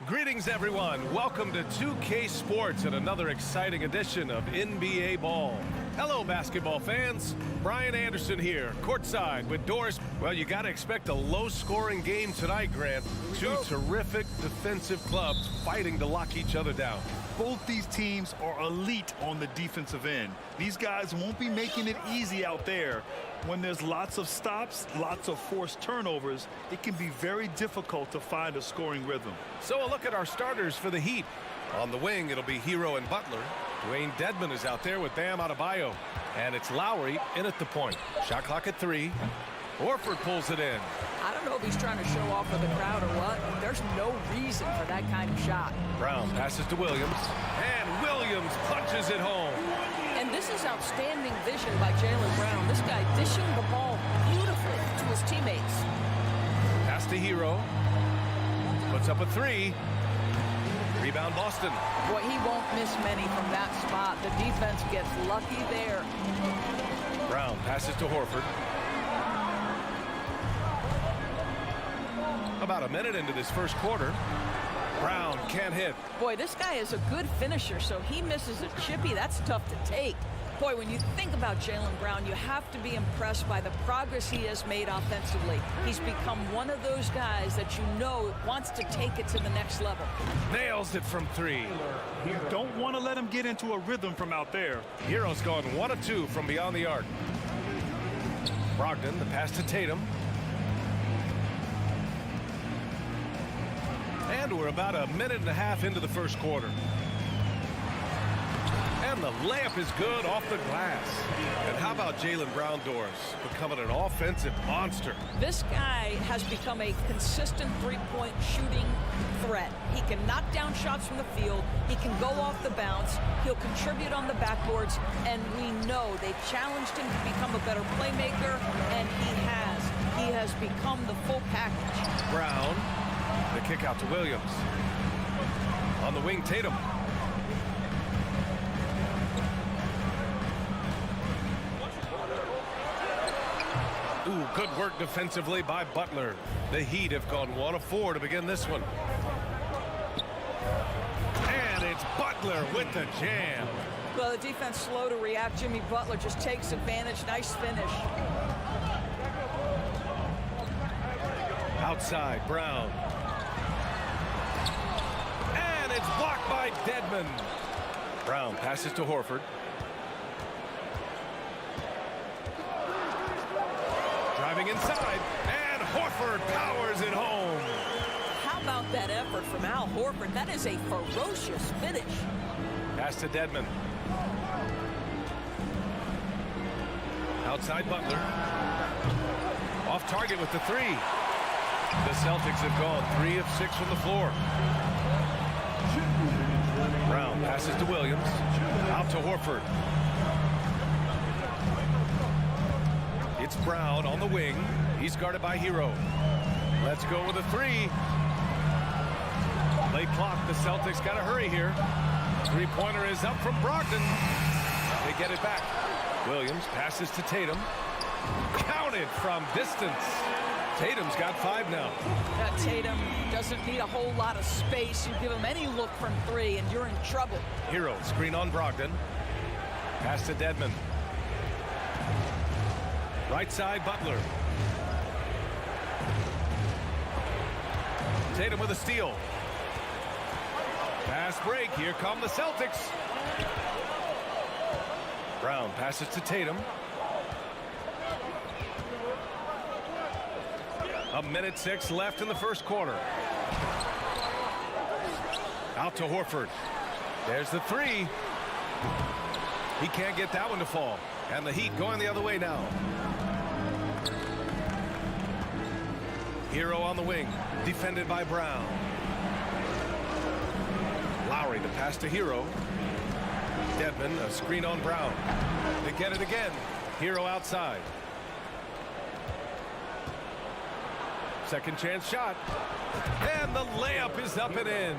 Greetings, everyone. Welcome to 2K Sports and another exciting edition of NBA Ball. Hello, basketball fans. Brian Anderson here, courtside with Doris. Well, you got to expect a low-scoring game tonight, Grant. Two terrific defensive clubs fighting to lock each other down. Both these teams are elite on the defensive end. These guys won't be making it easy out there. When there's lots of stops, lots of forced turnovers, it can be very difficult to find a scoring rhythm. So a look at our starters for the Heat. On the wing, it'll be Hero and Butler. Dwayne Dedmon is out there with Bam Adebayo. And it's Lowry in at the point. Shot clock at 3. Horford pulls it in. I don't know if he's trying to show off for the crowd or what. There's no reason for that kind of shot. Brown passes to Williams. And Williams punches it home. And this is outstanding vision by Jaylen Brown. This guy dishing the ball beautifully to his teammates. Pass to Hero. Puts up a 3. Rebound Boston. Boy, he won't miss many from that spot. The defense gets lucky there. Brown passes to Horford. About a minute into this first quarter. Brown can't hit. Boy, this guy is a good finisher, so he misses a chippy. That's tough to take. Boy, when you think about Jaylen Brown, you have to be impressed by the progress he has made offensively. He's become one of those guys that you know wants to take it to the next level. Nails it from 3. You don't want to let him get into a rhythm from out there. Hero's gone 1 of 2 from beyond the arc. Brogdon, the pass to Tatum. And we're about a minute and a half into the first quarter. And the layup is good off the glass. And how about Jaylen Brown, Doris, becoming an offensive monster? This guy has become a consistent three-point shooting threat. He can knock down shots from the field. He can go off the bounce. He'll contribute on the backboards. And we know they've challenged him to become a better playmaker, and he has. He has become the full package. Brown, the kick out to Williams. On the wing, Tatum. Ooh, good work defensively by Butler. The Heat have gone 1 of 4 to begin this one. And it's Butler with the jam. Well, the defense slow to react. Jimmy Butler just takes advantage. Nice finish. Outside, Brown. And it's blocked by Dedmon. Brown passes to Horford. Driving inside, and Horford powers it home. How about that effort from Al Horford? That is a ferocious finish. Pass to Dedmon. Outside Butler. Off target with the 3. The Celtics have gone 3 of 6 from the floor. Brown passes to Williams. Out to Horford. It's Brown on the wing. He's guarded by Hero. Let's go with a 3. Late clock. The Celtics got to hurry here. Three-pointer is up from Brogdon. They get it back. Williams passes to Tatum. Counted from distance. Tatum's got 5 now. Tatum doesn't need a whole lot of space. You give him any look from 3 and you're in trouble. Hero screen on Brogdon. Pass to Dedmon. Right side, Butler. Tatum with a steal. Fast break. Here come the Celtics. Brown passes to Tatum. A minute 6 left in the first quarter. Out to Horford. There's the 3. He can't get that one to fall. And the Heat going the other way now. Hero on the wing, defended by Brown. Lowry, the pass to Hero. Dedmon, a screen on Brown. They get it again. Hero outside. second chance shot. And the layup is up and in.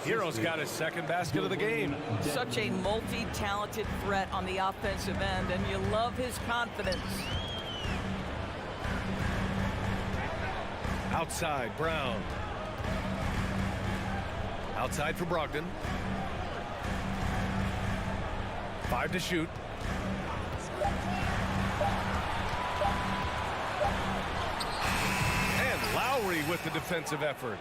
Hero's got his second basket of the game. Such a multi-talented threat on the offensive end, and you love his confidence. Outside, Brown. Outside for Brogdon. 5 to shoot. And Lowry with the defensive effort.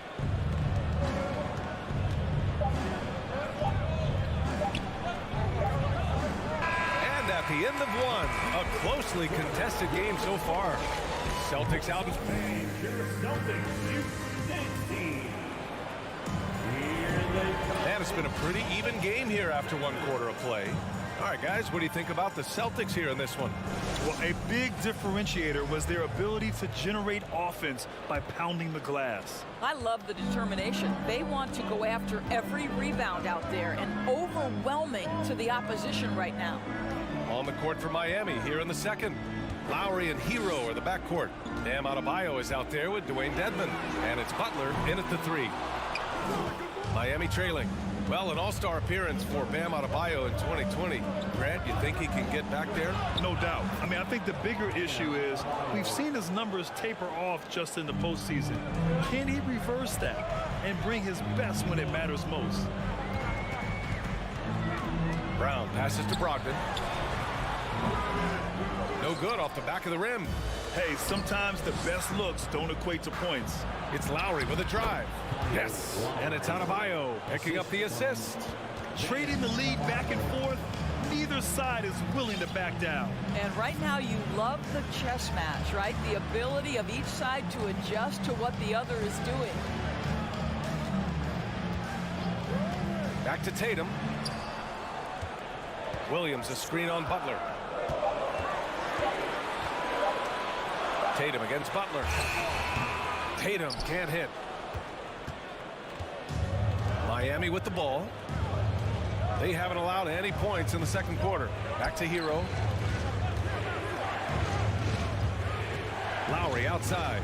And at the end of one, a closely contested game so far. Celtics out. And it's been a pretty even game here after one quarter of play. All right, guys, what do you think about the Celtics here in this one? Well, a big differentiator was their ability to generate offense by pounding the glass. I love the determination. They want to go after every rebound out there, and overwhelming to the opposition right now. On the court for Miami here in the second. Lowry and Hero are the backcourt. Bam Adebayo is out there with Dwayne Dedmon. And it's Butler in at the 3. Miami trailing. Well, an all-star appearance for Bam Adebayo in 2020. Grant, you think he can get back there? No doubt. I mean, I think the bigger issue is we've seen his numbers taper off just in the postseason. Can he reverse that and bring his best when it matters most? Brown passes to Brogdon. No good off the back of the rim. Hey, sometimes the best looks don't equate to points. It's Lowry with a drive. Yes, and it's Adebayo picking up the assist. Trading the lead back and forth, neither side is willing to back down. And right now you love the chess match, right? The ability of each side to adjust to what the other is doing. Back to Tatum. Williams, a screen on Butler. Tatum against Butler. Tatum can't hit. Miami with the ball. They haven't allowed any points in the second quarter. Back to Hero. Lowry outside.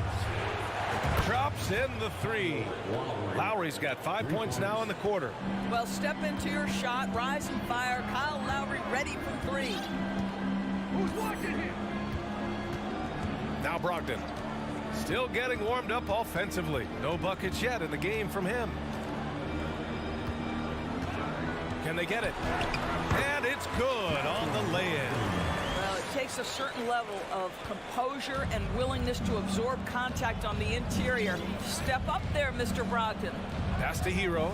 Drops in the 3. Lowry's got 5 points now in the quarter. Well, step into your shot, rise and fire. Kyle Lowry ready from 3. Who's watching him? Now Brogdon. Still getting warmed up offensively. No buckets yet in the game from him. Can they get it? And it's good on the lay-in. Well, it takes a certain level of composure and willingness to absorb contact on the interior. Step up there, Mr. Brogdon. Pass to Hero.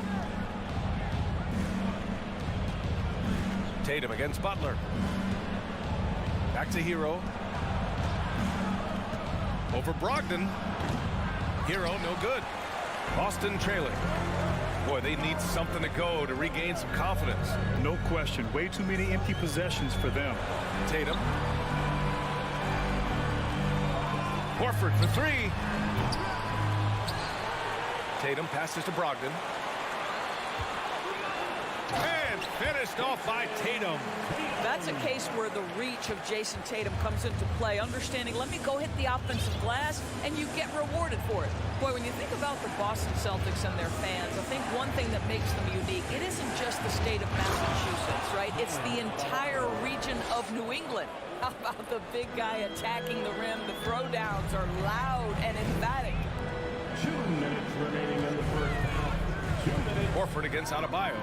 Tatum against Butler. Back to Hero. Over Brogdon. Hero, no good. Boston trailing. Boy, they need something to go to regain some confidence. No question. Way too many empty possessions for them. Tatum. Horford for 3. Tatum passes to Brogdon. And finished off by Tatum. That's a case where the reach of Jason Tatum comes into play. Understanding, let me go hit the offensive glass, and you get rewarded for it. Boy, when you think about the Boston Celtics and their fans, I think one thing that makes them unique, it isn't just the state of Massachusetts, right? It's the entire region of New England. How about the big guy attacking the rim? The throwdowns are loud and emphatic. 2 minutes remaining in the first half. 2 minutes. Horford against Adebayo.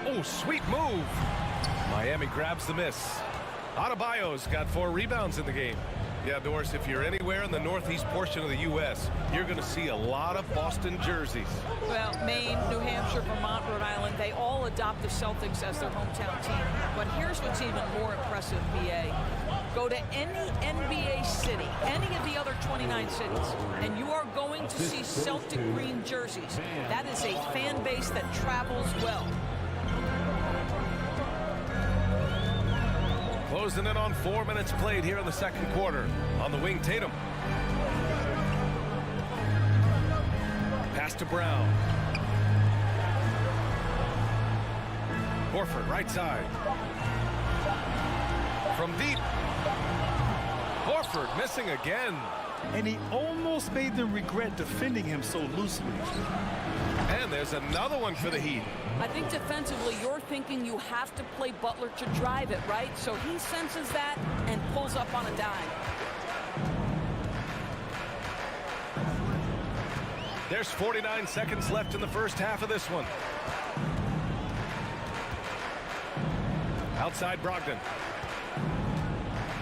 Oh, sweet move. Miami grabs the miss. Adebayo's got 4 rebounds in the game. Yeah, Doris, if you're anywhere in the northeast portion of the U.S., you're going to see a lot of Boston jerseys. Well, Maine, New Hampshire, Vermont, Rhode Island, they all adopt the Celtics as their hometown team. But here's what's even more impressive, BA. Go to any NBA city, any of the other 29 cities, and you are going to see Celtic green jerseys. That is a fan base that travels well. Closing in on 4 minutes played here in the second quarter. On the wing, Tatum. Pass to Brown. Horford, right side. From deep. Horford missing again. and he almost made them regret defending him so loosely. And there's another one for the Heat. I think defensively, you're thinking you have to play Butler to drive it, right? So he senses that and pulls up on a dime. There's 49 seconds left in the first half of this one. Outside Brogdon.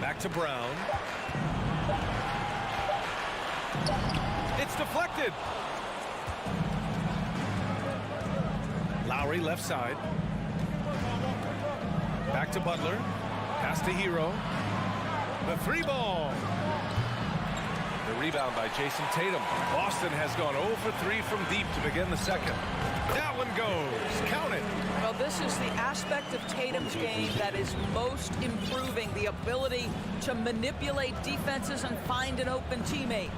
Back to Brown. It's deflected. Lowry left side. Back to Butler. Pass to Hero. The three ball. The rebound by Jason Tatum. Boston has gone 0 for 3 from deep to begin the second. That one goes. Count it. Well, this is the aspect of Tatum's game that is most improving, the ability to manipulate defenses and find an open teammate.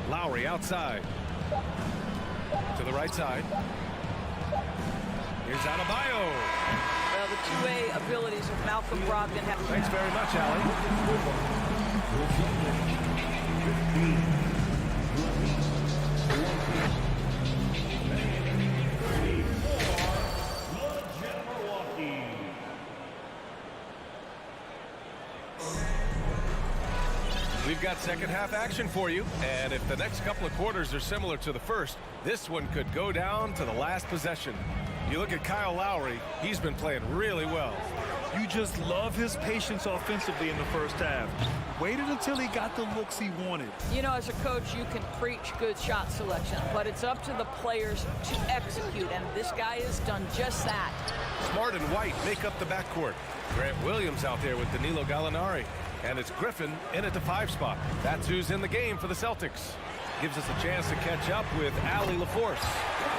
Lowry outside. To the right side. Here's Adebayo. Well, the two-way abilities of Malcolm Brogdon have... Thanks very much, Allie. We've got second half action for you, and if the next couple of quarters are similar to the first, this one could go down to the last possession. You look at Kyle Lowry, he's been playing really well. You just love his patience offensively in the first half. Waited until he got the looks he wanted. You know, as a coach, you can preach good shot selection, but it's up to the players to execute, and this guy has done just that. Smart and White make up the backcourt. Grant Williams out there with Danilo Gallinari. And it's Griffin in at the 5 spot. That's who's in the game for the Celtics. Gives us a chance to catch up with Allie LaForce.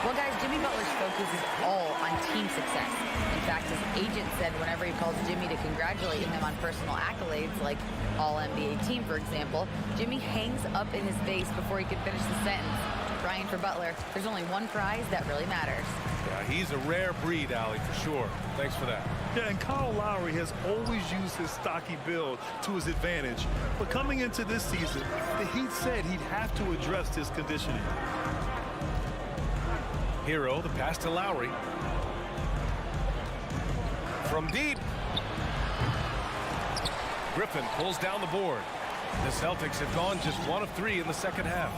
Well, guys, Jimmy Butler's focus is all on team success. In fact, his agent said whenever he calls Jimmy to congratulate him on personal accolades, like All-NBA team, for example, Jimmy hangs up in his face before he can finish the sentence. Brian, for Butler, there's only one prize that really matters. Yeah, he's a rare breed, Allie, for sure. Thanks for that. Yeah, and Kyle Lowry has always used his stocky build to his advantage. But coming into this season, the Heat said he'd have to address his conditioning. Hero, the pass to Lowry. From deep. Griffin pulls down the board. The Celtics have gone just 1 of 3 in the second half.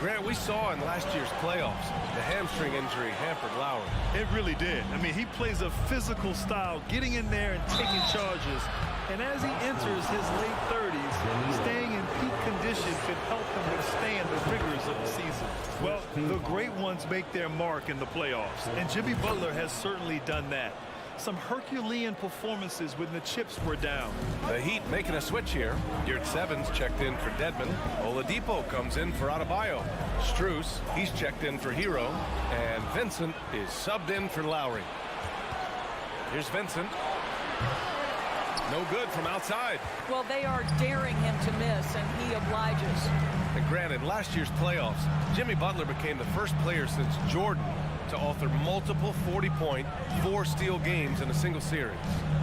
Grant, we saw in last year's playoffs, the hamstring injury hampered Lowry. It really did. I mean, he plays a physical style, getting in there and taking charges. And as he enters his late 30s, staying in peak condition could help him withstand the rigors of the season. Well, the great ones make their mark in the playoffs, and Jimmy Butler has certainly done that. Some Herculean performances when the chips were down. The Heat making a switch here. Yurt Sevens checked in for Dedmon. Oladipo comes in for Adebayo. Strus, he's checked in for Hero. And Vincent is subbed in for Lowry. Here's Vincent. No good from outside. Well, they are daring him to miss, and he obliges. And granted, last year's playoffs, Jimmy Butler became the first player since Jordan to author multiple 40-point, 4-steal games in a single series.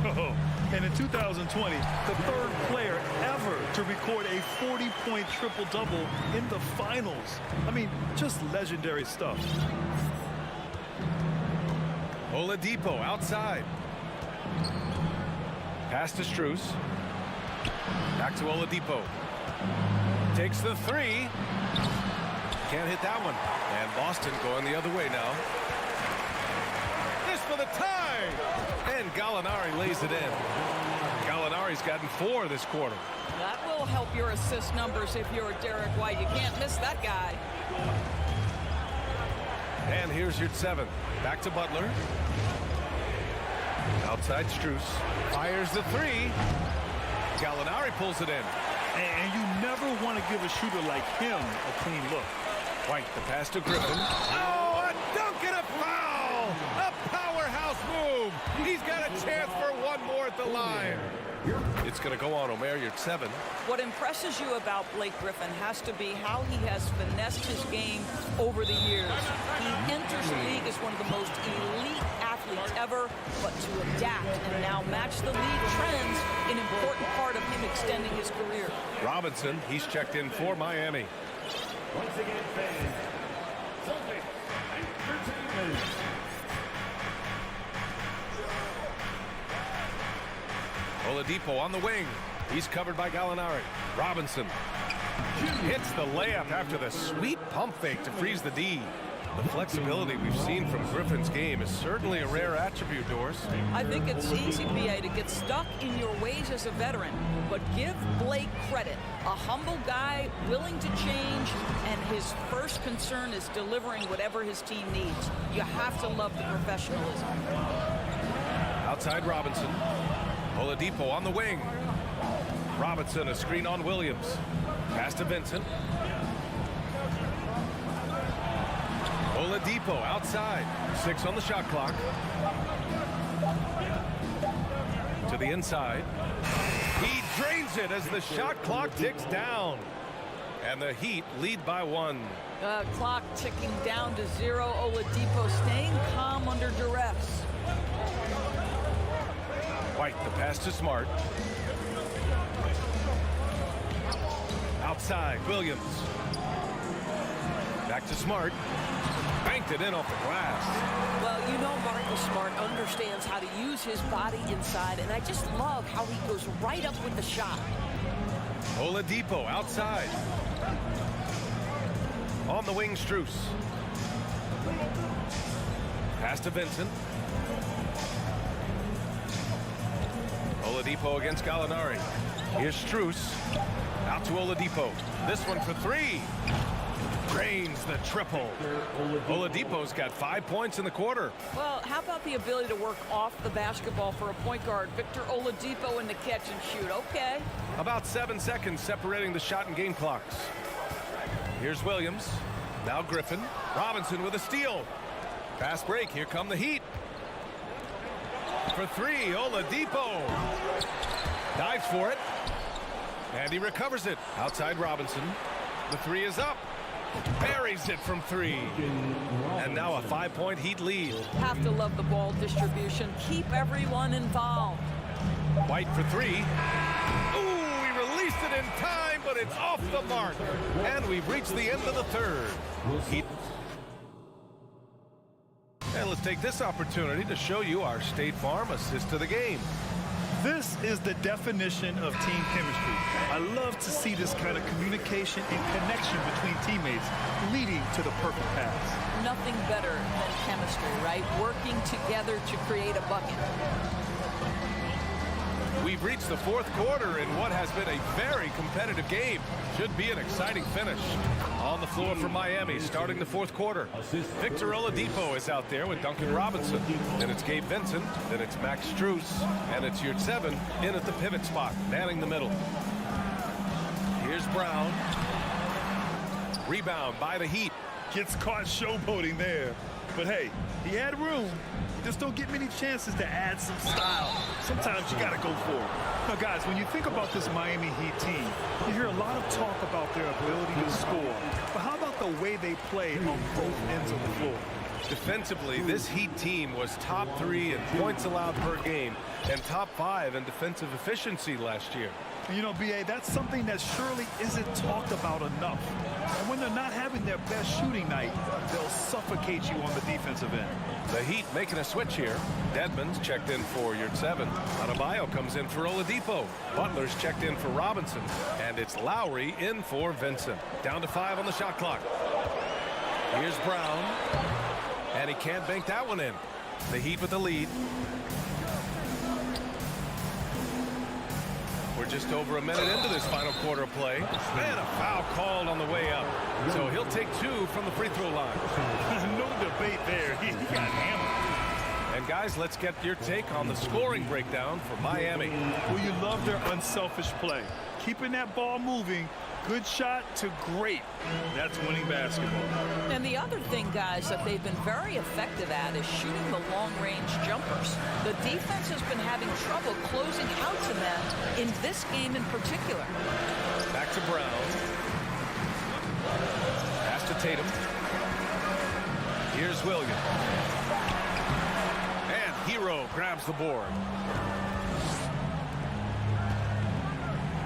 Oh, and in 2020, the third player ever to record a 40-point triple-double in the finals. I mean, just legendary stuff. Oladipo outside. Pass to Strus. Back to Oladipo. Takes the 3. Can't hit that one. And Boston going the other way now. This for the tie! And Gallinari lays it in. Gallinari's gotten 4 this quarter. That will help your assist numbers if you're Derek White. You can't miss that guy. And here's your 7. Back to Butler. Outside Strus. Fires the 3. Gallinari pulls it in. And you never want to give a shooter like him a clean look. White, the pass to Griffin. Oh, a dunk and a foul! A powerhouse move! He's got a chance for one more at the line. It's going to go on Omer, you're 7. What impresses you about Blake Griffin has to be how he has finessed his game over the years. He enters the league as one of the most elite athletes athletes ever, but to adapt and now match the league trends, an important part of him extending his career. Robinson, he's checked in for Miami. Once again, fans, Celtics Entertainment. Oladipo on the wing. He's covered by Gallinari. Robinson hits the layup after the sweet pump fake to freeze the D. The flexibility we've seen from Griffin's game is certainly a rare attribute, Doris. I think it's easy, BA, to get stuck in your ways as a veteran, but give Blake credit. A humble guy, willing to change, and his first concern is delivering whatever his team needs. You have to love the professionalism. Outside Robinson. Oladipo on the wing. Robinson, a screen on Williams. Pass to Vincent. Oladipo outside. 6 on the shot clock. To the inside. He drains it as the shot clock ticks down. And the Heat lead by 1. Clock ticking down to 0. Oladipo staying calm under duress. White, the pass to Smart. Outside, Williams. Back to Smart. Banked it in off the glass. Well, you know Marcus Smart understands how to use his body inside, and I just love how he goes right up with the shot. Oladipo outside. On the wing, Strus. Pass to Vincent. Oladipo against Gallinari. Here's Strus. Out to Oladipo. This one for 3. Drains the triple. Oladipo's got 5 points in the quarter. Well, how about the ability to work off the basketball for a point guard? Victor Oladipo in the catch and shoot. Okay. About 7 seconds separating the shot and game clocks. Here's Williams. Now Griffin. Robinson with a steal. Fast break. Here come the Heat. For 3, Oladipo. Dives for it. And he recovers it. Outside Robinson. The 3 is up. Buries it from 3. And now a 5-point Heat lead. Have to love the ball distribution. Keep everyone involved. White for 3. Ooh, he released it in time, but it's off the mark. And we've reached the end of the 3rd. Heat. And let's take this opportunity to show you our State Farm assist to the game. This is the definition of team chemistry. I love to see this kind of communication and connection between teammates leading to the perfect pass. Nothing better than chemistry, right? Working together to create a bucket. We've reached the 4th quarter in what has been a very competitive game. Should be an exciting finish. On the floor for Miami, starting the 4th quarter. Victor Oladipo is out there with Duncan Robinson. Then it's Gabe Vincent. Then it's Max Strus. And it's Yurtseven in at the pivot spot, manning the middle. Here's Brown. Rebound by the Heat. Gets caught showboating there. But hey, he had room. Just don't get many chances to add some style. Sometimes you gotta go for it. Now guys, when you think about this Miami Heat team, you hear a lot of talk about their ability to score. But how about the way they play on both ends of the floor? Defensively, this Heat team was top 3 in points allowed per game and top 5 in defensive efficiency last year. You know, BA, that's something that surely isn't talked about enough. And when they're not having their best shooting night, they'll suffocate you on the defensive end. The Heat making a switch here. Dedmon's checked in for Yurtseven. Adebayo comes in for Oladipo. Butler's checked in for Robinson. And it's Lowry in for Vincent. Down to 5 on the shot clock. Here's Brown. And he can't bank that one in. The Heat with the lead. We're just over a minute into this final quarter of play. And a foul called on the way up. So he'll take 2 from the free throw line. No debate there. He got hammered. And guys, let's get your take on the scoring breakdown for Miami. Well, you love their unselfish play. Keeping that ball moving. Good shot to great. That's winning basketball. And the other thing, guys, that they've been very effective at is shooting the long-range jumpers. The defense has been having trouble closing out to them in this game in particular. Back to Brown. Pass to Tatum. Here's Williams. Hero grabs the board.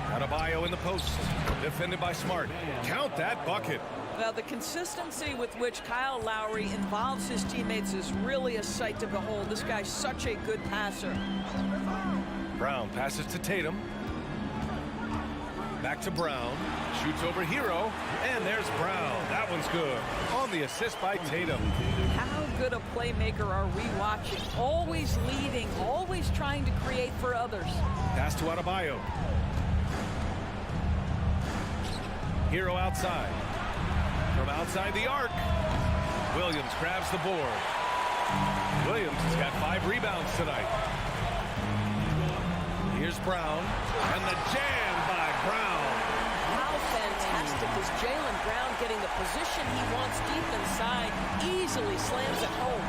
Adebayo in the post, defended by Smart. Count that bucket. Well, the consistency with which Kyle Lowry involves his teammates is really a sight to behold. This guy's such a good passer. Brown passes to Tatum. Back to Brown. Shoots over Hero. And there's Brown. That one's good. On the assist by Tatum. How good a playmaker are we watching? Always leading, always trying to create for others. Pass to Adebayo. Hero outside. From outside the arc. Williams grabs the board. Williams has got 5 rebounds tonight. Here's Brown. And the jam by Brown. How fantastic is Jaylen Brown getting the position he wants deep inside, easily slams it home.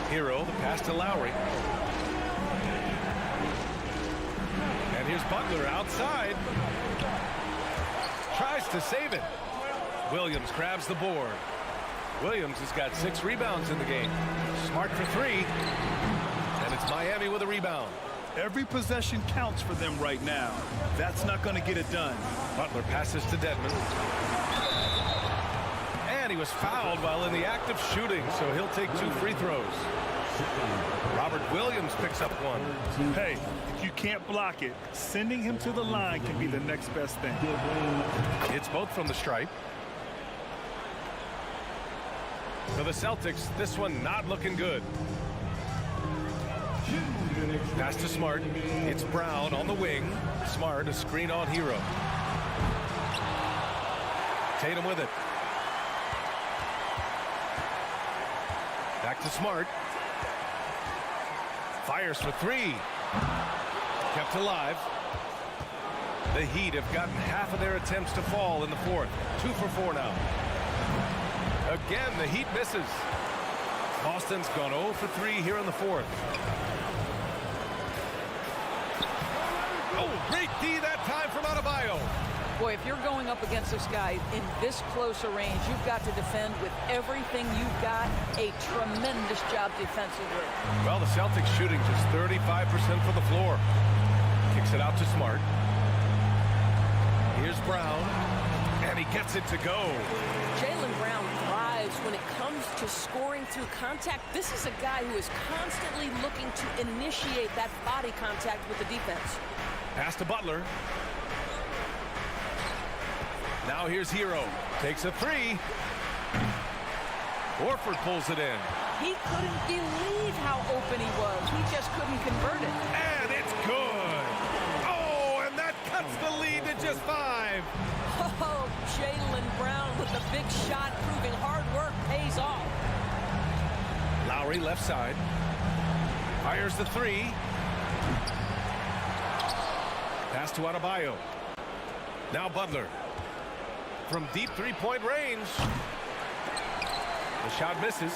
Hero, the pass to Lowry. And here's Butler outside. Tries to save it. Williams grabs the board. Williams has got 6 rebounds in the game. Smart for 3. And it's Miami with a rebound. Every possession counts for them right now. That's not going to get it done. Butler passes to Dedmon. And he was fouled while in the act of shooting, so he'll take 2 free throws. Robert Williams picks up 1. Hey, if you can't block it, sending him to the line can be the next best thing. It's both from the stripe. For the Celtics, this one not looking good. Pass to Smart. It's Brown on the wing. Smart, a screen on Hero. Tatum with it. Back to Smart. Fires for 3. Kept alive. The Heat have gotten half of their attempts to fall in the 4th. 2 for 4 now. Again, the Heat misses. Boston's gone 0 for 3 here in the 4th. Oh, great D that time from Adebayo. Boy, if you're going up against this guy in this close a range, you've got to defend with everything you've got. A tremendous job defensively. Well, the Celtics shooting just 35% for the floor. Kicks it out to Smart. Here's Brown, and he gets it to go. Jaylen Brown thrives when it comes to scoring through contact. This is a guy who is constantly looking to initiate that body contact with the defense. Pass to Butler. Now here's Hero. Takes a 3. Horford pulls it in. He couldn't believe how open he was. He just couldn't convert it. And it's good. Oh, and that cuts the lead to just 5. Oh, Jaylen Brown with the big shot, proving hard work pays off. Lowry left side. Fires the 3. Pass to Adebayo. Now Butler. From deep 3-point range. The shot misses.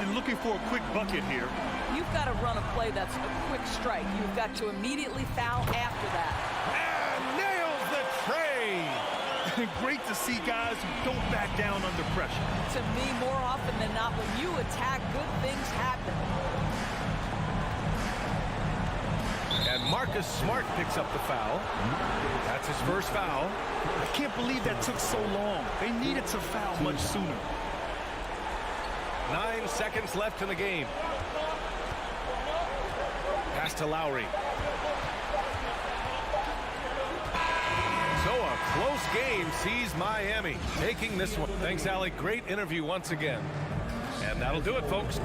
And looking for a quick bucket here. You've got to run a play that's a quick strike. You've got to immediately foul after that. And nails the tray. Great to see guys who don't back down under pressure. To me, more often than not, when you attack, good things happen. And Marcus Smart picks up the foul. That's his first foul. I can't believe that took so long. They needed to foul much sooner. 9 seconds left in the game. Pass to Lowry. So a close game sees Miami taking this one. Thanks, Alec. Great interview once again. And that'll do it, folks.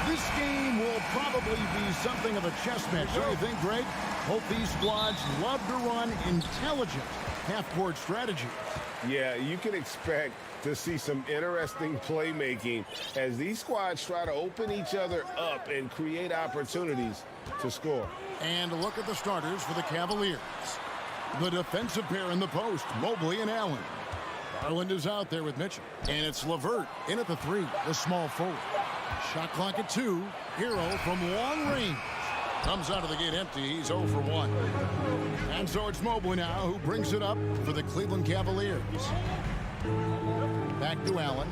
This game will probably be something of a chess match, don't you think, Greg? Both these squads love to run intelligent half-court strategies. Yeah, you can expect to see some interesting playmaking as these squads try to open each other up and create opportunities to score. And look at the starters for the Cavaliers. The defensive pair in the post, Mobley and Allen. Garland is out there with Mitchell. And it's LeVert in at the 3, the small forward. Shot clock at 2. Hero from long range. Comes out of the gate empty. He's 0 for 1. And so it's Mobley now who brings it up for the Cleveland Cavaliers. Back to Allen.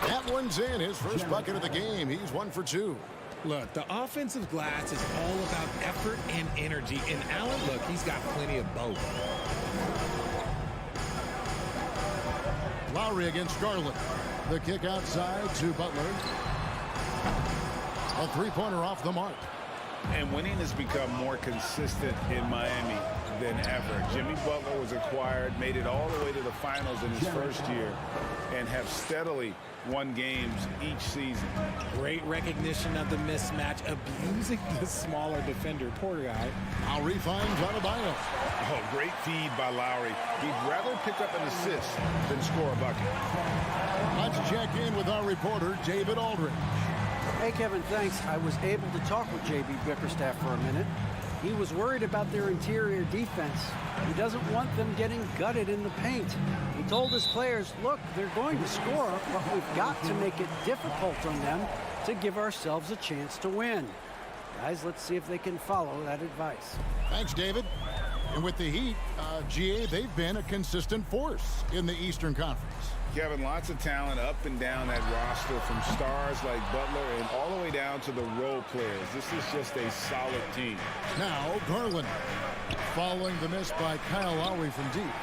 That one's in. His first bucket of the game. He's 1 for 2. Look, the offensive glass is all about effort and energy. And Allen, look, he's got plenty of both. Lowry against Garland. The kick outside to Butler. A three-pointer off the mark. And winning has become more consistent in Miami than ever. Jimmy Butler was acquired, made it all the way to the finals in his first year, and have steadily won games each season. Great recognition of the mismatch, abusing the smaller defender. Poor guy. Lowry finds Adebayo. Oh, great feed by Lowry. He'd rather pick up an assist than score a bucket. Let's check in with our reporter, David Aldridge. Hey, Kevin, thanks. I was able to talk with J.B. Bickerstaff for a minute. He was worried about their interior defense. He doesn't want them getting gutted in the paint. He told his players, look, they're going to score, but we've got to make it difficult on them to give ourselves a chance to win. Guys, let's see if they can follow that advice. Thanks, David. And with the Heat, GA, they've been a consistent force in the Eastern Conference. Kevin, lots of talent up and down that roster, from stars like Butler and all the way down to the role players. This is just a solid team. Now, Garland, following the miss by Kyle Lowry from deep.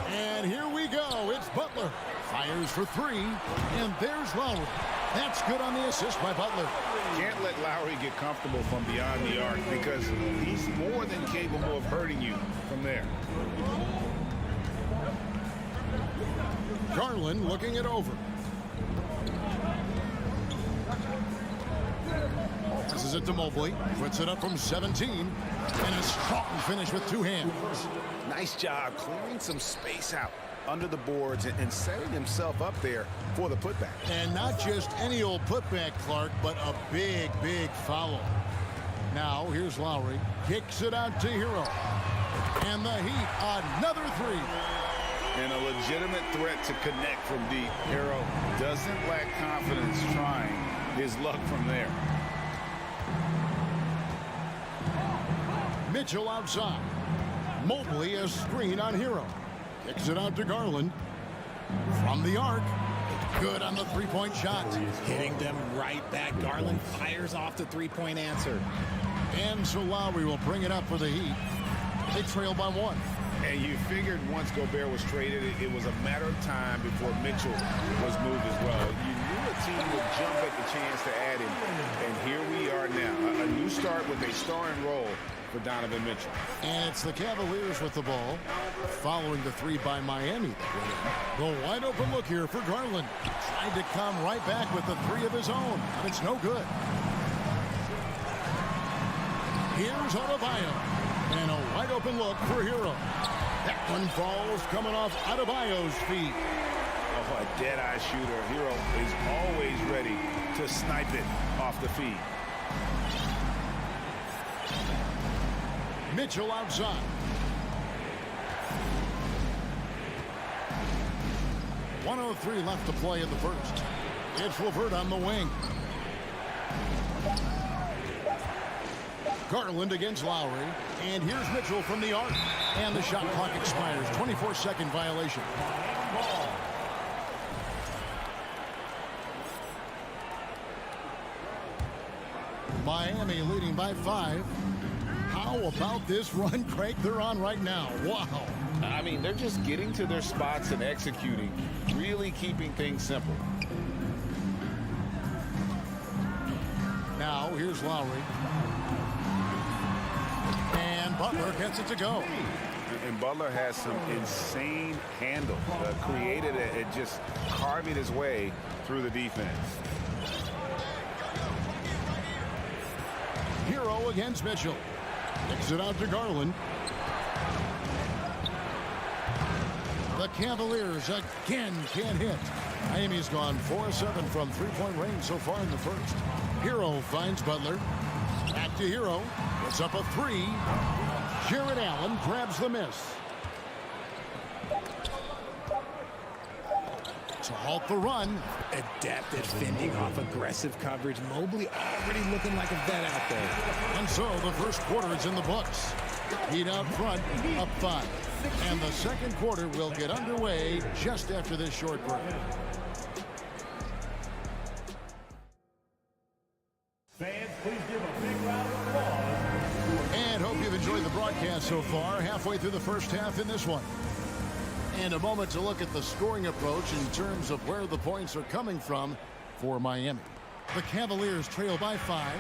And here we go. It's Butler. Fires for 3, and there's Lowry. That's good on the assist by Butler. Can't let Lowry get comfortable from beyond the arc, because he's more than capable of hurting you from there. Garland looking it over. This is it to Mobley. Puts it up from 17. And a strong finish with 2 hands. Nice job clearing some space out under the boards and setting himself up there for the putback. And not just any old putback, Clark, but a big, big foul. Now, here's Lowry. Kicks it out to Hero. And the Heat, another 3. And a legitimate threat to connect from deep. Hero doesn't lack confidence trying his luck from there. Mitchell outside. Mobley a screen on Hero. Kicks it out to Garland. From the arc. Good on the 3-point shot. Hitting them right back. Garland fires off the 3-point answer. And so Lowry will bring it up for the Heat. They trail by 1. And you figured once Gobert was traded, it was a matter of time before Mitchell was moved as well. You knew a team would jump at the chance to add him. And here we are now. A new start with a starring role for Donovan Mitchell. And it's the Cavaliers with the ball, following the 3 by Miami. The wide open look here for Garland. Tried to come right back with the 3 of his own, but it's no good. Here's Adebayo. And a wide open look for Hero. That one falls coming off Adebayo's feet. Oh, a dead-eye shooter. Hero is always ready to snipe it off the feet. Mitchell outside. .103 left to play in the first. It's LeVert on the wing. Garland against Lowry. And here's Mitchell from the arc. And the shot clock expires. 24-second violation. Miami leading by 5. How about this run, Craig, they're on right now? Wow. I mean, they're just getting to their spots and executing, really keeping things simple. Now, here's Lowry. And Butler gets it to go. And Butler has some insane handle, created it, just carving his way through the defense. Hero against Mitchell. Kicks it out to Garland. The Cavaliers again can't hit. Miami's gone 4-7 from three-point range so far in the first. Hero finds Butler. Back to Hero. It's up a three. Jared Allen grabs the miss. To halt the run. Adept at fending off aggressive coverage. Mobley already looking like a vet out there. And so the first quarter is in the books. Heat out front, up 5. And the second quarter will get underway just after this short break. Fans, please give a big round of applause. And hope you've enjoyed the broadcast so far. Halfway through the first half in this one. And a moment to look at the scoring approach in terms of where the points are coming from for Miami. The Cavaliers trail by 5.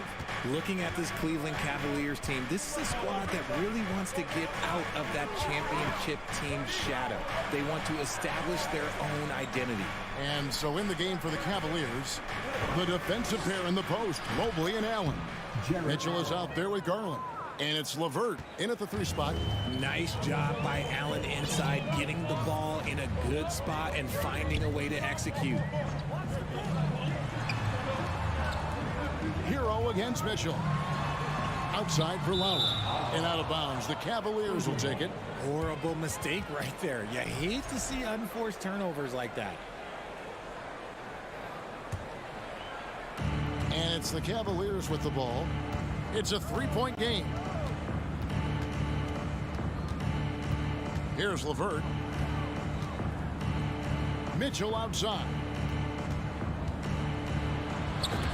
Looking at this Cleveland Cavaliers team, this is a squad that really wants to get out of that championship team shadow. They want to establish their own identity. And so in the game for the Cavaliers, the defensive pair in the post, Mobley and Allen. Mitchell is out there with Garland. And it's LeVert in at the 3 spot. Nice job by Allen inside, getting the ball in a good spot and finding a way to execute. Hero against Mitchell. Outside for Lowry. And out of bounds. The Cavaliers will take it. Horrible mistake right there. You hate to see unforced turnovers like that. And it's the Cavaliers with the ball. It's a 3-point game. Here's LeVert. Mitchell outside.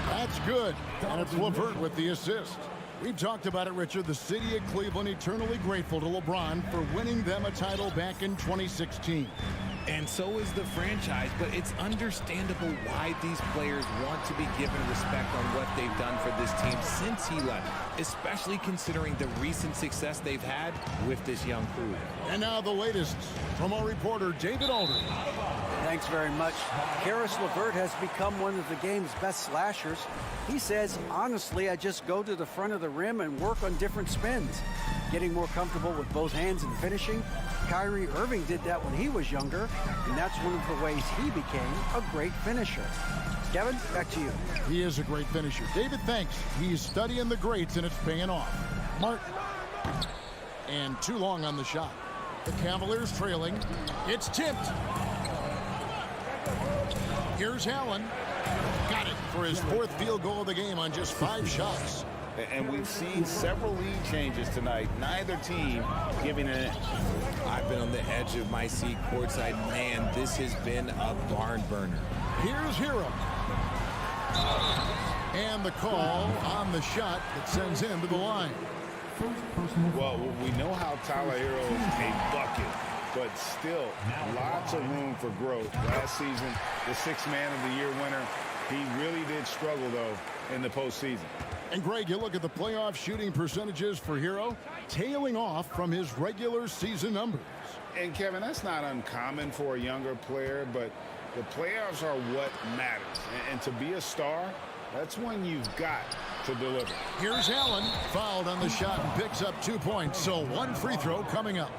That's good. And it's LeVert with the assist. We've talked about it, Richard. The city of Cleveland eternally grateful to LeBron for winning them a title back in 2016. And so is the franchise, but it's understandable why these players want to be given respect on what they've done for this team since he left, especially considering the recent success they've had with this young crew. And now the latest from our reporter, David Aldridge. Thanks very much. Karis LeVert has become one of the game's best slashers. He says, honestly, I just go to the front of the rim and work on different spins. Getting more comfortable with both hands and finishing. Kyrie Irving did that when he was younger, and that's one of the ways he became a great finisher. Kevin, back to you. He is a great finisher. David, thanks. He's studying the greats, and it's paying off. Martin. And too long on the shot. The Cavaliers trailing. It's tipped. Here's Allen. Got it for his 4th field goal of the game on just 5 shots. And we've seen several lead changes tonight. Neither team giving an inch. I've been on the edge of my seat courtside. Man, this has been a barn burner. Here's Hero. And the call on the shot that sends him to the line. Well, we know how Tyler Hero is a bucket, but still lots of room for growth. Last season, the 6th Man of the Year winner, he really did struggle, though, in the postseason. And Greg, you look at the playoff shooting percentages for Hero, tailing off from his regular season numbers. And Kevin, that's not uncommon for a younger player, but the playoffs are what matters. And to be a star, that's when you've got to deliver. Here's Allen, fouled on the shot and picks up 2 points. So 1 free throw coming up.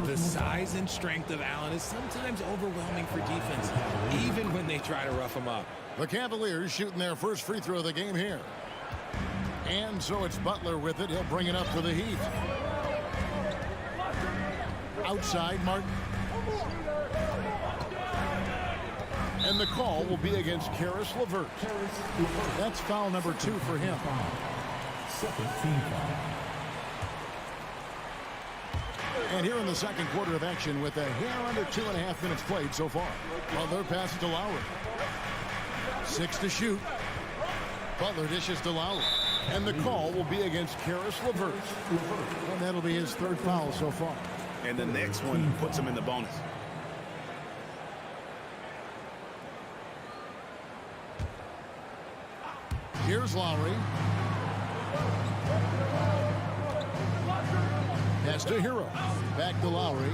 The size and strength of Allen is sometimes overwhelming for defense, even when they try to rough him up. The Cavaliers shooting their first free throw of the game here. And so it's Butler with it. He'll bring it up for the Heat. Outside, Martin. And the call will be against Karis LeVert. That's foul number 2 for him. And here in the second quarter of action with a hair under 2.5 minutes played so far. Butler passes to Lowry. 6 to shoot. Butler dishes to Lowry. And the call will be against Karis LeVert. And that'll be his 3rd foul so far. And the next one puts him in the bonus. Here's Lowry. Pass to Hero. Back to Lowry.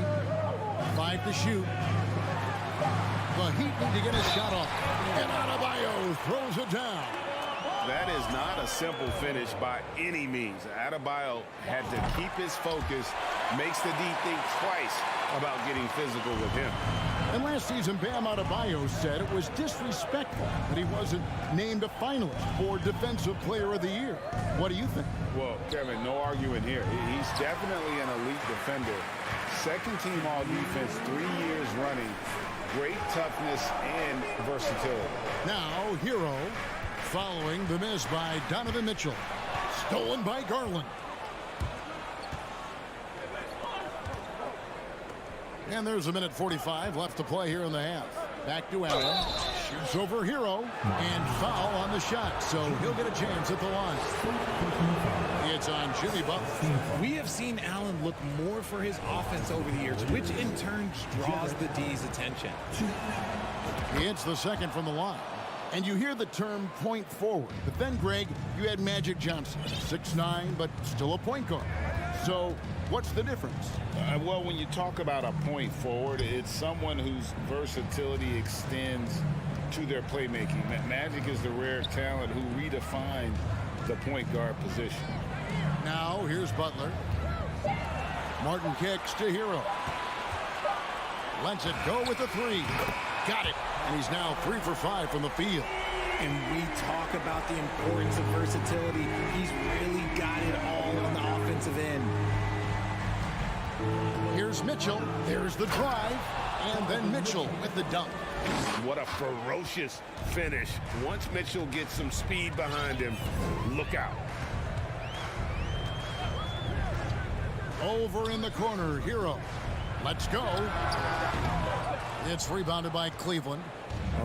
5 to shoot. The Heat need to get a shot off. And Adebayo throws it down. That is not a simple finish by any means. Adebayo had to keep his focus, makes the D think twice about getting physical with him. And last season, Bam Adebayo said it was disrespectful that he wasn't named a finalist for Defensive Player of the Year. What do you think? Well, Kevin, no arguing here. He's definitely an elite defender. Second team all-defense 3 years running. Great toughness and versatility. Now, Hero following the miss by Donovan Mitchell. Stolen by Garland. And there's a minute 45 left to play here in the half. Back to Allen. Shoots over Hero. And foul on the shot. So he'll get a chance at the line. It's on Jimmy Butler. We have seen Allen look more for his offense over the years, which in turn draws the D's attention. He hits the second from the line. And you hear the term point forward. But then, Greg, you had Magic Johnson. 6'9", but still a point guard. So what's the difference? Well, when you talk about a point forward, it's someone whose versatility extends to their playmaking. Magic is the rare talent who redefined the point guard position. Now, here's Butler. Martin kicks to Hero. Lets it go with the three. Got it. And he's now 3 for 5 from the field. And we talk about the importance of versatility. He's really got it all on the offensive end. Here's Mitchell. There's the drive. And then Mitchell with the dunk. What a ferocious finish. Once Mitchell gets some speed behind him, look out. Over in the corner, Hero. Let's go. It's rebounded by Cleveland.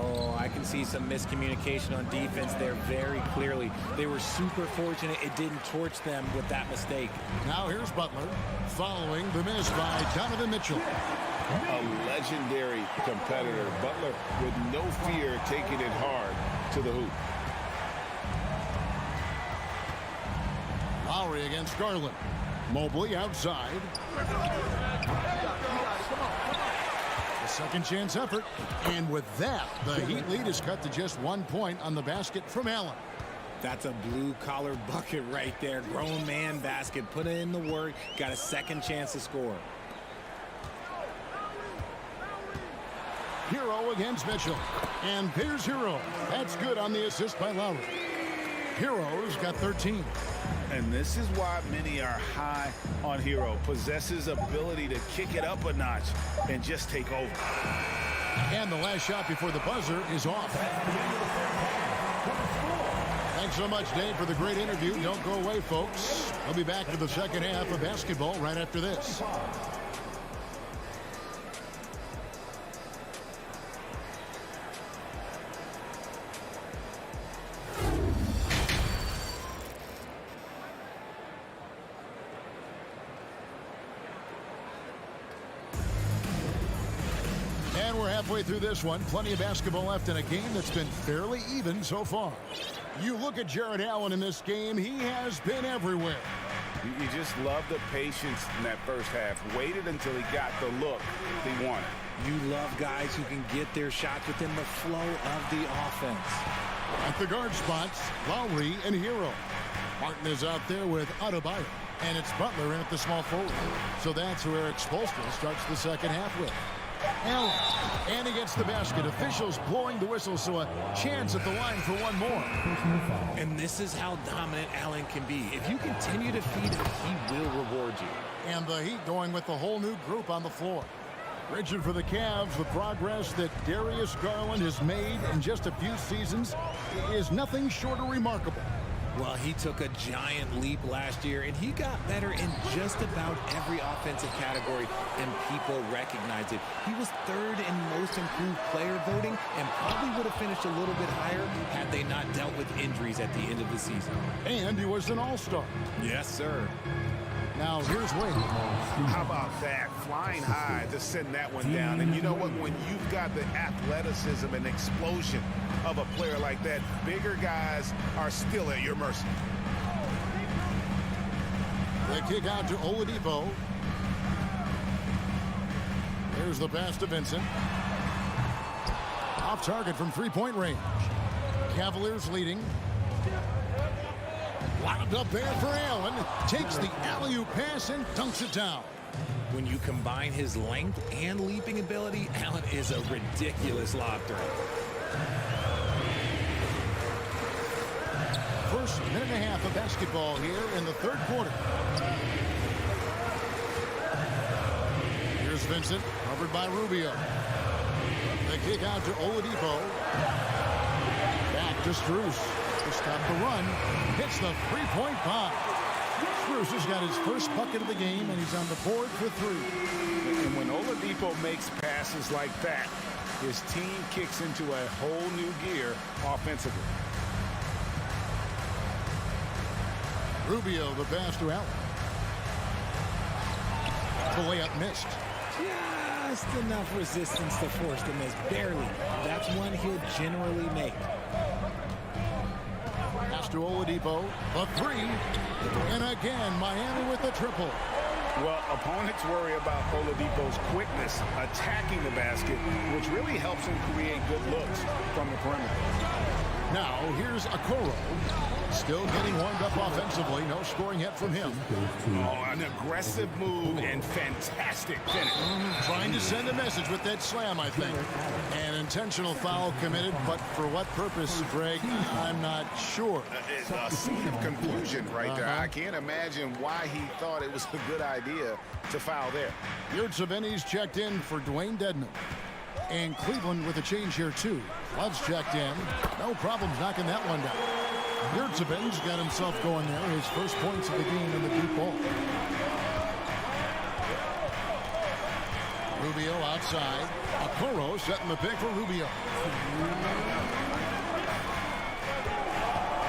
Oh, I can see some miscommunication on defense there very clearly. They were super fortunate it didn't torch them with that mistake. Now here's Butler following the miss by Donovan Mitchell. A legendary competitor. Butler with no fear taking it hard to the hoop. Lowry against Garland. Mobley outside. A second chance effort. And with that, the Heat lead is cut to just 1 point on the basket from Allen. That's a blue-collar bucket right there. Grown man basket. Put in the work. Got a second chance to score. Hero against Mitchell. And there's Hero. That's good on the assist by Lowry. Hero's got 13. And this is why many are high on Hero. Possesses ability to kick it up a notch and just take over. And the last shot before the buzzer is off. Thanks so much, Dave, for the great interview. Don't go away, folks. We'll be back to the second half of basketball right after this. And we're halfway through this one. Plenty of basketball left in a game that's been fairly even so far. You look at Jared Allen in this game, he has been everywhere. You just love the patience in that first half. Waited until he got the look he wanted. You love guys who can get their shots within the flow of the offense. At the guard spots, Lowry and Hero. Martin is out there with Adebayo. And it's Butler in at the small forward. So that's who Eric Spoelstra starts the second half with. Allen, and he gets the basket. Officials blowing the whistle, so a chance at the line for one more. And this is how dominant Allen can be. If you continue to feed him, he will reward you. And the Heat going with the whole new group on the floor. Rigid for the Cavs, the progress that Darius Garland has made in just a few seasons is nothing short of remarkable. Well, he took a giant leap last year, and he got better in just about every offensive category, and people recognize it. He was third in most improved player voting and probably would have finished a little bit higher had they not dealt with injuries at the end of the season. And he was an all-star. Yes, sir. Now, here's Wade. How about that? Flying high to send that one down. And you know what? When you've got the athleticism and explosion of a player like that, bigger guys are still at your mercy. The kick out to Oladipo. There's the pass to Vincent. Off target from three-point range. Cavaliers leading. Lobbed up there for Allen. Takes the alley-oop pass and dunks it down. When you combine his length and leaping ability, Allen is a ridiculous lob threat. First minute and a half of basketball here in the third quarter. Here's Vincent, covered by Rubio. The kick out to Oladipo. Back to Strus. To stop the run. Hits the three-point bomb. Strus has got his first bucket of the game, and he's on the board for three. And when Oladipo makes passes like that, his team kicks into a whole new gear offensively. Rubio, the pass to Allen. The layup missed. Just enough resistance to force the miss. Barely. That's one he'll generally make. Pass to Oladipo. The three. And again, Miami with the triple. Well, opponents worry about Oladipo's quickness attacking the basket, which really helps him create good looks from the perimeter. Now, here's Okoro. Still getting warmed up offensively. No scoring yet from him. Oh, an aggressive move and fantastic finish. Trying to send a message with that slam, I think. An intentional foul committed, but for what purpose, Greg, I'm not sure. A scene of confusion right there. I can't imagine why he thought it was a good idea to foul there. Yurtseven's checked in for Dwayne Dedman. And Cleveland with a change here, too. Love's checked in. No problems knocking that one down. Yurtseven's got himself going there. His first points of the game in the deep ball. Rubio outside. Okoro setting the pick for Rubio.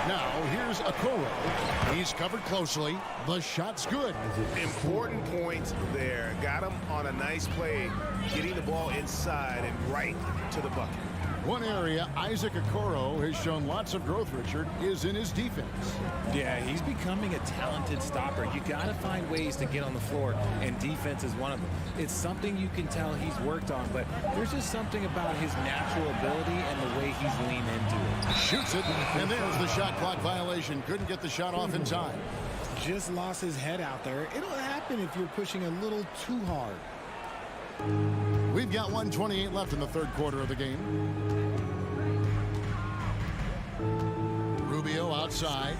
Now, here's Okoro. He's covered closely. The shot's good. Important points there. Got him on a nice play, getting the ball inside and right to the bucket. One area Isaac Okoro has shown lots of growth, Richard, is in his defense. Yeah, he's becoming a talented stopper. You got to find ways to get on the floor, and defense is one of them. It's something you can tell he's worked on, but there's just something about his natural ability and the way he's leaned into it. Shoots it, and there's the shot clock violation. Couldn't get the shot off in time. Just lost his head out there. It'll happen if you're pushing a little too hard. We've got 1:28 left in the third quarter of the game. Rubio outside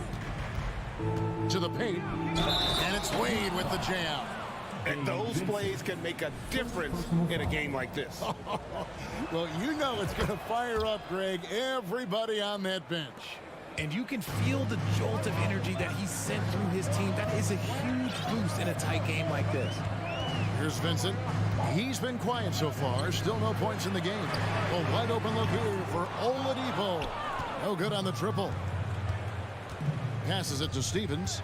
to the paint, and it's Wade with the jam. And those plays can make a difference in a game like this. Well, you know it's going to fire up, Greg, everybody on that bench. And you can feel the jolt of energy that he sent through his team. That is a huge boost in a tight game like this. Here's Vincent. He's been quiet so far. Still no points in the game. A wide open look here for Oladipo. No good on the triple. Passes it to Stevens.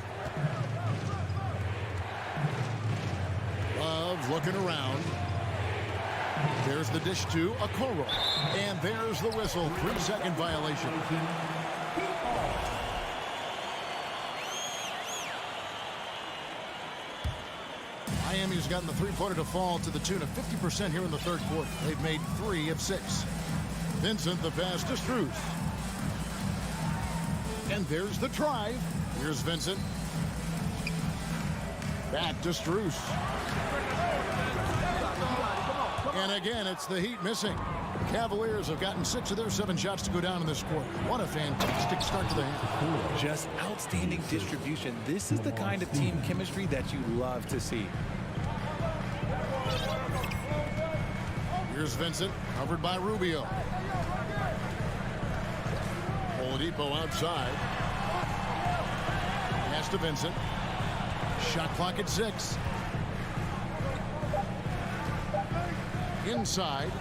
Love looking around. There's the dish to Okoro. And there's the whistle. 3-second violation. Miami's gotten the three-pointer to fall to the tune of 50% here in the third quarter. They've made 3 of 6. Vincent, the pass to Strus. And there's the drive. Here's Vincent. Back to Strus. And again, it's the Heat missing. Cavaliers have gotten 6 of their 7 shots to go down in this quarter. What a fantastic start to the game. Just outstanding distribution. This is the kind of team chemistry that you love to see. Here's Vincent, covered by Rubio. Oladipo outside. Pass to Vincent. Shot clock at 6. Inside.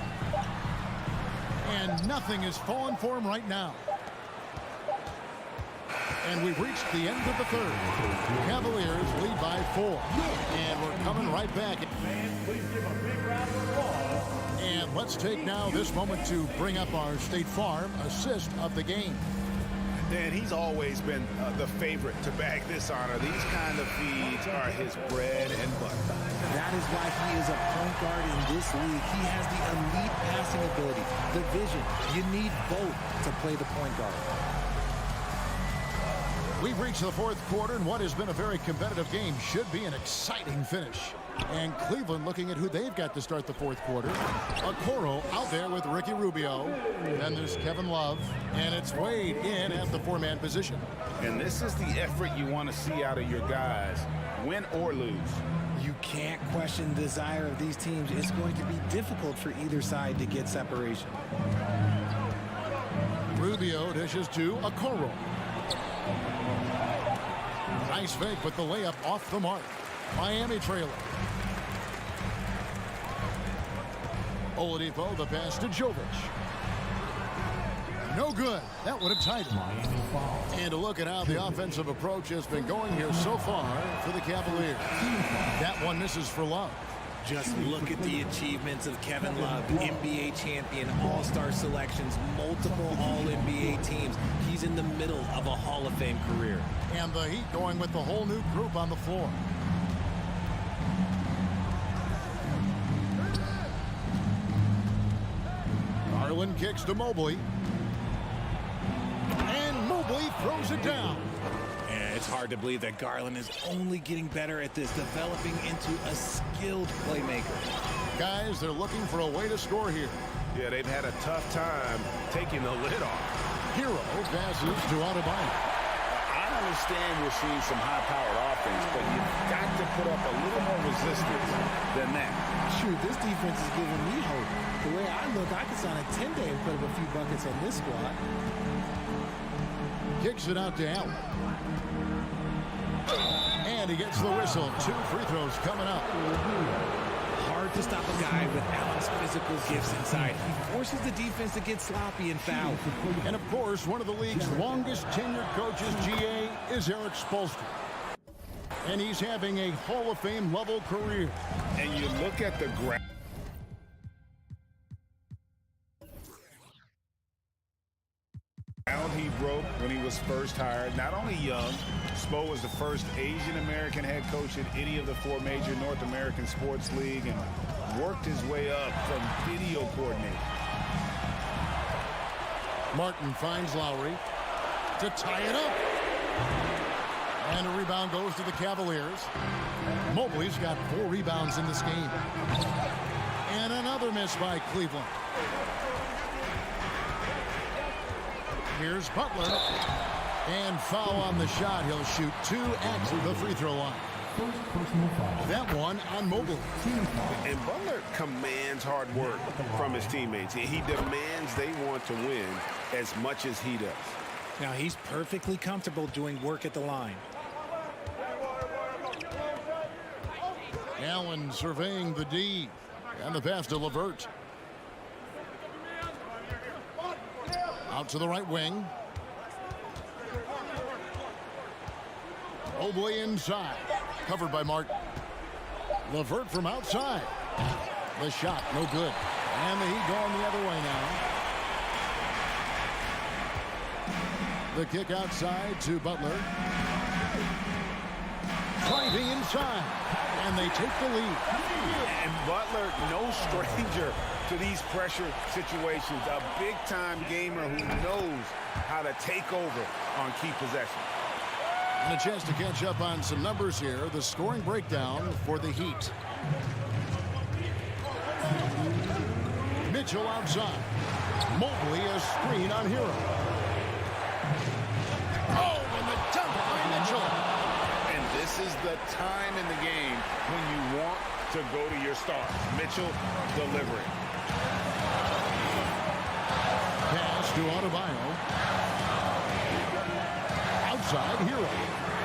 And nothing is falling for him right now. And we've reached the end of the third. Cavaliers lead by 4. And we're coming right back. And let's take now this moment to bring up our State Farm assist of the game. And he's always been the favorite to bag this honor. These kind of feeds are his bread and butter. That is why he is a point guard in this league. He has the elite passing ability, the vision. You need both to play the point guard. We've reached the fourth quarter, and what has been a very competitive game should be an exciting finish. And Cleveland looking at who they've got to start the fourth quarter. Okoro out there with Ricky Rubio. Then there's Kevin Love. And it's Wade in at the four-man position. And this is the effort you want to see out of your guys, win or lose. You can't question the desire of these teams. It's going to be difficult for either side to get separation. Rubio dishes to Okoro. Nice fake, but the layup off the mark. Miami trailer. Oladipo, the pass to Jovic. No good. That would have tied it. And to look at how the offensive approach has been going here so far for the Cavaliers. That one misses for Love. Just look at the achievements of Kevin Love, NBA champion, all-star selections, multiple all-NBA teams. He's in the middle of a Hall of Fame career. And the Heat going with the whole new group on the floor. Garland kicks to Mobley. And Mobley throws it down. And it's hard to believe that Garland is only getting better at this, developing into a skilled playmaker. Guys, they're looking for a way to score here. Yeah, they've had a tough time taking the lid off. Hero passes to Adebayo. I understand we're seeing some high-powered offense, but you've got to put up a little more resistance than that. Shoot, this defense is giving me hope. The way I look, I could sign a 10-day and put up a few buckets on this squad. Kicks it out to Allen. And he gets the whistle. 2 free throws coming up. Hard to stop a guy with Allen's physical gifts inside. He forces the defense to get sloppy and foul. And, of course, one of the league's longest tenured coaches, GA, is Eric Spoelstra. And he's having a Hall of Fame level career. And you look at the ground he broke when he was first hired. Not only young, Spo was the first Asian American head coach in any of the 4 major North American sports league and worked his way up from video coordinator. Martin finds Lowry to tie it up. And a rebound goes to the Cavaliers. Mobley's got 4 rebounds in this game. And another miss by Cleveland. Here's Butler. And foul on the shot. He'll shoot 2 at the free throw line. That one on Mobley. And Butler commands hard work from his teammates. He demands they want to win as much as he does. Now he's perfectly comfortable doing work at the line. Allen surveying the D. And the pass to LeVert. Out to the right wing. Mobley inside. Covered by Martin. LeVert from outside. The shot, no good. And the Heat going the other way now. The kick outside to Butler. Driving inside. And they take the lead. And Butler, no stranger to these pressure situations. A big-time gamer who knows how to take over on key possessions. And a chance to catch up on some numbers here. The scoring breakdown for the Heat. Mitchell outside. Mobley a screen on Hero. Oh, and the dunk by Mitchell. And this is the time in the game when you want to go to your stars. Mitchell delivering. Pass to Adebayo. Outside, Hero.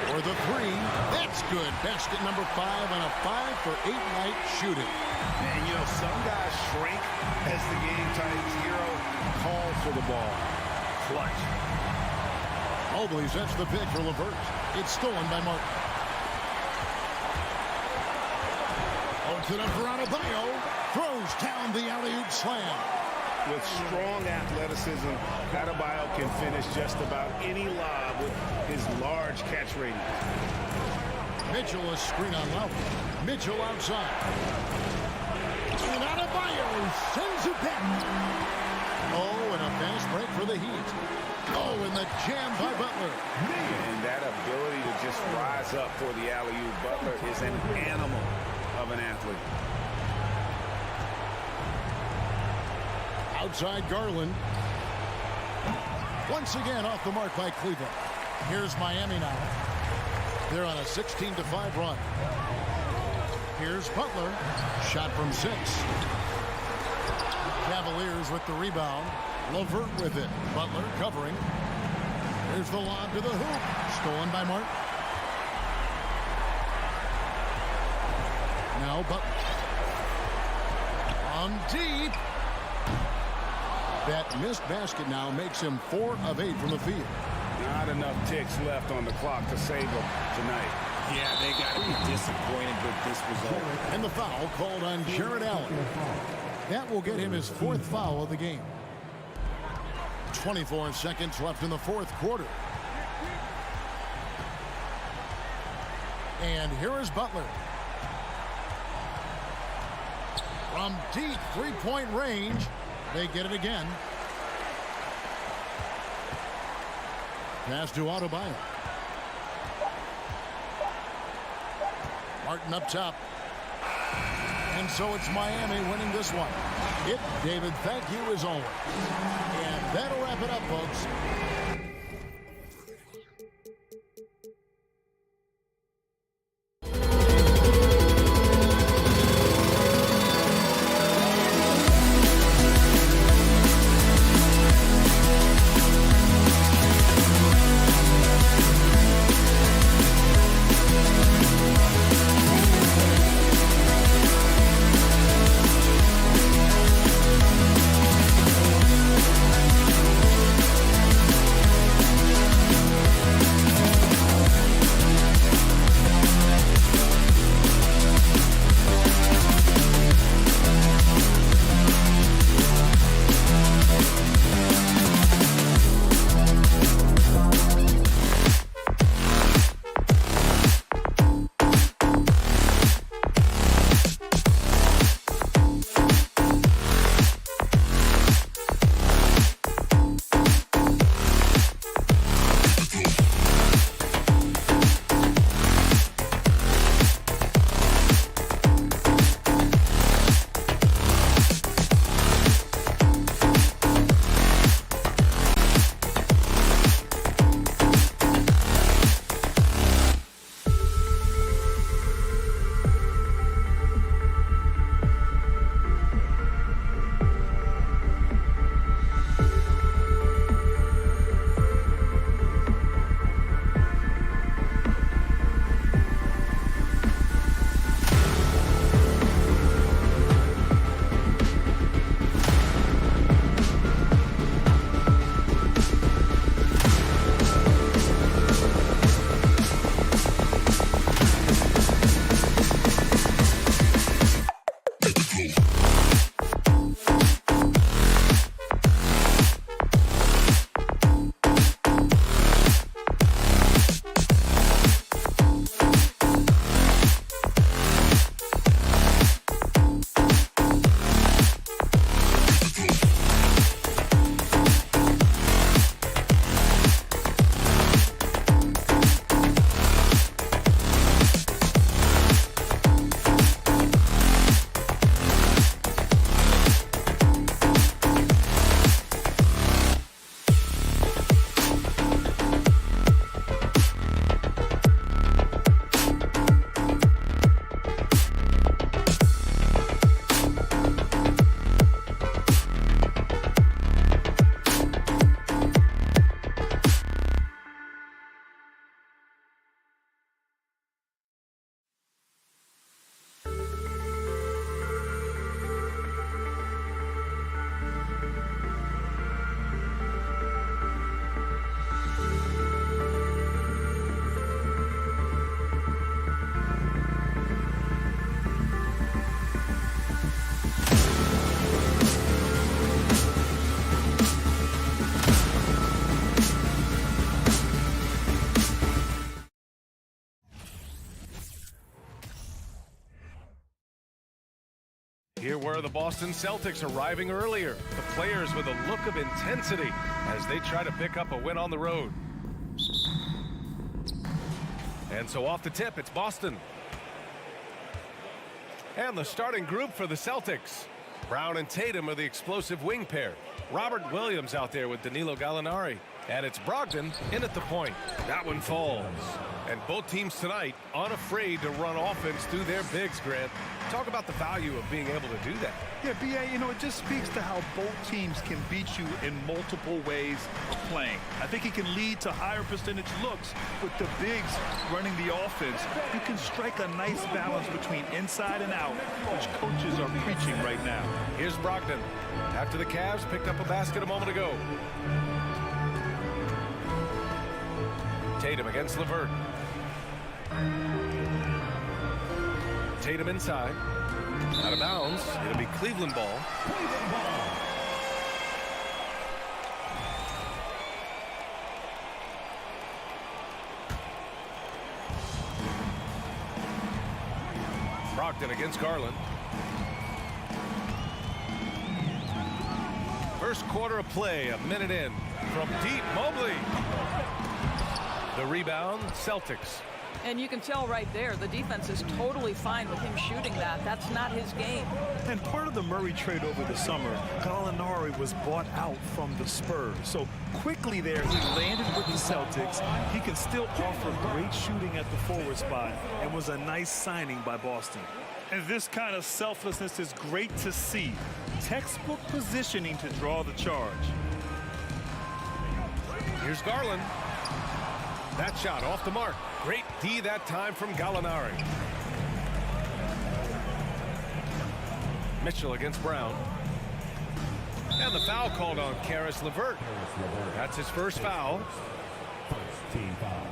For the 3. That's good. Basket number 5 on a 5-for-8 night shooting. And, you know, some guys shrink as the game tightens. Hero calls for the ball. Clutch. Mobley sets the pick for LeVert. It's stolen by Martin. Opens it up for Adebayo. Throws down the alley-oop slam. With strong athleticism, Adebayo can finish just about any lob with his large catch radius. Mitchell is screen on Lowry. Mitchell outside. And Adebayo sends it back. Oh, and a fast break for the Heat. Oh, and the jam by Butler. And that ability to just rise up for the alley-oop. Butler is an animal of an athlete. Outside Garland. Once again off the mark by Cleveland. Here's Miami now. They're on a 16-5 run. Here's Butler. Shot from 6. Cavaliers with the rebound. LeVert with it. Butler covering. Here's the lob to the hoop. Stolen by Martin. Now Butler. On deep. That missed basket now makes him 4 of 8 from the field. Not enough ticks left on the clock to save them tonight. Yeah, they got to be disappointed with this result. And the foul called on Jared Allen. That will get him his 4th foul of the game. 24 seconds left in the 4th quarter. And here is Butler. From deep three-point range, they get it again. Pass to Adebayo. Martin up top. And so it's Miami winning this one. It, David, thank you as always. And that'll wrap it up, folks. are the Boston Celtics arriving earlier. The players with a look of intensity as they try to pick up a win on the road. And so off the tip, it's Boston. And the starting group for the Celtics. Brown and Tatum are the explosive wing pair. Robert Williams out there with Danilo Gallinari. And it's Brogdon in at the point. That one falls. And both teams tonight unafraid to run offense through their bigs, Grant. Talk about the value of being able to do that. Yeah, B.A., you know, it just speaks to how both teams can beat you in multiple ways of playing. I think it can lead to higher percentage looks with the bigs running the offense. You can strike a nice balance between inside and out, which coaches are preaching right now. Here's Brogdon. After the Cavs picked up a basket a moment ago. Tatum against LeVert. Tatum inside. Out of bounds. It'll be Cleveland ball. Brogdon against Garland. First quarter of play, a minute in. From deep, Mobley. The rebound, Celtics. And you can tell right there, the defense is totally fine with him shooting that. That's not his game. And part of the Murray trade over the summer, Gallinari was bought out from the Spurs. So quickly there, he landed with the Celtics. He can still offer great shooting at the forward spot. It was a nice signing by Boston. And this kind of selflessness is great to see. Textbook positioning to draw the charge. Here's Garland. That shot off the mark. Great D that time from Gallinari. Mitchell against Brown. And the foul called on Caris LeVert. That's his first foul. Team foul.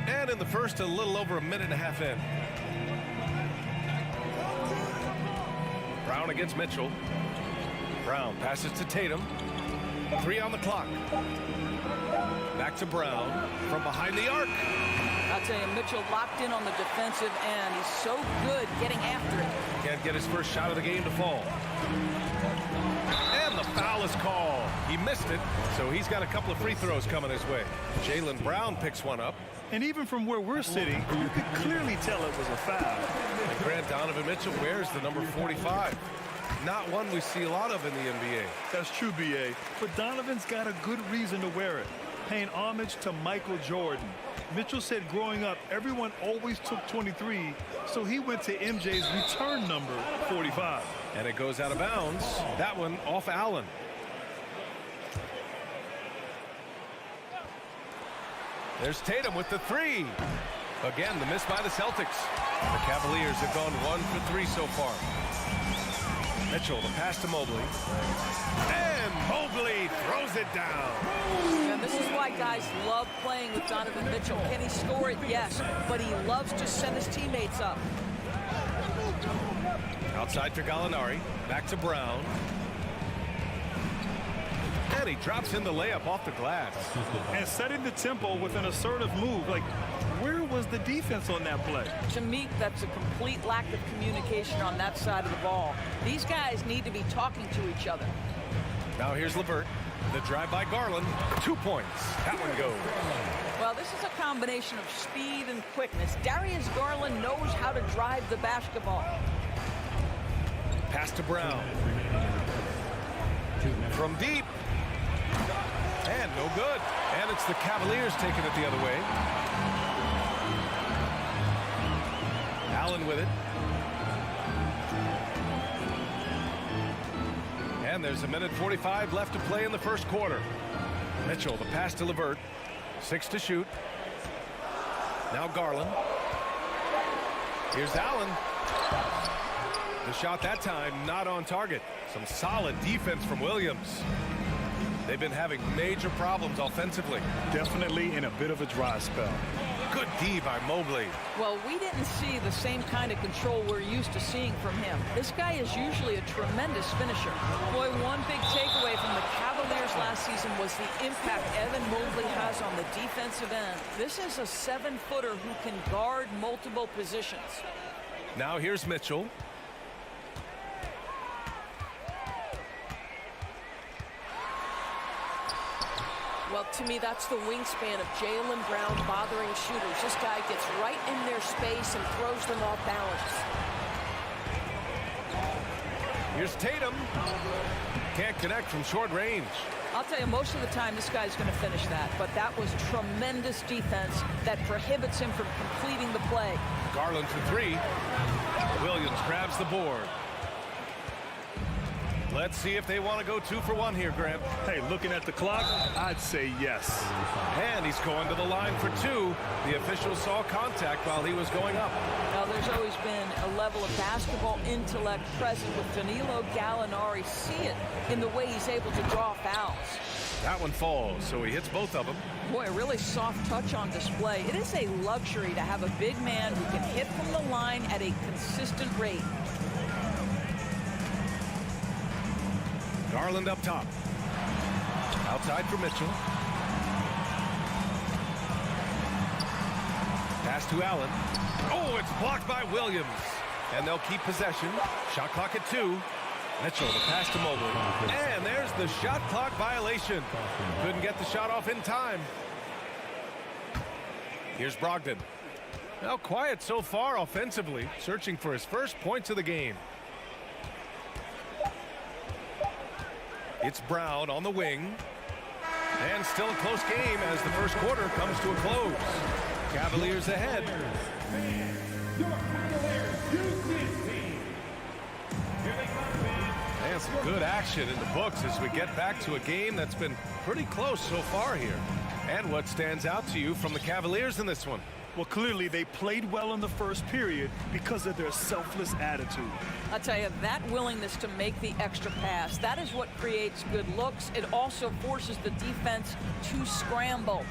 And in the first, a little over a minute and a half in. Brown against Mitchell. Brown passes to Tatum. 3 on the clock. Back to Brown from behind the arc. I'll tell you, Mitchell locked in on the defensive end. He's so good getting after it. Can't get his first shot of the game to fall. And the foul is called. He missed it, so he's got a couple of free throws coming his way. Jaylen Brown picks one up. And even from where we're sitting, you could clearly tell it was a foul. And Grant, Donovan Mitchell wears the number 45. Not one we see a lot of in the NBA. That's true, B.A. But Donovan's got a good reason to wear it, paying homage to Michael Jordan. Mitchell said growing up, everyone always took 23, so he went to MJ's return number, 45. And it goes out of bounds. That one off Allen. There's Tatum with the 3. Again, the miss by the Celtics. The Cavaliers have gone 1 for 3 so far. Mitchell, the pass to Mobley. And Mobley throws it down. And this is why guys love playing with Donovan Mitchell. Can he score it? Yes. But he loves to set his teammates up. Outside for Gallinari. Back to Brown. And he drops in the layup off the glass. And setting the tempo with an assertive move. Like, where was the defense on that play? To me, that's a complete lack of communication on that side of the ball. These guys need to be talking to each other. Now here's LeVert. The drive by Garland. 2 points. That one goes. Well, this is a combination of speed and quickness. Darius Garland knows how to drive the basketball. Pass to Brown. From deep. And no good. And it's the Cavaliers taking it the other way. Allen with it. And there's a minute 45 left to play in the first quarter. Mitchell, the pass to LeVert. 6 to shoot. Now Garland. Here's Allen. The shot that time not on target. Some solid defense from Williams. They've been having major problems offensively. Definitely in a bit of a dry spell. Good D by Mobley. Well, we didn't see the same kind of control we're used to seeing from him. This guy is usually a tremendous finisher. Boy, one big takeaway from the Cavaliers last season was the impact Evan Mobley has on the defensive end. This is a 7-footer who can guard multiple positions. Now here's Mitchell. Well, to me, that's the wingspan of Jaylen Brown bothering shooters. This guy gets right in their space and throws them off balance. Here's Tatum. Can't connect from short range. I'll tell you, most of the time, this guy's going to finish that. But that was tremendous defense that prohibits him from completing the play. Garland for three. Williams grabs the board. Let's see if they want to go 2 for 1 here, Graham. Hey, looking at the clock, I'd say yes. And he's going to the line for 2. The officials saw contact while he was going up. Now, there's always been a level of basketball intellect present with Danilo Gallinari. See it in the way he's able to draw fouls. That one falls, so he hits both of them. Boy, a really soft touch on display. It is a luxury to have a big man who can hit from the line at a consistent rate. Garland up top. Outside for Mitchell. Pass to Allen. Oh, it's blocked by Williams. And they'll keep possession. Shot clock at 2. Mitchell, the pass to Mobley. And there's the shot clock violation. Couldn't get the shot off in time. Here's Brogdon. Now quiet so far offensively, searching for his first points of the game. It's Brown on the wing. And still a close game as the first quarter comes to a close. Cavaliers ahead. And some good action in the books as we get back to a game that's been pretty close so far here. And what stands out to you from the Cavaliers in this one? Well, clearly they played well in the first period because of their selfless attitude. I'll tell you, that willingness to make the extra pass, that is what creates good looks. It also forces the defense to scramble.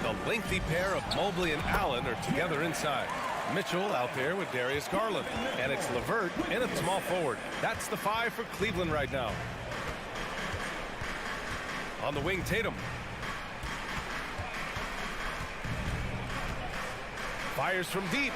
The lengthy pair of Mobley and Allen are together inside. Mitchell out there with Darius Garland. And it's LeVert in at small forward. That's the 5 for Cleveland right now. On the wing, Tatum. Fires from deep.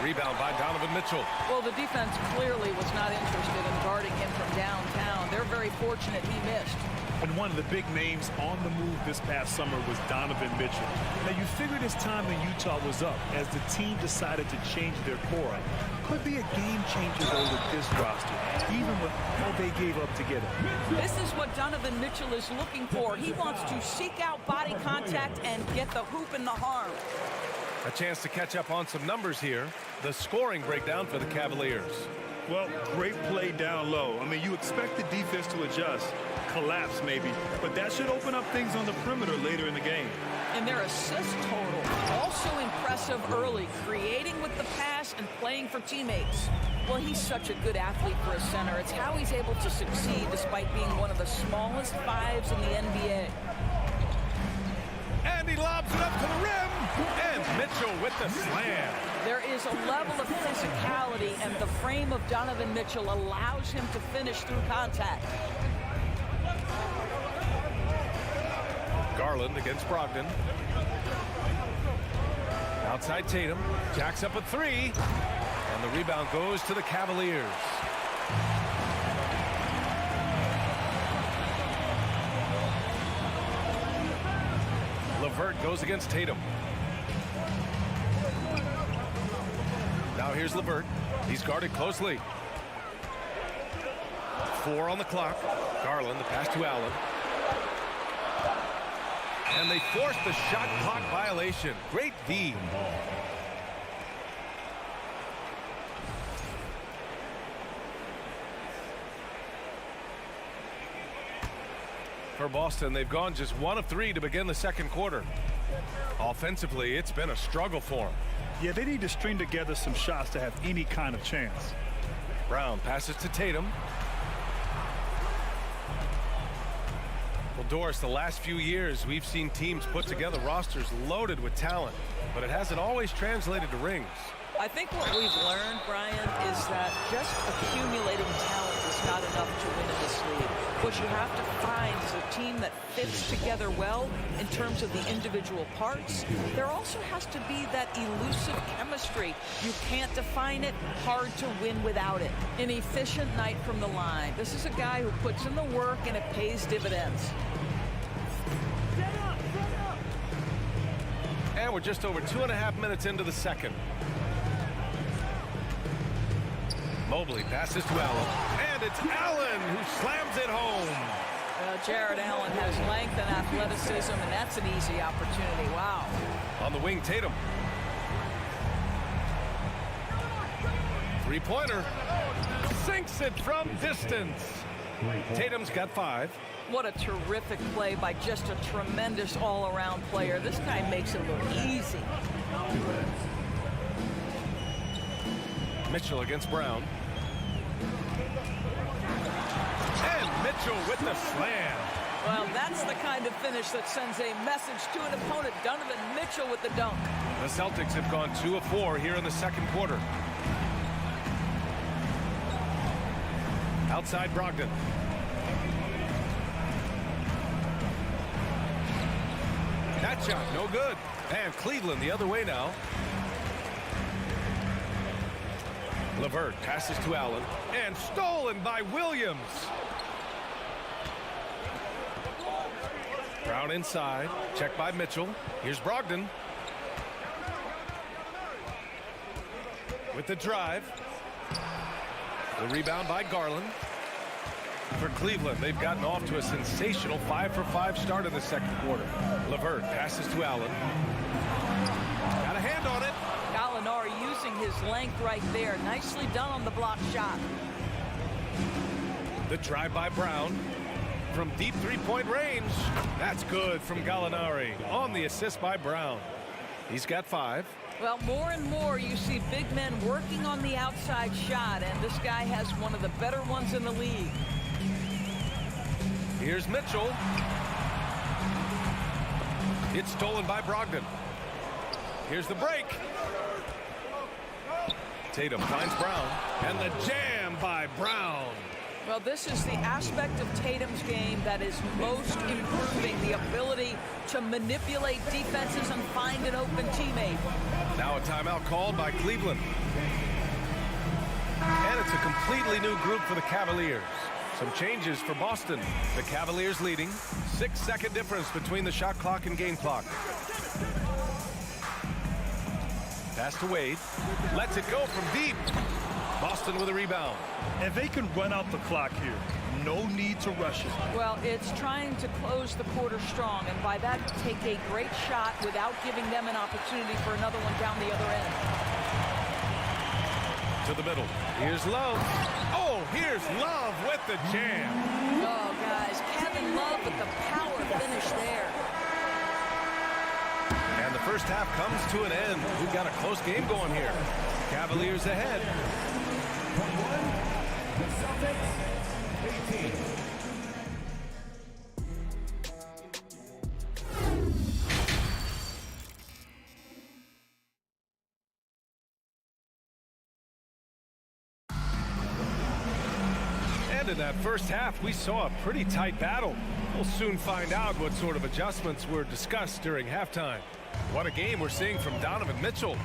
Rebound by Donovan Mitchell. Well, the defense clearly was not interested in guarding him from downtown. They're very fortunate he missed. And one of the big names on the move this past summer was Donovan Mitchell. Now, you figured his time in Utah was up as the team decided to change their core up. Could be a game changer, though, with this roster, even with all they gave up to get him. This is what Donovan Mitchell is looking for. He wants to seek out body contact and get the hoop in the harm. A chance to catch up on some numbers here. The scoring breakdown for the Cavaliers. Well, great play down low. I mean, you expect the defense to adjust, collapse maybe, but that should open up things on the perimeter later in the game. And their assist total, also impressive early, creating with the pass and playing for teammates. Well, he's such a good athlete for a center. It's how he's able to succeed despite being one of the smallest 5s in the NBA. And he lobs it up to the rim. And Mitchell with the slam. There is a level of physicality, and the frame of Donovan Mitchell allows him to finish through contact. Garland against Brogdon. Outside Tatum. Jacks up a 3. And the rebound goes to the Cavaliers. LeVert goes against Tatum. Now here's LeVert. He's guarded closely. 4 on the clock. Garland, the pass to Allen. And they forced the shot clock violation. Great D. For Boston, they've gone just 1 of 3 to begin the second quarter. Offensively, it's been a struggle for them. Yeah, they need to string together some shots to have any kind of chance. Brown passes to Tatum. Well, Doris, the last few years, we've seen teams put together rosters loaded with talent, but it hasn't always translated to rings. I think what we've learned, Brian, is that just accumulating talent is not enough to win in this league. What you have to find is a team that fits together well in terms of the individual parts. There also has to be that elusive chemistry. You can't define it, hard to win without it. An efficient night from the line. This is a guy who puts in the work and it pays dividends. And we're just over 2.5 minutes into the second. Mobley passes to Allen, and it's Allen who slams it home. Well, Jared Allen has length and athleticism, and that's an easy opportunity. Wow. On the wing, Tatum. Three-pointer. Sinks it from distance. Tatum's got 5. What a terrific play by just a tremendous all-around player. This guy makes it look easy. Mitchell against Brown. And Mitchell with the slam. Well, that's the kind of finish that sends a message to an opponent. Donovan Mitchell with the dunk. The Celtics have gone 2 of 4 here in the second quarter. Outside Brogdon. That shot, no good. And Cleveland the other way now. LeVert passes to Allen. And stolen by Williams. Brown inside. Checked by Mitchell. Here's Brogdon. With the drive. The rebound by Garland. For Cleveland, they've gotten off to a sensational 5-for-5 start in the second quarter. LeVert passes to Allen. Got a hand on it. Gallinari using his length right there. Nicely done on the block shot. The drive by Brown. From deep three-point range. That's good from Gallinari. On the assist by Brown. He's got 5. Well, more and more you see big men working on the outside shot, and this guy has one of the better ones in the league. Here's Mitchell. It's stolen by Brogdon. Here's the break. Tatum finds Brown. And the jam by Brown. Well, this is the aspect of Tatum's game that is most improving, the ability to manipulate defenses and find an open teammate. Now a timeout called by Cleveland. And it's a completely new group for the Cavaliers. Some changes for Boston. The Cavaliers leading. 6-second difference between the shot clock and game clock. Pass to Wade. Lets it go from deep. Boston with a rebound. And they can run out the clock here. No need to rush it. Well, it's trying to close the quarter strong, and by that, take a great shot without giving them an opportunity for another one down the other end. To the middle. Here's Love. Oh, here's Love with the jam. Oh, guys, Kevin Love with the power finish there. And the first half comes to an end. We've got a close game going here. Cavaliers ahead. The Celtics, 18. And in that first half, we saw a pretty tight battle. We'll soon find out what sort of adjustments were discussed during halftime. What a game we're seeing from Donovan Mitchell.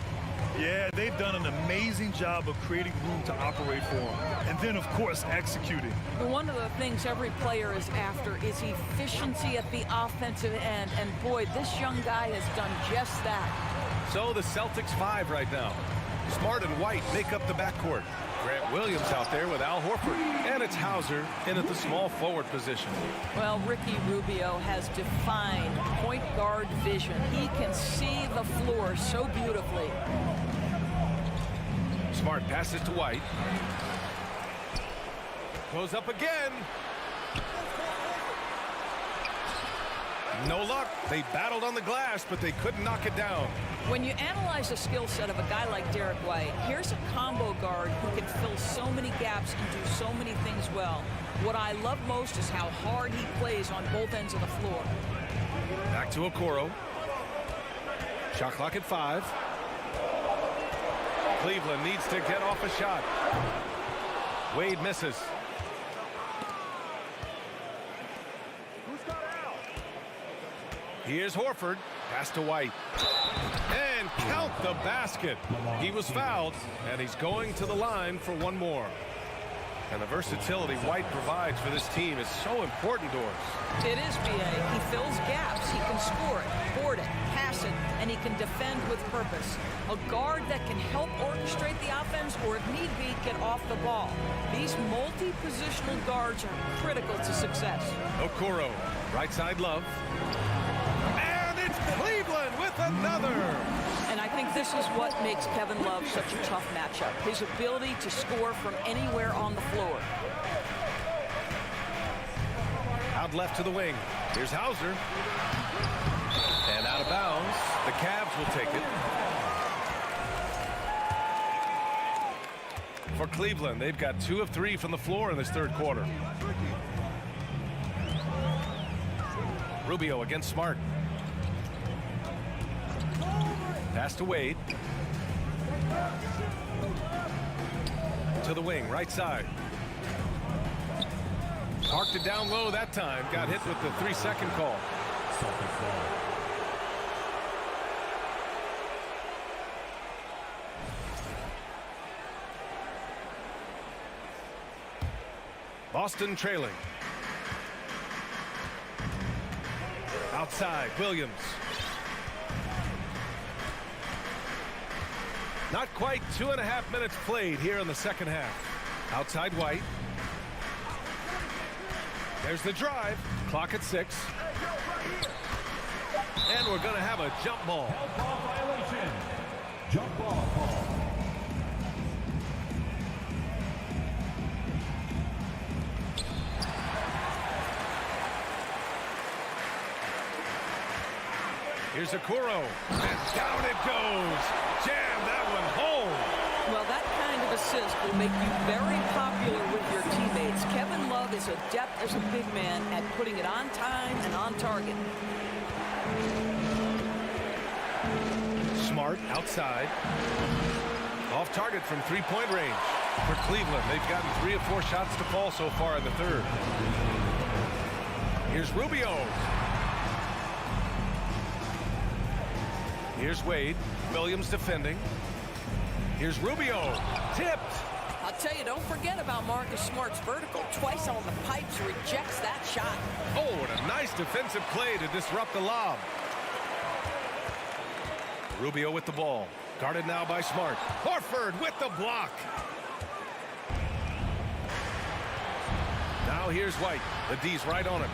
Yeah, they've done an amazing job of creating room to operate for him. And then, of course, executing. One of the things every player is after is efficiency at the offensive end. And boy, this young guy has done just that. So the Celtics 5 right now. Smart and White make up the backcourt. Grant Williams out there with Al Horford. And it's Hauser in at the small forward position. Well, Ricky Rubio has defined point guard vision. He can see the floor so beautifully. Smart passes to White. Goes up again. No luck. They battled on the glass, but they couldn't knock it down. When you analyze the skill set of a guy like Derek White, here's a combo guard who can fill so many gaps and do so many things well. What I love most is how hard he plays on both ends of the floor. Back to Okoro. Shot clock at 5. Cleveland needs to get off a shot. Wade misses. Here's Horford. Pass to White. And count the basket. He was fouled, and he's going to the line for one more. And the versatility White provides for this team is so important, Doris. It is, B.A. He fills gaps. He can score it, board it, pass it, and he can defend with purpose. A guard that can help orchestrate the offense or, if need be, get off the ball. These multi-positional guards are critical to success. Okoro, right side Love. And it's Cleveland with another. And I think this is what makes Kevin Love such a tough matchup. His ability to score from anywhere on the floor. Out left to the wing. Here's Hauser. And out of bounds. The Cavs will take it. For Cleveland, they've got 2 of 3 from the floor in this third quarter. Rubio against Smart. Pass to Wade. To the wing, right side. Parked it down low that time. Got hit with the 3-second call. Boston trailing. Outside, Williams. Not quite 2.5 minutes played here in the second half. Outside White. There's the drive. Clock at 6. And we're going to have a jump ball. Ball violation. Jump ball call. Here's Okoro. And down it goes. Jam that one home. Well, that kind of assist will make you very popular with your teammates. Kevin Love is adept as a big man at putting it on time and on target. Smart outside. Off target from 3-point range. For Cleveland, they've gotten 3 of 4 shots to fall so far in the third. Here's Rubio. Here's Wade. Williams defending. Here's Rubio. Tipped. I'll tell you, don't forget about Marcus Smart's vertical. Twice on the pipes, rejects that shot. Oh, what a nice defensive play to disrupt the lob. Rubio with the ball. Guarded now by Smart. Horford with the block. Now here's White. The D's right on him.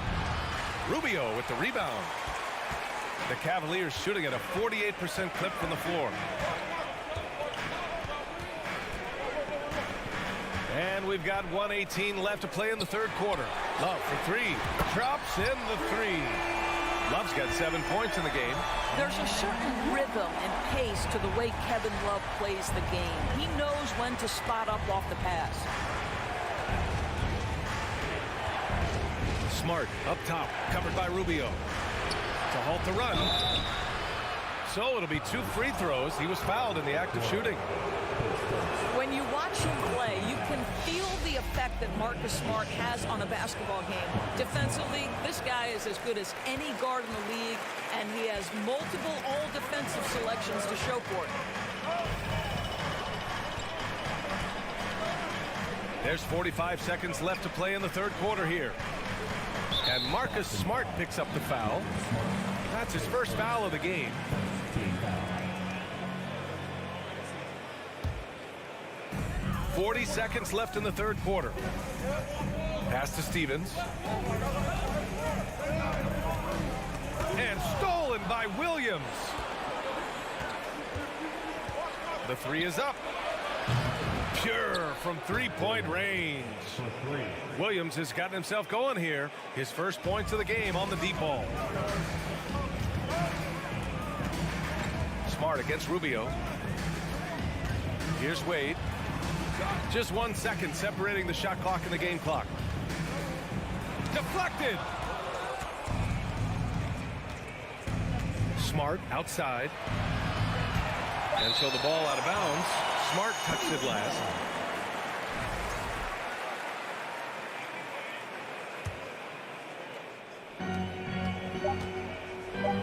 Rubio with the rebound. The Cavaliers shooting at a 48% clip from the floor. And we've got 1:18 left to play in the third quarter. Love for 3. Drops in the 3. Love's got 7 points in the game. There's a certain rhythm and pace to the way Kevin Love plays the game. He knows when to spot up off the pass. Smart up top, covered by Rubio. To halt the run. So it'll be 2 free throws. He was fouled in the act of shooting. When you watch him play, you can feel the effect that Marcus Smart has on a basketball game. Defensively, this guy is as good as any guard in the league, and he has multiple all-defensive selections to show for it. There's 45 seconds left to play in the third quarter here. And Marcus Smart picks up the foul. That's his first foul of the game. $40 left in the third quarter. Pass to Stevens. And stolen by Williams. The 3 is up. Pure from three-point range. Williams has gotten himself going here. His first points of the game on the deep ball. Smart against Rubio. Here's Wade. Just 1 second separating the shot clock and the game clock. Deflected. Smart outside. And so the ball out of bounds. Smart touched it last.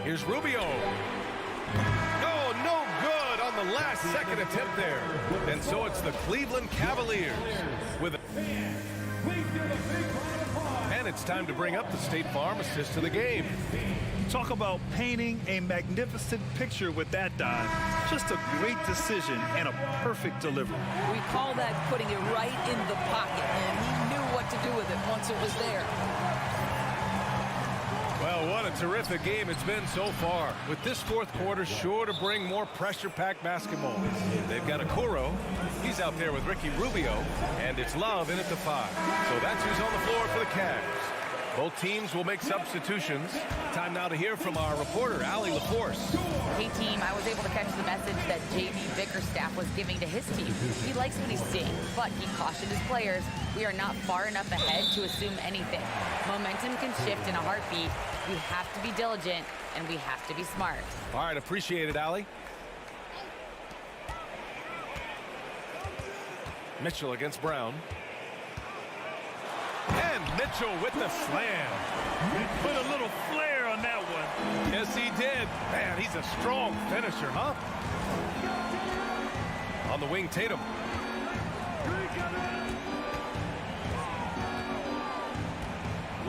Here's Rubio. Oh, no good on the last second attempt there. And so it's the Cleveland Cavaliers with and it's time to bring up the State Farm assist to the game. Talk about painting a magnificent picture with that dive. Just a great decision and a perfect delivery. We call that putting it right in the pocket, and he knew what to do with it once it was there. Well, what a terrific game it's been so far. With this fourth quarter sure to bring more pressure-packed basketball. They've got Okoro. He's out there with Ricky Rubio. And it's Love in at the 5. So that's who's on the floor for the Cavs. Both teams will make substitutions. Time now to hear from our reporter, Allie LaForce. Hey, team, I was able to catch the message that J.B. Bickerstaff was giving to his team. He likes what he's seeing, but he cautioned his players, we are not far enough ahead to assume anything. Momentum can shift in a heartbeat. We have to be diligent, and we have to be smart. All right, appreciate it, Allie. Mitchell against Brown. And Mitchell with the slam. Put a little flair on that one. Yes, he did. Man, he's a strong finisher, huh? On the wing, Tatum.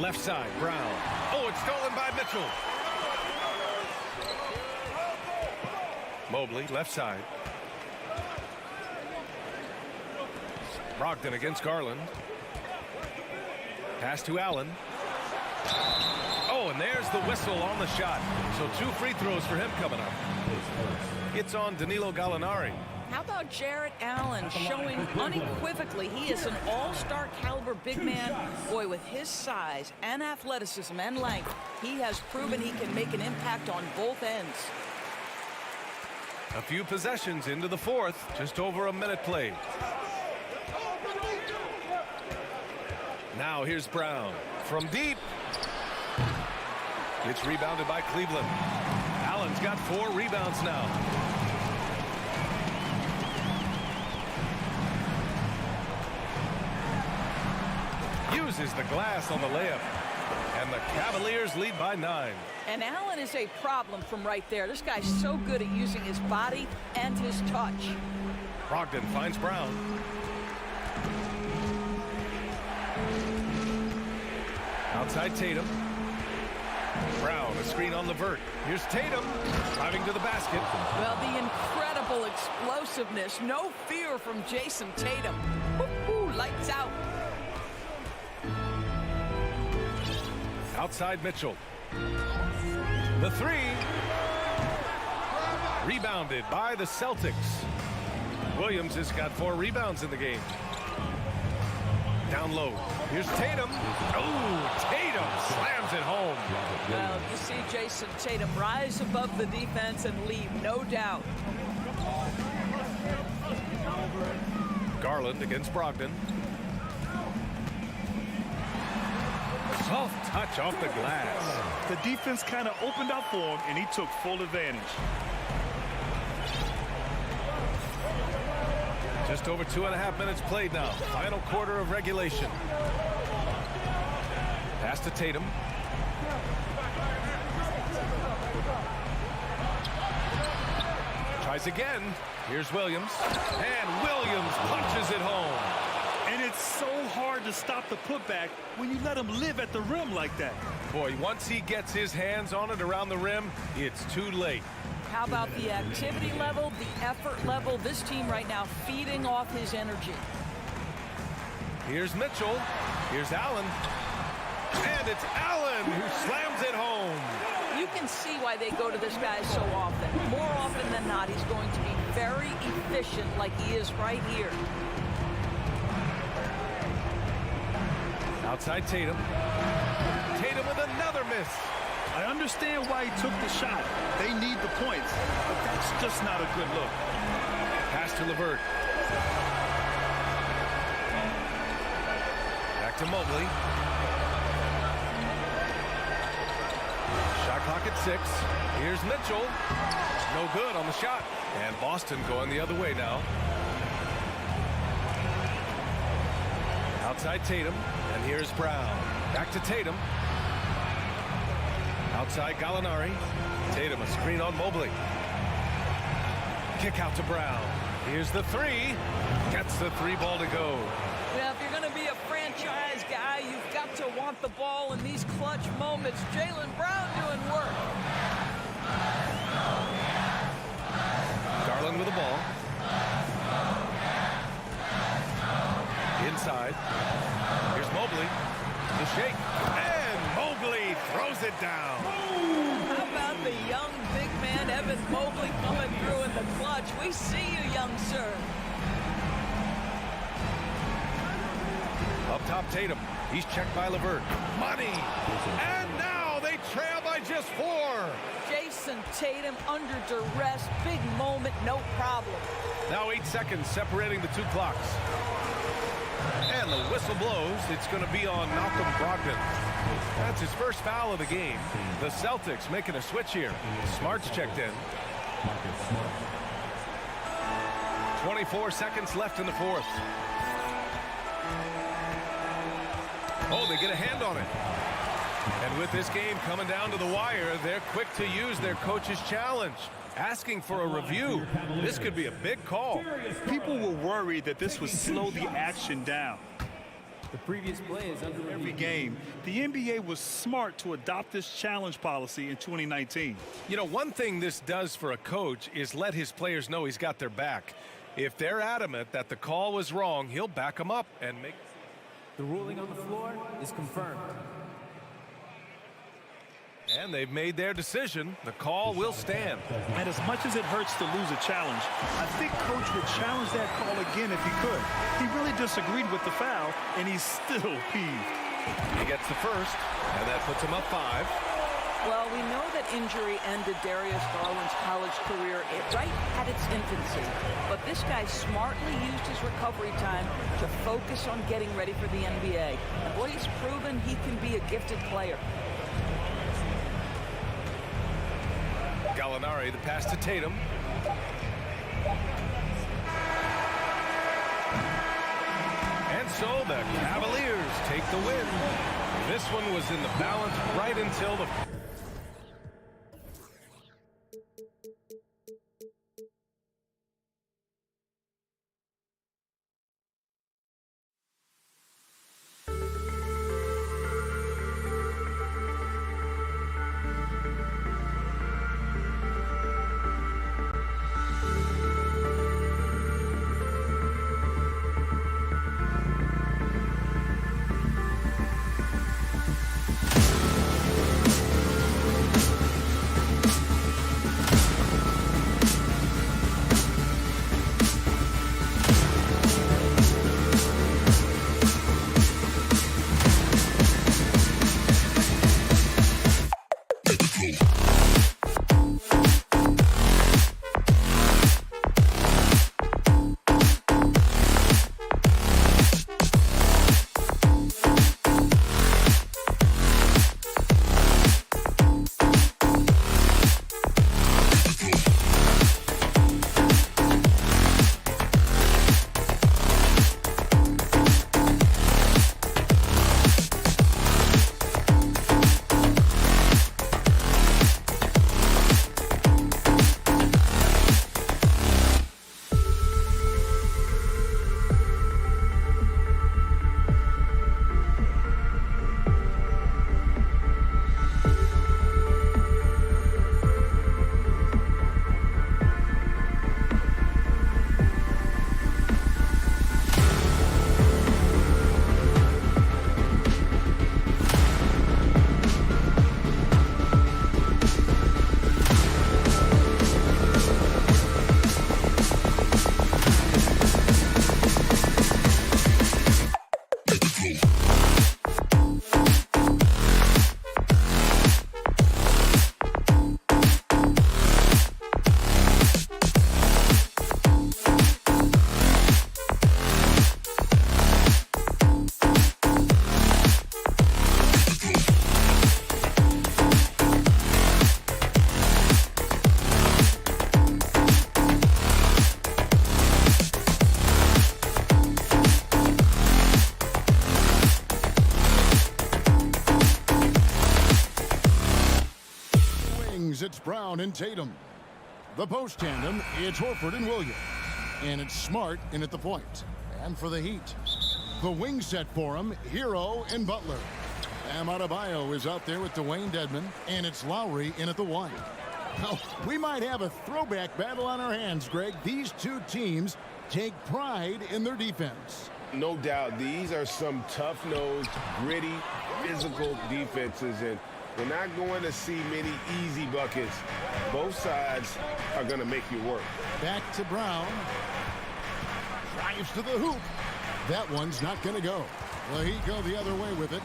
Left side, Brown. Oh, it's stolen by Mitchell. Mobley, left side. Brogdon against Garland. Pass to Allen. Oh, and there's the whistle on the shot. So 2 free throws for him coming up. It's on Danilo Gallinari. How about Jarrett Allen showing unequivocally he is an all-star caliber big man? Boy, with his size and athleticism and length, he has proven he can make an impact on both ends. A few possessions into the fourth. Just over a minute played. Now here's Brown from deep. It's rebounded by Cleveland. Allen's got 4 rebounds now. Uses the glass on the layup. And the Cavaliers lead by 9. And Allen is a problem from right there. This guy's so good at using his body and his touch. Brogdon finds Brown. Outside Tatum. Brown, a screen on Levert. Here's Tatum driving to the basket. Well, the incredible explosiveness. No fear from Jason Tatum. Woo-hoo, lights out. Outside Mitchell. The 3. Rebounded by the Celtics. Williams has got 4 rebounds in the game. Down low. Here's Tatum. Oh, Tatum slams it home. Well, you see Jason Tatum rise above the defense and lead, no doubt. Garland against Brogdon. Soft touch off the glass. The defense kind of opened up for him, and he took full advantage. Just over 2.5 minutes played now. Final quarter of regulation. Pass to Tatum. Tries again. Here's Williams. And Williams punches it home. And it's so hard to stop the putback when you let him live at the rim like that. Boy, once he gets his hands on it around the rim, it's too late. How about the activity level, the effort level? This team right now feeding off his energy. Here's Mitchell. Here's Allen. And it's Allen who slams it home. You can see why they go to this guy so often. More often than not, he's going to be very efficient like he is right here. Outside Tatum. Tatum with another miss. I understand why he took the shot. They need the points, but that's just not a good look. Pass to LeVert. Back to Mobley. Shot clock at 6. Here's Mitchell. No good on the shot. And Boston going the other way now. Outside Tatum. And here's Brown. Back to Tatum. Outside Gallinari. Tatum a screen on Mobley. Kick out to Brown. Here's the 3. Gets the 3 ball to go. Yeah, if you're going to be a franchise guy, you've got to want the ball in these clutch moments. Jaylen Brown doing work. Garland with the ball. Inside. Here's Mobley. The shake. And Mobley throws it down. How about the young big man, Evan Mobley, coming through in the clutch? We see you, young sir. Up top, Tatum. He's checked by LeVert. Money. And now they trail by just 4. Jason Tatum under duress. Big moment, no problem. Now 8 seconds separating the 2 clocks. And the whistle blows. It's going to be on Malcolm Brogdon. That's his first foul of the game. The Celtics making a switch here. Smart's checked in. 24 seconds left in the 4th. Oh, they get a hand on it. And with this game coming down to the wire, they're quick to use their coach's challenge. Asking for a review. This could be a big call. People were worried that this would slow the action down. The previous play is under Every game, the NBA was smart to adopt this challenge policy in 2019. You know, one thing this does for a coach is let his players know he's got their back. If they're adamant that the call was wrong, he'll back them up and make... The ruling on the floor is confirmed. And they've made their decision. The call will stand. And as much as it hurts to lose a challenge, I think Coach would challenge that call again if he could. He really disagreed with the foul, and he's still peeved. He gets the first, and that puts him up 5. Well, we know that injury ended Darius Garland's college career right at its infancy. But this guy smartly used his recovery time to focus on getting ready for the NBA. And boy, he's proven he can be a gifted player. Gallinari, the pass to Tatum. And so the Cavaliers take the win. This one was in the balance right until the... it's Brown and Tatum. The post tandem, it's Horford and Williams. And it's Smart in at the point. And for the Heat, the wing set for him, Hero and Butler. Bam Adebayo is out there with Dwayne Dedmon, and it's Lowry in at the 1. Now, we might have a throwback battle on our hands, Greg. These two teams take pride in their defense. No doubt, these are some tough-nosed, gritty, physical defenses, and we're not going to see many easy buckets. Both sides are going to make you work. Back to Brown. Drives to the hoop. That one's not going to go. Well, he go the other way with it.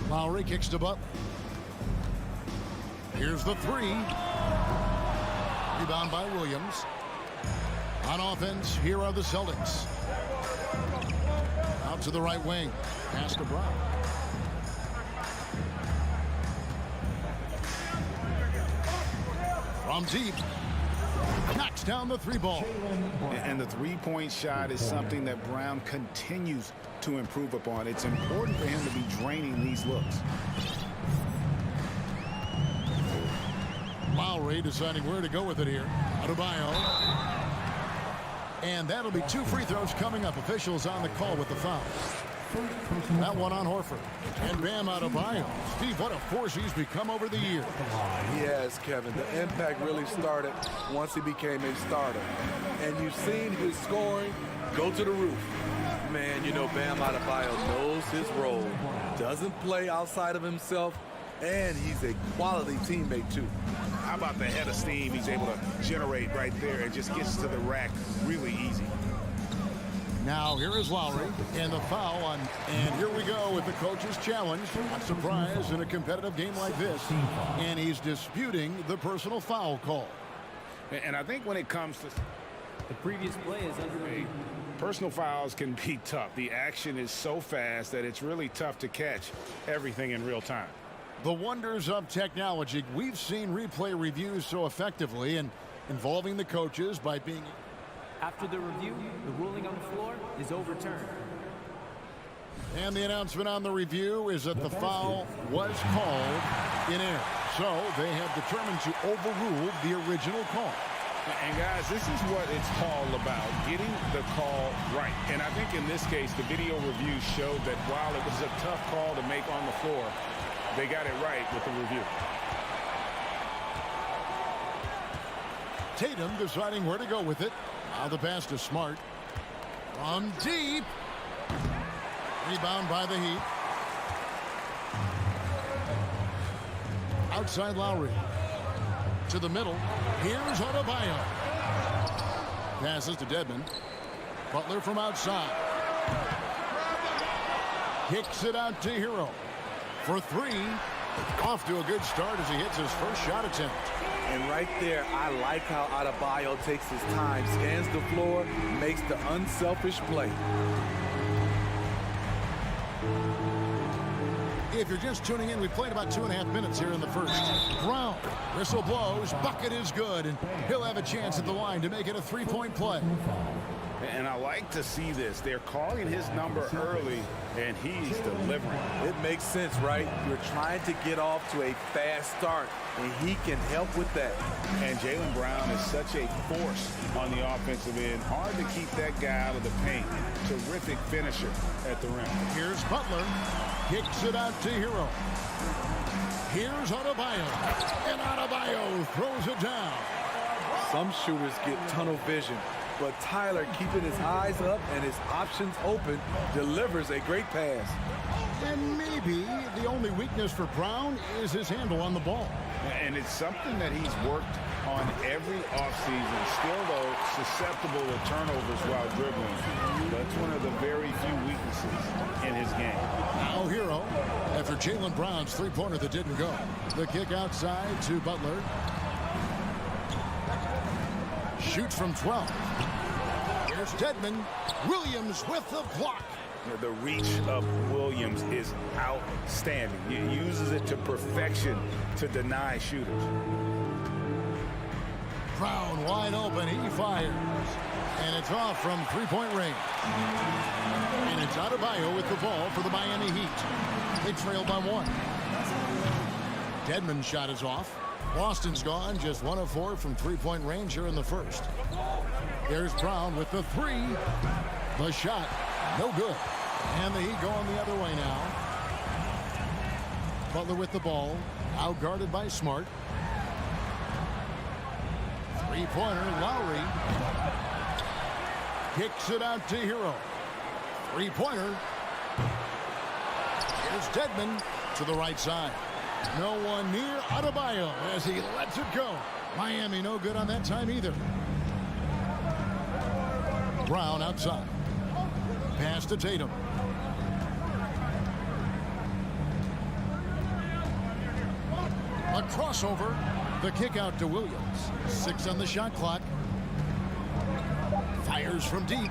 Lowry kicks to Butler. Here's the 3. Rebound by Williams. On offense, here are the Celtics. Out to the right wing. Pass to Brown. From deep. Knocks down the 3-ball. And the three-point shot is something that Brown continues to improve upon. It's important for him to be draining these looks. Lowry deciding where to go with it here. Adebayo. And that'll be 2 free throws coming up. Officials on the call with the foul. That one on Horford. And Bam Adebayo. Steve, what a force he's become over the years. He has, Kevin. The impact really started once he became a starter. And you've seen his scoring go to the roof. Man, you know, Bam Adebayo knows his role. Doesn't play outside of himself. And he's a quality teammate, too. How about the head of steam he's able to generate right there and just gets to the rack really easy. Now here is Lowry and the foul on. And here we go with the coach's challenge. Not surprised in a competitive game like this. And he's disputing the personal foul call. And I think when it comes to the previous play is under review. Personal fouls can be tough. The action is so fast that it's really tough to catch everything in real time. The wonders of technology. We've seen replay reviews so effectively and involving the coaches by being... After the review, the ruling on the floor is overturned. And the announcement on the review is that the foul was called in error. So they have determined to overrule the original call. And guys, this is what it's all about, getting the call right. And I think in this case, the video review showed that while it was a tough call to make on the floor, they got it right with the review. Tatum deciding where to go with it. Now the pass to Smart. From deep. Rebound by the Heat. Outside Lowry. To the middle. Here's Adebayo. Passes to Dedmon. Butler from outside. Kicks it out to Hero. For 3. Off to a good start as he hits his first shot attempt. And right there, I like how Adebayo takes his time, scans the floor, makes the unselfish play. If you're just tuning in, we played about 2.5 minutes here in the first. Brown, whistle blows, bucket is good, and he'll have a chance at the line to make it a 3-point play. And I like to see this. They're calling his number early, and he's delivering. It makes sense, right? You're trying to get off to a fast start, and he can help with that. And Jaylen Brown is such a force on the offensive end. Hard to keep that guy out of the paint. Terrific finisher at the rim. Here's Butler. Kicks it out to Hero. Here's Adebayo. And Adebayo throws it down. Some shooters get tunnel vision, but Tyler, keeping his eyes up and his options open, delivers a great pass. And maybe the only weakness for Brown is his handle on the ball. And it's something that he's worked on every offseason. Still, though, susceptible to turnovers while dribbling. That's one of the very few weaknesses in his game. Now Hero, after Jaylen Brown's three-pointer that didn't go. The kick outside to Butler. Shoots from 12. Here's Dedmon. Williams with the block. The reach of Williams is outstanding. He uses it to perfection to deny shooters. Brown wide open. He fires. And it's off from three-point range. And it's Adebayo with the ball for the Miami Heat. They trail by 1. Dedmon's shot is off. Boston's gone just 1 of 4 from three-point range here in the first. There's Brown with the three. The shot, no good. And the Heat going the other way now. Butler with the ball, out guarded by Smart. Three-pointer, Lowry. Kicks it out to Hero. Three-pointer. Here's Dedmon to the right side. No one near Adebayo as he lets it go. Miami no good on that time either. Brown outside. Pass to Tatum. A crossover. The kick out to Williams. 6 on the shot clock. Fires from deep.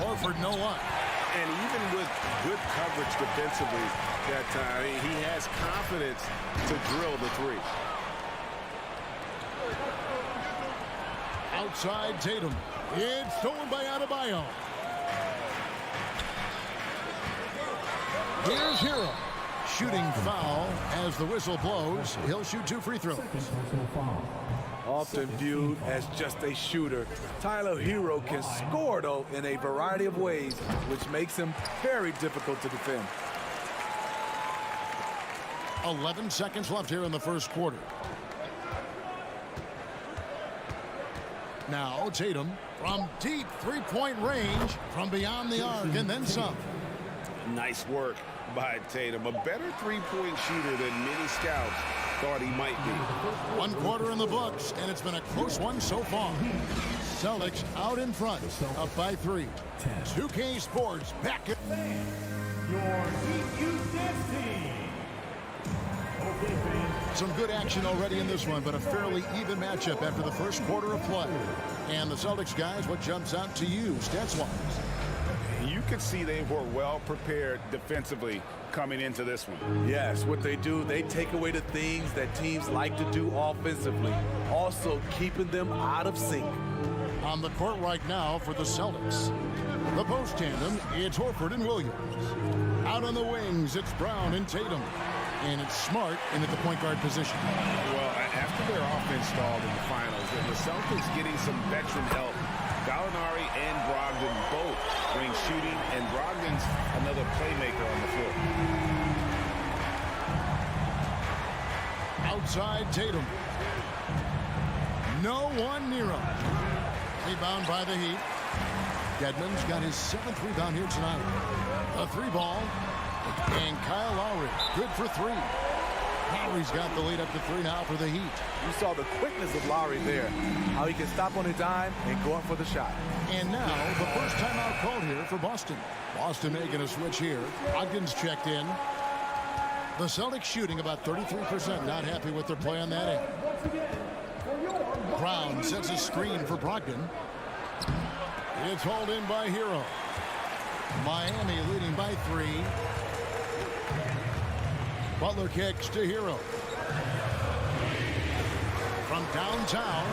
Horford no luck. And even with good coverage defensively that time, he has confidence to drill the three. Outside Tatum. It's stolen by Adebayo. Here's Hero. Shooting foul as the whistle blows. He'll shoot 2 free throws. Often viewed as just a shooter, Tyler Hero can score, though, in a variety of ways, which makes him very difficult to defend. 11 seconds left here in the first quarter. Now Tatum from deep three-point range, from beyond the arc, and then some. Nice work by Tatum. A better three-point shooter than many scouts thought he might be. 1 quarter in the books, and it's been a close one so far. Celtics out in front, up by 3. 2K Sports back at Your EQ Dance Team. Okay, fans. some good action already in this one, but a fairly even matchup after the first quarter of play. And the Celtics guys, what jumps out to you stats-wise? You could see they were well prepared defensively coming into this one. Yes, what they do, they take away the things that teams like to do offensively, also keeping them out of sync. On the court right now for the Celtics. The post tandem, it's Horford and Williams. Out on the wings, it's Brown and Tatum. And it's Smart in at the point guard position. Well, after their offense stalled in the finals, and the Celtics getting some veteran help, Gallinari and Brogdon both bring shooting, and Brogdon's another playmaker on the floor. Outside Tatum. No one near him. Rebound by the Heat. Dedmon's got his 7th rebound here tonight. A 3-ball. And Kyle Lowry, good for 3. Lowry's got the lead up to 3 now for the Heat. You saw the quickness of Lowry there, how he can stop on a dime and go up for the shot. And now the first timeout called here for Boston. Boston making a switch here. Ogden's checked in. The Celtics shooting about 33%. Not happy with their play on that end. Brown sets a screen for Brogdon. It's hauled in by Hero. Miami leading by 3. Butler kicks to Hero. From downtown,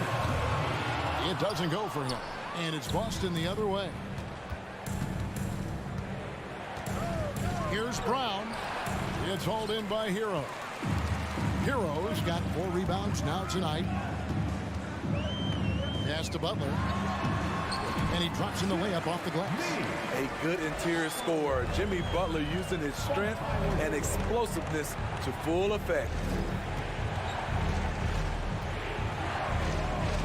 it doesn't go for him. And it's Boston the other way. Here's Brown. It's hauled in by Hero. Hero's got 4 rebounds now tonight. Pass to Butler. And he drops in the layup off the glass. A good interior scorer. Jimmy Butler using his strength and explosiveness to full effect.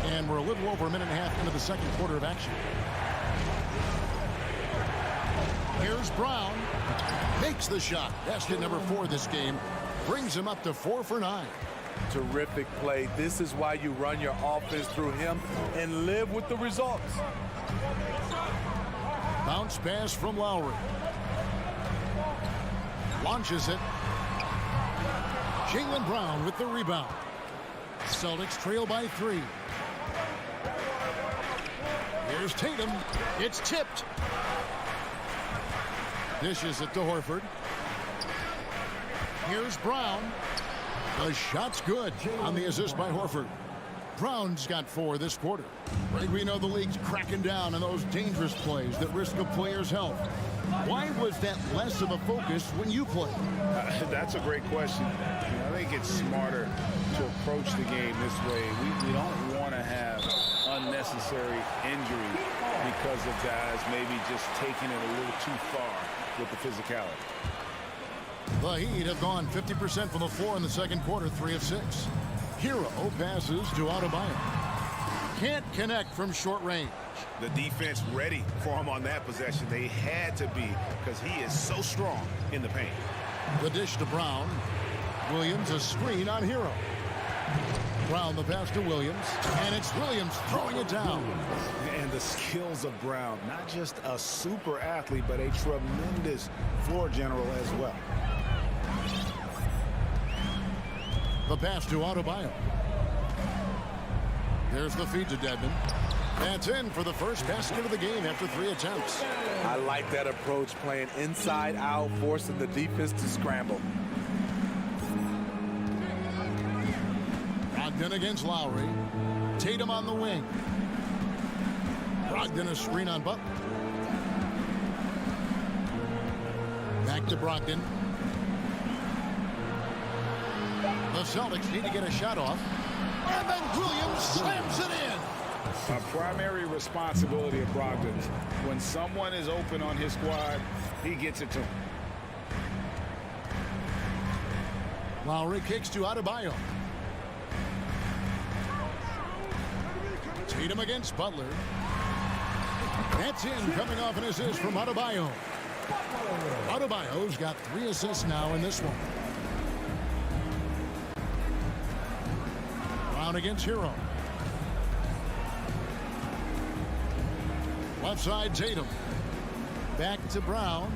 And we're a little over a minute and a half into the second quarter of action. Here's Brown. Makes the shot. Basket number 4 this game. Brings him up to 4 for 9. Terrific play. This is why you run your offense through him and live with the results. Bounce pass from Lowry. Launches it. Jaylen Brown with the rebound. Celtics trail by 3. Here's Tatum. It's tipped. Dishes it to Horford. Here's Brown. The shot's good on the assist by Horford. Brown's got 4 this quarter. Right, we know the league's cracking down on those dangerous plays that risk a player's health. Why was that less of a focus when you played? That's a great question. I think it's smarter to approach the game this way. We don't want to have unnecessary injury because of guys maybe just taking it a little too far with the physicality. The Heat have gone 50% from the floor in the second quarter, 3 of 6. Hero passes to Adebayo. Can't connect from short range. The defense ready for him on that possession. They had to be because he is so strong in the paint. The dish to Brown. Williams a screen on Hero. Brown the pass to Williams. And it's Williams throwing it down. And the skills of Brown. Not just a super athlete, but a tremendous floor general as well. The pass to Adebayo. There's the feed to Dedmon. That's in for the first basket of the game after 3 attempts. I like that approach, playing inside out, forcing the defense to scramble. Brogdon against Lowry. Tatum on the wing. Brogdon a screen on Butler. Back to Brogdon. The Celtics need to get a shot off. And then Williams slams it in. A primary responsibility of Brogdon's. When someone is open on his squad, he gets it to him. Lowry kicks to Adebayo. Tatum against Butler. That's in, coming off an assist from Adebayo. Adebayo's got 3 assists now in this one. Brown against Hero. Left side, Tatum. Back to Brown.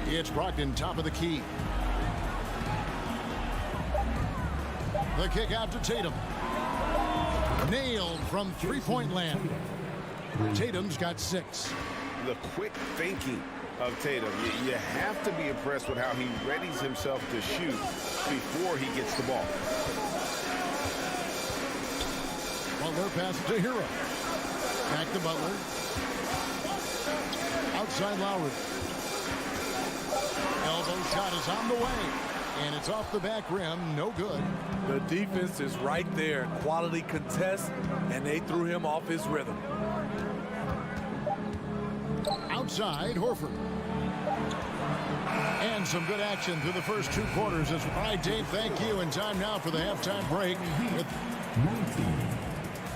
It's Brogdon, top of the key. The kick out to Tatum. Nailed from three-point land. Tatum's got 6. The quick thinking of Tatum. You have to be impressed with how he readies himself to shoot before he gets the ball. Butler passes to Hero. Back to Butler. Outside Lowry. Elbow shot is on the way. And it's off the back rim. No good. The defense is right there. Quality contest, and they threw him off his rhythm. Outside, Horford. And some good action through the first 2 quarters. All right, Dave, thank you. And time now for the halftime break. 19.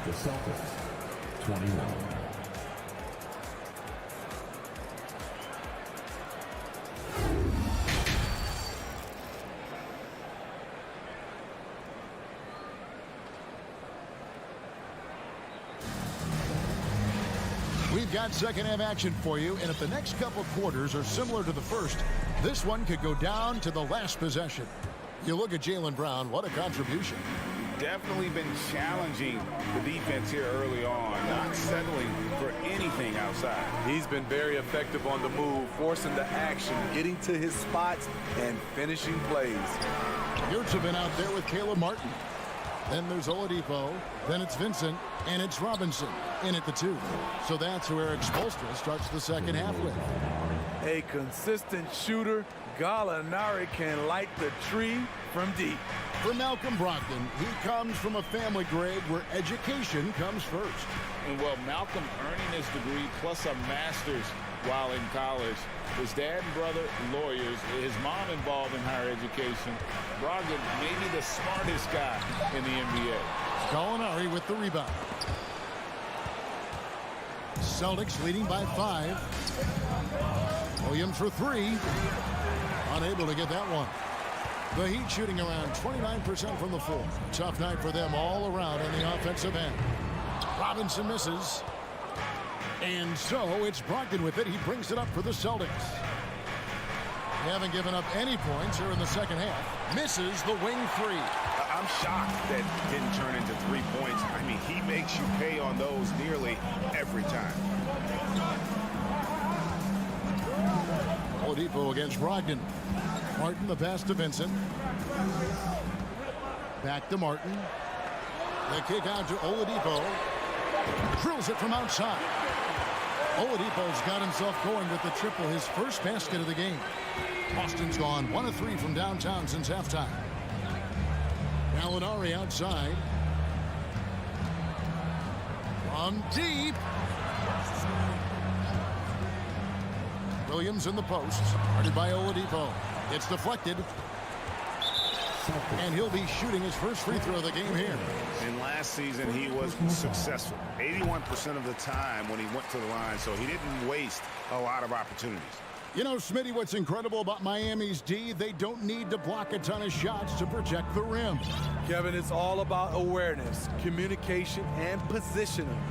The Celtics, 21. We've got second half action for you, and if the next couple quarters are similar to the first, this one could go down to the last possession. You look at Jaylen Brown, what a contribution. Definitely been challenging the defense here early on, not settling for anything outside. He's been very effective on the move, forcing the action, getting to his spots, and finishing plays. Yurts have been out there with Caleb Martin. Then there's Oladipo, then it's Vincent, and it's Robinson in at the 2. So that's who Eric Spoelstra starts the second half with. A consistent shooter, Gallinari can light the tree from deep. For Malcolm Brogdon, he comes from a family grade where education comes first. And well, Malcolm earning his degree plus a master's while in college. His dad and brother, lawyers. His mom involved in higher education. Brogdon, maybe the smartest guy in the NBA. Gallinari with the rebound. Celtics leading by 5. Williams for 3. Unable to get that one. The Heat shooting around 29% from the floor. Tough night for them all around on the offensive end. Robinson misses. And so it's Brogdon with it. He brings it up for the Celtics. They haven't given up any points here in the second half. Misses the wing 3. I'm shocked that didn't turn into 3 points. I mean, he makes you pay on those nearly every time. Oladipo against Brogdon. Martin the pass to Vincent. Back to Martin. The kick out to Oladipo. Drills it from outside. Oladipo's got himself going with the triple, his first basket of the game. Boston's gone 1 of 3 from downtown since halftime. Gallinari outside. From deep. Williams in the post. Guarded by Oladipo. It's deflected. And he'll be shooting his first free throw of the game here. And last season, he was successful 81% of the time when he went to the line, so he didn't waste a lot of opportunities. You know, Smitty, what's incredible about Miami's D, they don't need to block a ton of shots to protect the rim. Kevin, it's all about awareness, communication, and positioning.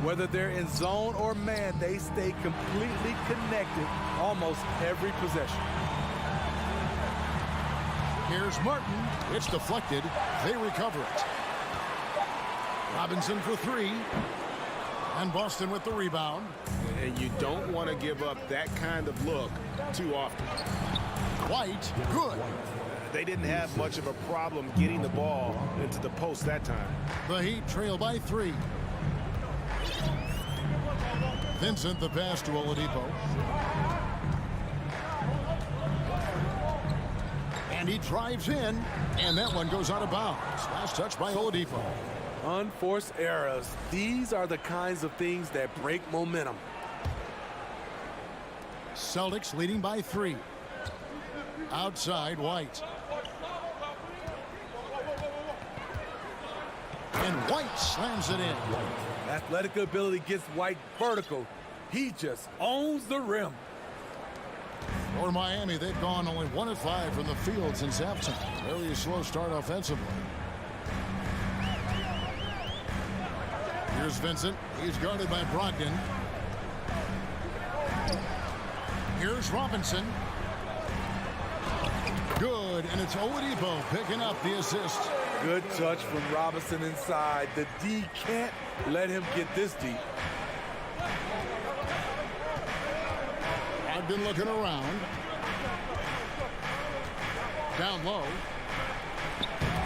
Whether they're in zone or man, they stay completely connected almost every possession. Here's Martin. It's deflected. They recover it. Robinson for 3. And Boston with the rebound. And you don't want to give up that kind of look too often. White, good. They didn't have much of a problem getting the ball into the post that time. The Heat trail by 3. Vincent the pass to Oladipo. And he drives in, and that one goes out of bounds. Last touch by Oladipo. Unforced errors. These are the kinds of things that break momentum. Celtics leading by 3. Outside, White. And White slams it in. Athletic ability gets White vertical. He just owns the rim. For Miami, they've gone only 1 of 5 from the field since halftime. Very slow start offensively. Here's Vincent. He's guarded by Brogdon. Here's Robinson. Good, and it's Oladipo picking up the assist. Good touch from Robinson inside. The D can't let him get this deep. I've been looking around. Down low.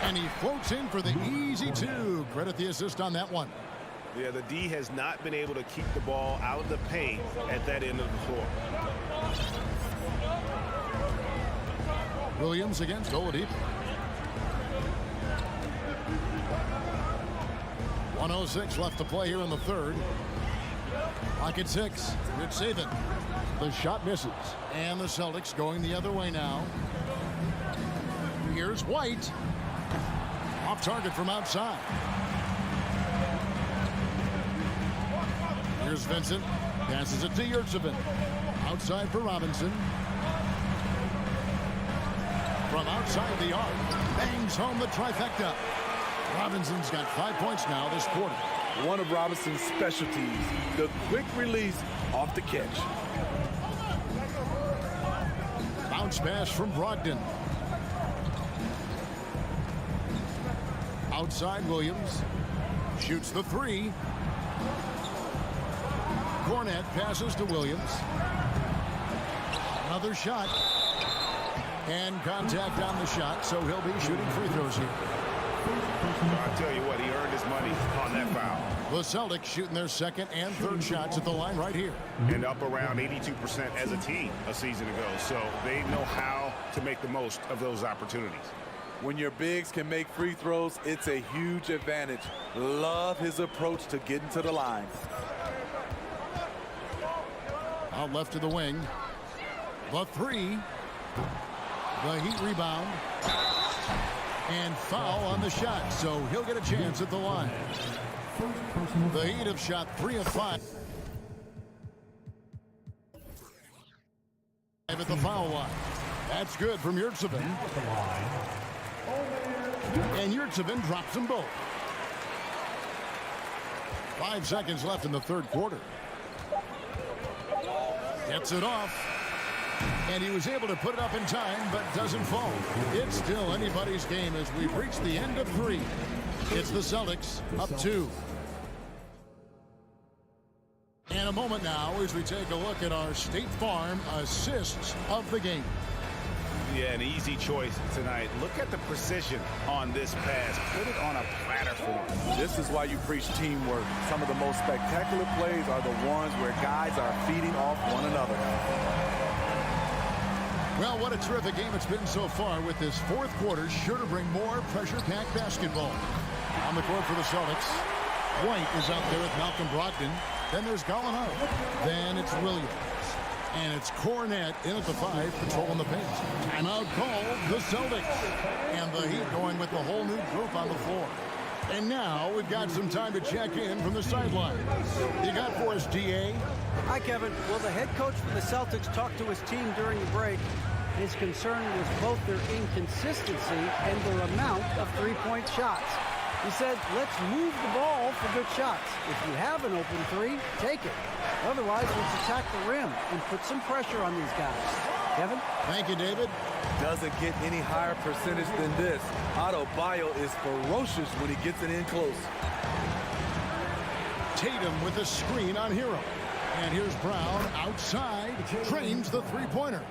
And he floats in for the easy 2. Credit the assist on that one. Yeah, the D has not been able to keep the ball out of the paint at that end of the floor. Williams against Oladipo. 1:06 left to play here in the third. Clock at 6. It's Saban. The shot misses. And the Celtics going the other way now. Here's White. Off target from outside. Here's Vincent. Passes it to Yurtsevin. Outside for Robinson. From outside the arc. Bangs home the trifecta. Robinson's got 5 points now this quarter. One of Robinson's specialties, the quick release off the catch. Bounce pass from Brogdon. Outside Williams. Shoots the 3. Cornette passes to Williams. Another shot. And contact on the shot, so he'll be shooting free throws here. I'll tell you what, he earned his money on that foul. The Celtics shooting their second and third shots at the line right here. And up around 82% as a team a season ago, so they know how to make the most of those opportunities. When your bigs can make free throws, it's a huge advantage. Love his approach to getting to the line. Out left to the wing. The 3. The Heat rebound. And foul on the shot, so he'll get a chance at the line. The Heat have shot 3 of 5. At the foul line. That's good from Yurtsevin. And Yurtsevin drops them both. 5 seconds left in the third quarter. Gets it off. And he was able to put it up in time, but doesn't fall. It's still anybody's game as we've reached the end of 3. It's the Celtics up 2. And a moment now as we take a look at our State Farm assists of the game. Yeah, an easy choice tonight. Look at the precision on this pass. Put it on a platter for him. This is why you preach teamwork. Some of the most spectacular plays are the ones where guys are feeding off one another. Well, what a terrific game it's been so far, with this fourth quarter sure to bring more pressure-packed basketball. On the court for the Celtics, White is out there with Malcolm Brogdon. Then there's Gallinari. Then it's Williams. And it's Cornette in at the 5, patrolling the paint. Timeout called the Celtics. And the Heat going with the whole new group on the floor. And now we've got some time to check in from the sideline. You got for us, DA? Hi, Kevin. Well, the head coach for the Celtics talked to his team during the break. His concern was both their inconsistency and their amount of three-point shots. He said, let's move the ball for good shots. If you have an open three, take it. Otherwise, let's attack the rim and put some pressure on these guys. Kevin? Thank you, David. Doesn't get any higher percentage than this. Adebayo is ferocious when he gets it in close. Tatum with a screen on Hero. And here's Brown outside, trains the three-pointer.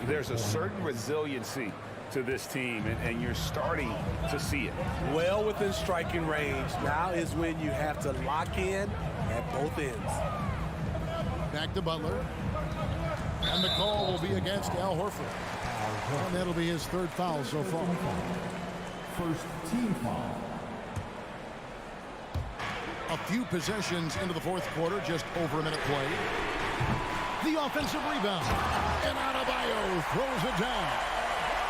There's a certain resiliency to this team, and you're starting to see it. Well within striking range. Now is when you have to lock in at both ends. Back to Butler. And the call will be against Al Horford. And that'll be his third foul so far. First team foul. A few possessions into the fourth quarter, just over a minute played. The offensive rebound. And Adebayo throws it down.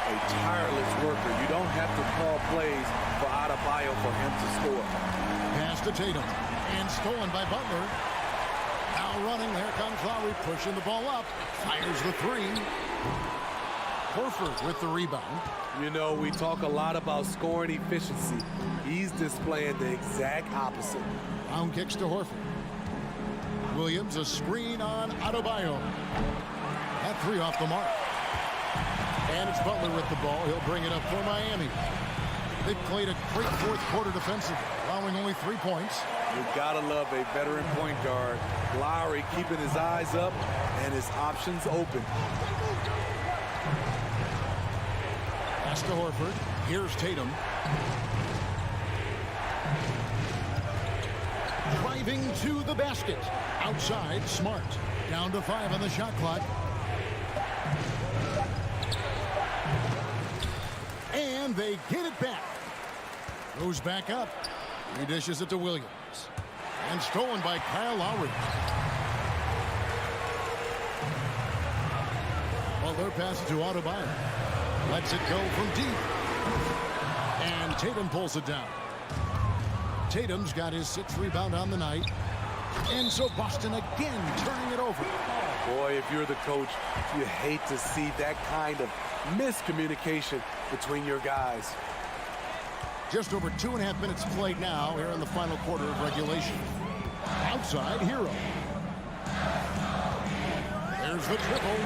A tireless worker. You don't have to call plays for Adebayo for him to score. Pass to Tatum. And stolen by Butler. Now running. There comes Lowry pushing the ball up. Fires the three. Horford with the rebound. You know, we talk a lot about scoring efficiency. He's displaying the exact opposite. Brown kicks to Horford. Williams, a screen on Adebayo. That three off the mark. And it's Butler with the ball. He'll bring it up for Miami. They've played a great fourth quarter defensively, allowing only 3 points. You gotta love a veteran point guard. Lowry keeping his eyes up and his options open. Pass to Horford. Here's Tatum. Driving to the basket. Outside, Smart. Down to 5 on the shot clock. And they get it back. Goes back up. He dishes it to Williams. And stolen by Kyle Lowry. Butler passes to Adebayo. Lets it go from deep. And Tatum pulls it down. Tatum's got his 6th rebound on the night. And so Boston again turning it over. Boy, if you're the coach, you hate to see that kind of miscommunication between your guys. Just over 2.5 minutes played now here in the final quarter of regulation. Outside, Hero. There's the triple.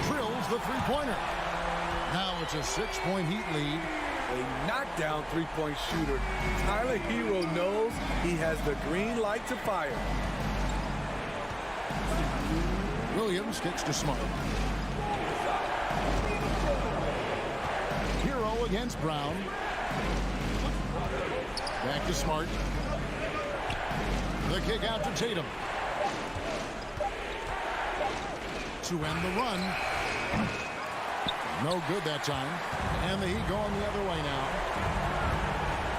Drills the three-pointer. Now it's a 6-point Heat lead. A knockdown three-point shooter. Tyler Hero knows he has the green light to fire. Williams kicks to Smart. Hero against Brown. Back to Smart. The kick out to Tatum. To end the run. No good that time. And the Heat going the other way now.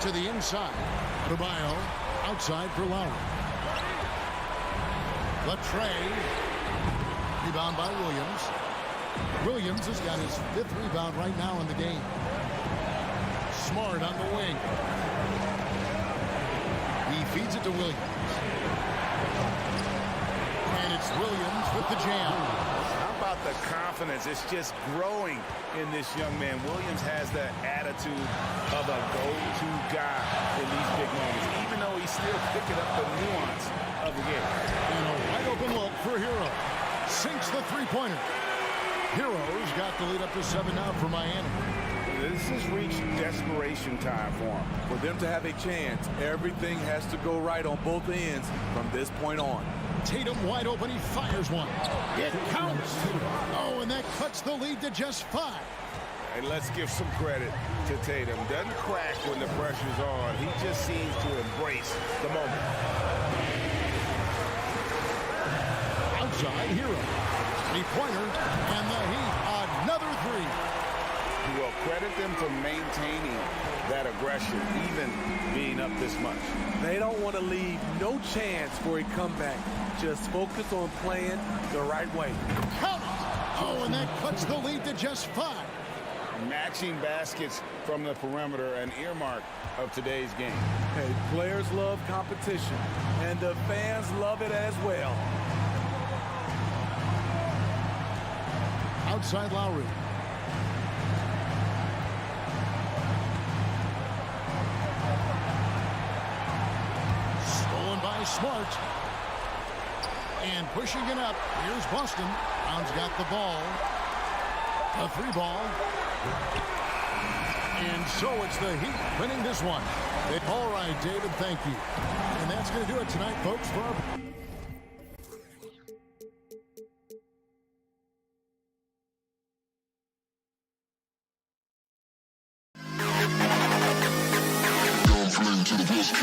To the inside. Adebayo outside for Lowry. Latrey. Rebound by Williams. Williams has got his 5th rebound right now in the game. Smart on the wing. He feeds it to Williams. And it's Williams with the jam. How about the confidence? It's just growing in this young man. Williams has that attitude of a go-to guy in these big moments, even though he's still picking up the nuance of the game. And a wide open look for Hero. Sinks the three-pointer. Hero's got the lead up to 7 now for Miami. This has reached desperation time for him. For them to have a chance, everything has to go right on both ends from this point on. Tatum wide open. He fires one. It counts. Oh, and that cuts the lead to just 5. and let's give some credit to Tatum. Doesn't crack when the pressure's on. He just seems to embrace the moment. Outside Hero. Three-pointer, and the Heat, another three. Well, credit them for maintaining that aggression, even being up this much. They don't want to leave no chance for a comeback. Just focus on playing the right way. Count it! Oh, and that cuts the lead to just 5. Matching baskets from the perimeter, an earmark of today's game. Hey, players love competition, and the fans love it as well. Outside Lowry. Stolen by Smart. And pushing it up. Here's Boston. Brown's got the ball. A 3-ball. And so it's the Heat winning this one. All right, David, thank you. And that's going to do it tonight, folks, for our... to the best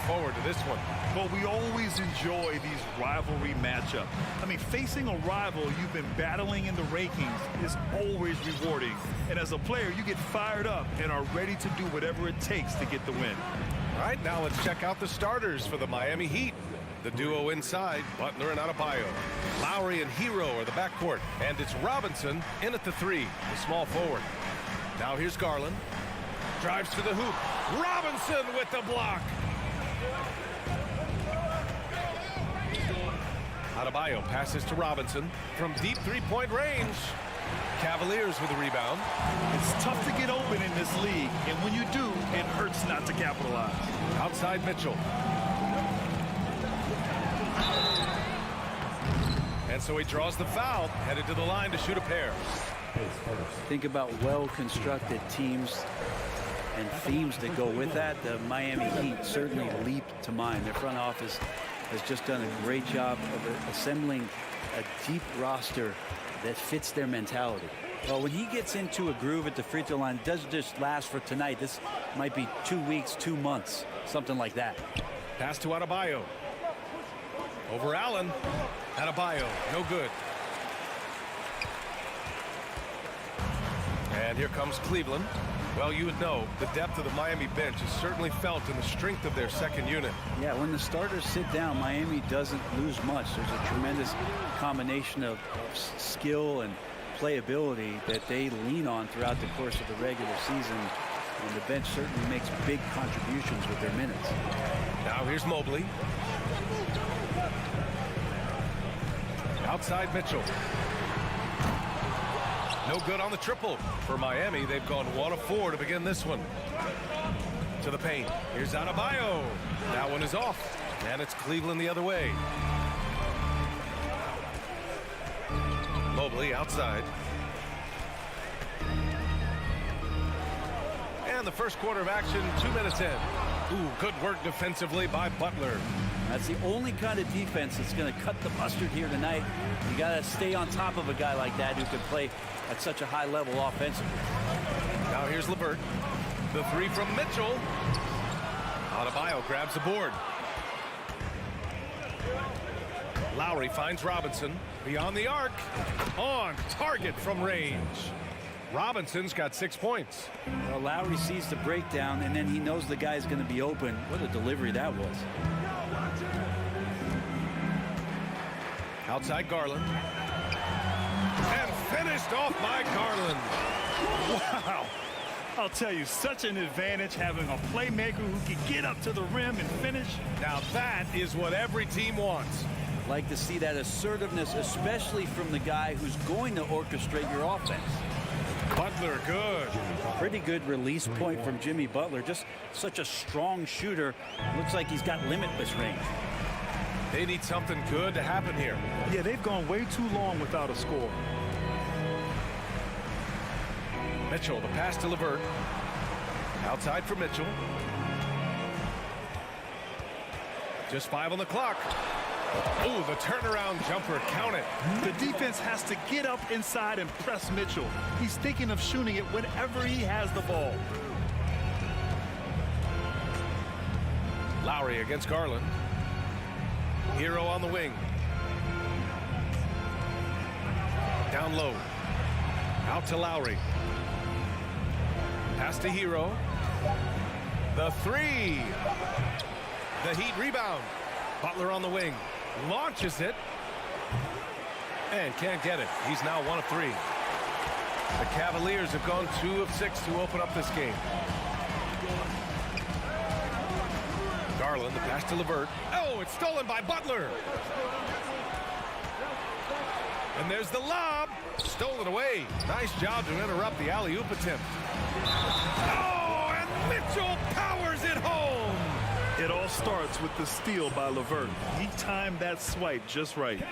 forward to this one. But we always enjoy these rivalry matchups. I mean, facing a rival you've been battling in the rankings is always rewarding. And as a player, you get fired up and are ready to do whatever it takes to get the win. All right, now let's check out the starters for the Miami Heat. The duo inside, Butler and Adebayo. Lowry and Hero are the backcourt. And it's Robinson in at the 3, the small forward. Now here's Garland. Drives to the hoop. Robinson with the block. Adebayo passes to Robinson from deep three-point range. Cavaliers with the rebound. It's tough to get open in this league, and when you do, it hurts not to capitalize. Outside Mitchell. And so he draws the foul, headed to the line to shoot a pair. Think about well-constructed teams and themes that go with that. The Miami Heat certainly leap to mind. Their front office has just done a great job of assembling a deep roster that fits their mentality. Well, when he gets into a groove at the free throw line, it doesn't just last for tonight. This might be 2 weeks, 2 months, something like that. Pass to Adebayo. Over Allen. Adebayo, no good. And here comes Cleveland. Well, you would know the depth of the Miami bench is certainly felt in the strength of their second unit. Yeah, when the starters sit down, Miami doesn't lose much. There's a tremendous combination of skill and playability that they lean on throughout the course of the regular season. And the bench certainly makes big contributions with their minutes. Now here's Mobley. Outside Mitchell. No good on the triple. For Miami, they've gone 1 of 4 to begin this one. To the paint. Here's Adebayo. That one is off. And it's Cleveland the other way. Mobley outside. And the first quarter of action, 2 minutes in. Ooh, good work defensively by Butler. That's the only kind of defense that's going to cut the mustard here tonight. You got to stay on top of a guy like that who can play at such a high level offensively. Now here's LeVert. The 3 from Mitchell. Adebayo grabs the board. Lowry finds Robinson. Beyond the arc. On target from range. Robinson's got 6 points. Well, Lowry sees the breakdown, and then he knows the guy's going to be open. What a delivery that was. Outside Garland. And finished off by Garland. Wow. I'll tell you, such an advantage having a playmaker who can get up to the rim and finish. Now that is what every team wants. Like to see that assertiveness, especially from the guy who's going to orchestrate your offense. Butler, good. Pretty good release point from Jimmy Butler. Just such a strong shooter. Looks like he's got limitless range. They need something good to happen here. Yeah, they've gone way too long without a score. Mitchell, the pass to LeVert. Outside for Mitchell. Just 5 on the clock. Oh, the turnaround jumper, count it. The defense has to get up inside and press Mitchell. He's thinking of shooting it whenever he has the ball. Lowry against Garland. Hero on the wing. Down low. Out to Lowry. Pass to Hero. The 3. The Heat rebound. Butler on the wing. Launches it. And can't get it. He's now 1 of 3. The Cavaliers have gone 2 of 6 to open up this game. Garland, the pass to LeVert. Oh, it's stolen by Butler. And there's the lob. Stolen away. Nice job to interrupt the alley-oop attempt. Oh, and Mitchell powers it home. It all starts with the steal by LeVert. He timed that swipe just right.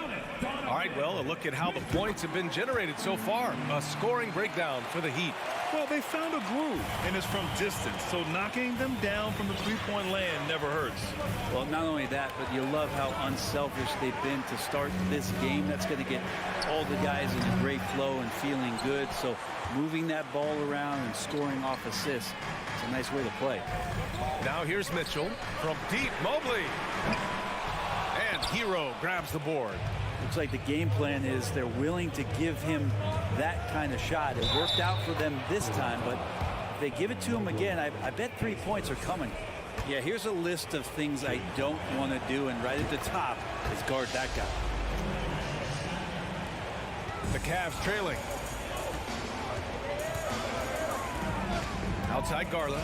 All right, well, a look at how the points have been generated so far. A scoring breakdown for the Heat. Well, they found a groove, and it's from distance, so knocking them down from the three-point land never hurts. Well, not only that, but you love how unselfish they've been to start this game. That's going to get all the guys in a great flow and feeling good. So moving that ball around and scoring off assists, it's a nice way to play. Now here's Mitchell. From deep, Mobley. And Hero grabs the board. Looks like the game plan is they're willing to give him that kind of shot. It worked out for them this time, but if they give it to him again, I bet 3 points are coming. Yeah, here's a list of things I don't want to do, and right at the top is guard that guy. The Cavs trailing. Outside Garland.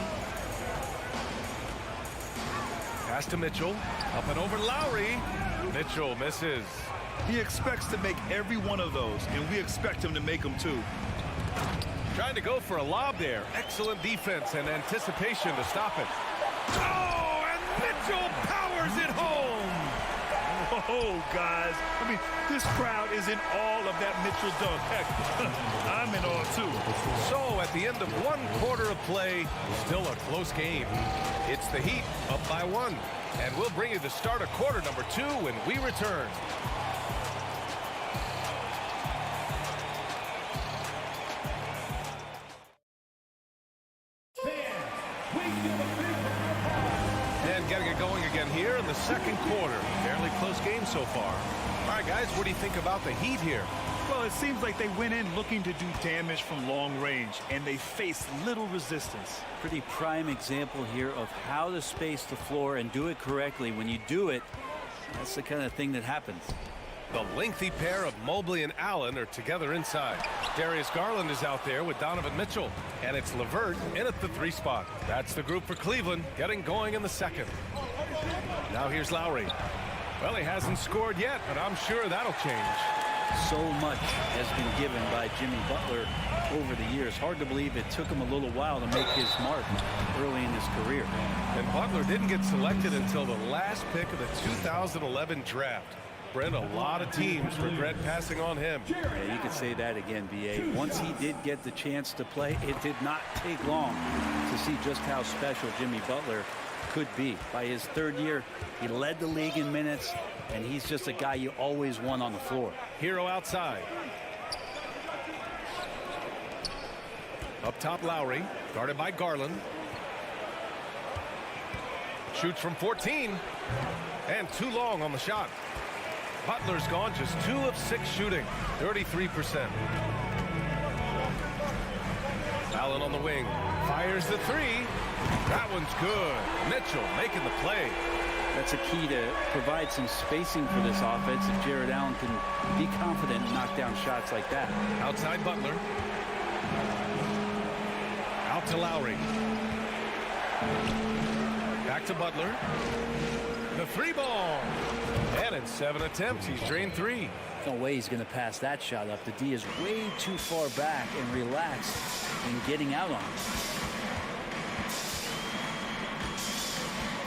Pass to Mitchell. Up and over Lowry. Mitchell misses. He expects to make every one of those, and we expect him to make them too. Trying to go for a lob there. Excellent defense and anticipation to stop it. Oh, and Mitchell powers it home. Oh, guys. I mean, this crowd is in awe of that Mitchell dunk. Heck, I'm in awe, too. So, at the end of 1 quarter of play, still a close game. It's the Heat up by 1. And we'll bring you the start of quarter number 2 when we return. And getting it going again here in the second quarter. Fairly close game so far. All right, guys, what do you think about the Heat here? Well, it seems like they went in looking to do damage from long range, and they faced little resistance. Pretty prime example here of how to space the floor and do it correctly. When you do it, that's the kind of thing that happens. The lengthy pair of Mobley and Allen are together inside. Darius Garland is out there with Donovan Mitchell. And it's LeVert in at the 3 spot. That's the group for Cleveland, getting going in the second. Now here's Lowry. Well, he hasn't scored yet, but I'm sure that'll change. So much has been given by Jimmy Butler over the years. Hard to believe it took him a little while to make his mark early in his career. And Butler didn't get selected until the last pick of the 2011 draft. Brent, a lot of teams regret passing on him. Yeah, you could say that again, B.A. Once he did get the chance to play, it did not take long to see just how special Jimmy Butler could be. By his 3rd year, he led the league in minutes, and he's just a guy you always want on the floor. Hero outside. Up top, Lowry, guarded by Garland. Shoots from 14, and too long on the shot. Butler's gone just 2 of 6 shooting, 33%. Allen on the wing, fires the 3. That one's good. Mitchell making the play. That's a key to provide some spacing for this offense, if Jared Allen can be confident and knock down shots like that. Outside Butler. Out to Lowry. Back to Butler. The 3 ball. And in 7 attempts, he's drained 3. No way he's going to pass that shot up. The D is way too far back and relaxed in getting out on it.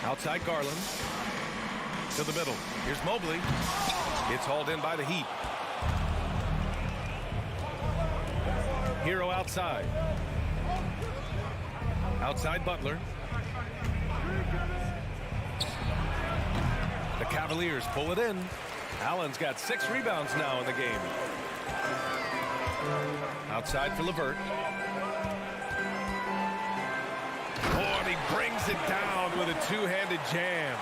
Outside Garland. To the middle. Here's Mobley. It's hauled in by the Heat. Hero outside. Outside Butler. The Cavaliers pull it in. Allen's got 6 rebounds now in the game. Outside for LeVert. Oh, and he brings it down with a 2-handed jam.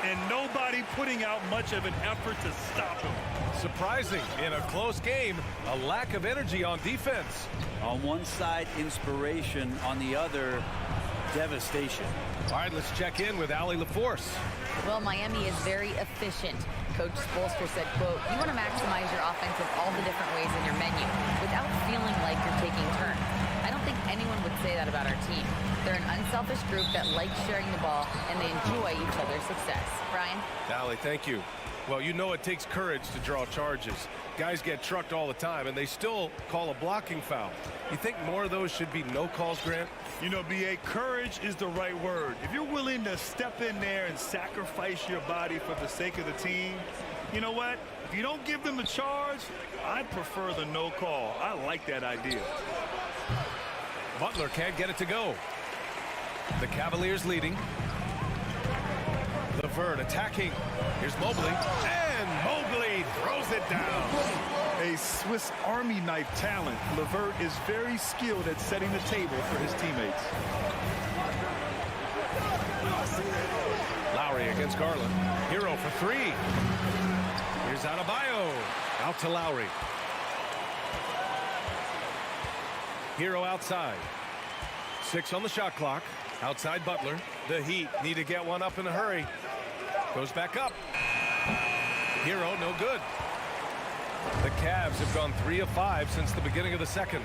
And nobody putting out much of an effort to stop him. Surprising in a close game, a lack of energy on defense. On one side, inspiration. On the other, devastation. All right, let's check in with Allie LaForce. Well, Miami is very efficient. Coach Spoelstra said, quote, "You want to maximize your offense in all the different ways in your menu without feeling like you're taking turns." I don't think anyone would say that about our team. They're an unselfish group that likes sharing the ball, and they enjoy each other's success. Brian? Allie, thank you. Well, you know it takes courage to draw charges. Guys get trucked all the time, and they still call a blocking foul. You think more of those should be no calls, Grant? You know, B.A., courage is the right word. If you're willing to step in there and sacrifice your body for the sake of the team, you know what? If you don't give them a charge, I prefer the no call. I like that idea. Butler can't get it to go. The Cavaliers leading. LeVert attacking. Here's Mobley. And Mobley throws it down. A Swiss Army knife talent. LeVert is very skilled at setting the table for his teammates. Here's Garland. Hero for three. Here's Adebayo. Out to Lowry. Hero outside. 6 on the shot clock. Outside Butler. The Heat need to get one up in a hurry. Goes back up. Hero, no good. The Cavs have gone 3 of 5 since the beginning of the second.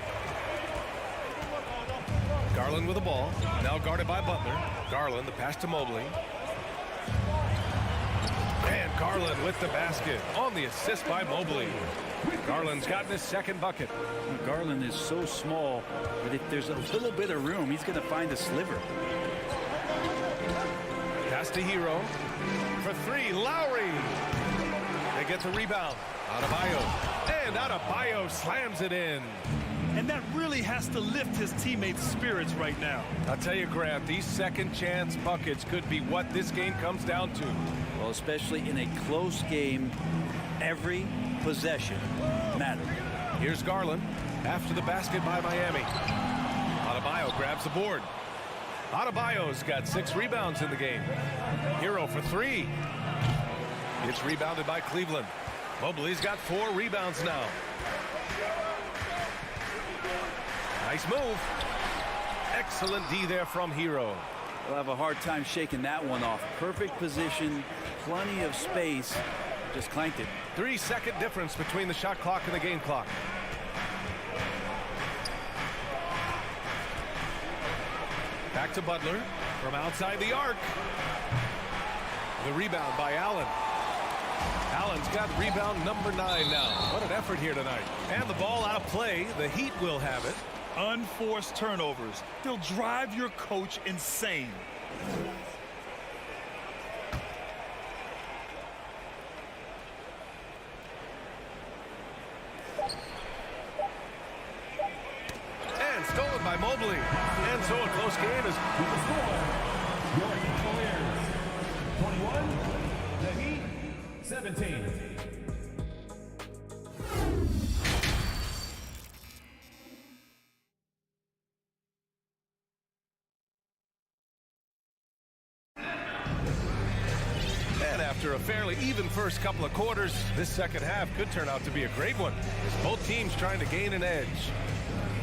Garland with the ball. Now guarded by Butler. Garland, the pass to Mobley. And Garland with the basket on the assist by Mobley. Garland's gotten his second bucket. Garland is so small that if there's a little bit of room, he's going to find a sliver. Pass to Hero. For three, Lowry. They get the rebound. Adebayo. And Adebayo slams it in. And that really has to lift his teammates' spirits right now. I'll tell you, Grant, these second chance buckets could be what this game comes down to. Well, especially in a close game, every possession matters. Here's Garland after the basket by Miami. Adebayo grabs the board. Adebayo's got 6 rebounds in the game. Hero for three. It's rebounded by Cleveland. Mobley's got 4 rebounds now. Nice move. Excellent D there from Hero. We'll have a hard time shaking that one off. Perfect position, plenty of space. Just clanked it. 3-second difference between the shot clock and the game clock. Back to Butler from outside the arc. The rebound by Allen. Allen's got rebound number 9 now. What an effort here tonight. And the ball out of play. The Heat will have it. Unforced turnovers. They'll drive your coach insane. And stolen by Mobley. And so a close game is... Your Cavaliers 21, the Heat 17. And after a fairly even first couple of quarters, this second half could turn out to be a great one, as both teams trying to gain an edge.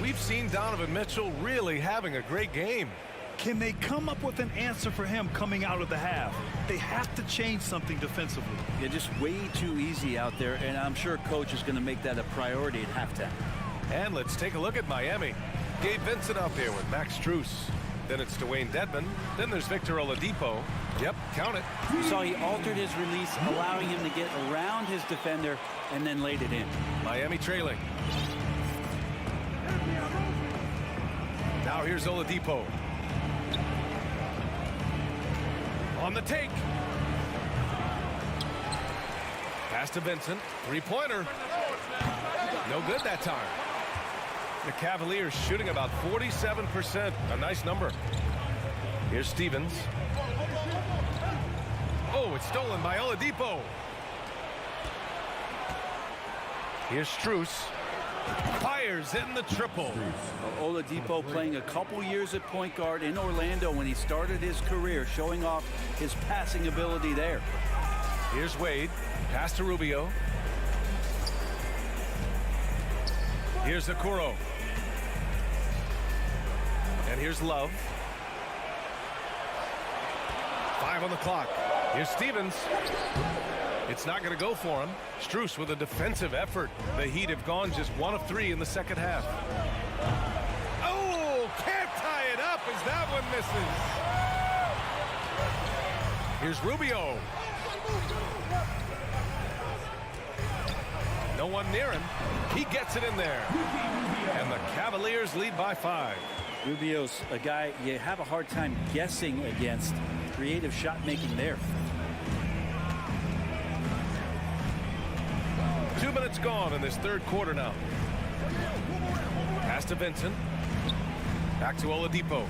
We've seen Donovan Mitchell really having a great game. Can they come up with an answer for him coming out of the half? They have to change something defensively. They're just way too easy out there, and I'm sure coach is going to make that a priority at halftime. And let's take a look at Miami. Gabe Vincent out there with Max Strus. Then it's Dwayne Dedmon. Then there's Victor Oladipo. Yep, count it. You saw he altered his release, allowing him to get around his defender and then laid it in. Miami trailing. Now here's Oladipo. On the take. Pass to Vincent. Three-pointer. No good that time. The Cavaliers shooting about 47%. A nice number. Here's Stevens. Oh, it's stolen by Oladipo. Here's Strus. Fires in the triple. Oladipo playing a couple years at point guard in Orlando when he started his career, showing off his passing ability there. Here's Wade. Pass to Rubio. Here's Okoro. And here's Love. 5 on the clock. Here's Stevens. It's not going to go for him. Strus with a defensive effort. The Heat have gone just 1 of 3 in the second half. Oh, can't tie it up as that one misses. Here's Rubio. No one near him. He gets it in there. And the Cavaliers lead by 5. Rubio's a guy you have a hard time guessing against. Creative shot making there. 2 minutes gone in this third quarter now. Pass to Vincent. Back to Oladipo.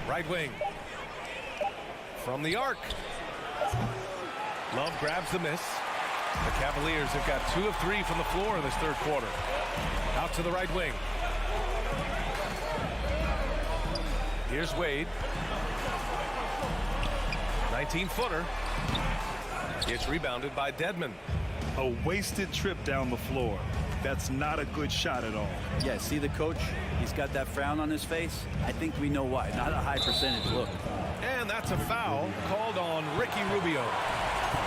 Right wing. From the arc. Love grabs the miss. The Cavaliers have got 2 of 3 from the floor in this third quarter. Out to the right wing. Here's Wade. 19-footer. It's rebounded by Dedmon. A wasted trip down the floor. That's not a good shot at all. Yeah, see the coach? He's got that frown on his face. I think we know why. Not a high percentage look. And that's a foul called on Ricky Rubio.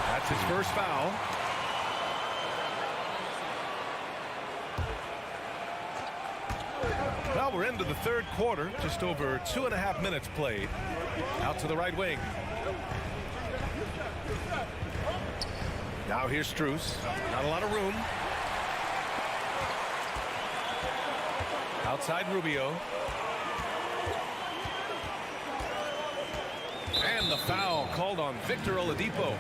That's his first foul. Well, we're into the third quarter. Just over 2.5 minutes played. Out to the right wing. Now here's Strus. Not a lot of room. Outside Rubio. And the foul called on Victor Oladipo.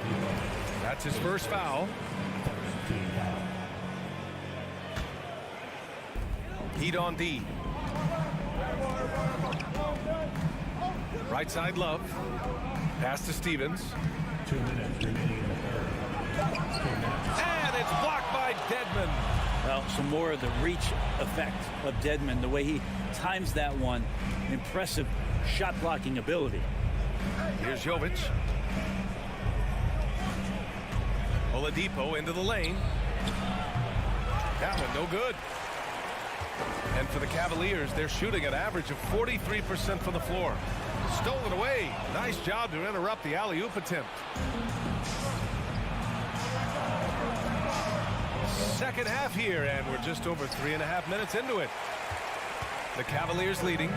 That's his first foul. Heat on D. Right side Love. Pass to Stevens. 2 minutes remaining in the third. And it's blocked by Dedmon. Well, some more of the reach effect of Dedmon, the way he times that one. Impressive shot blocking ability. Here's Jovic. Oladipo into the lane. That one no good. And for the Cavaliers, they're shooting an average of 43% from the floor. Stolen away. Nice job to interrupt the alley-oop attempt. Second half here, and we're just over 3.5 minutes into it. The Cavaliers leading.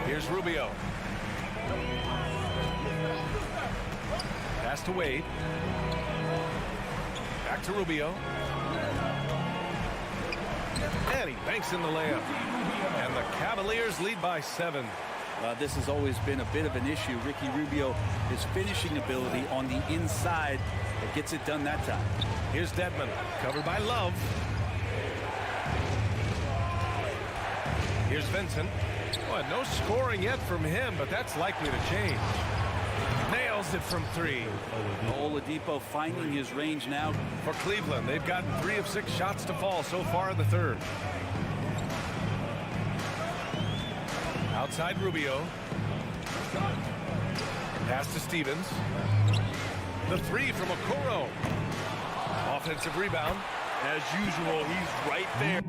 Here's Rubio. Pass to Wade. Back to Rubio. And he banks in the layup. And the Cavaliers lead by 7. This has always been a bit of an issue. Ricky Rubio, his finishing ability on the inside that gets it done that time. Here's Dedmon, covered by Love. Here's Vincent. Well, no scoring yet from him, but that's likely to change. Nails it from 3. Oladipo finding his range now. For Cleveland, they've gotten 3 of 6 shots to fall so far in the third. Outside Rubio. Pass to Stevens. The 3 from Okoro. Offensive rebound. As usual, he's right there.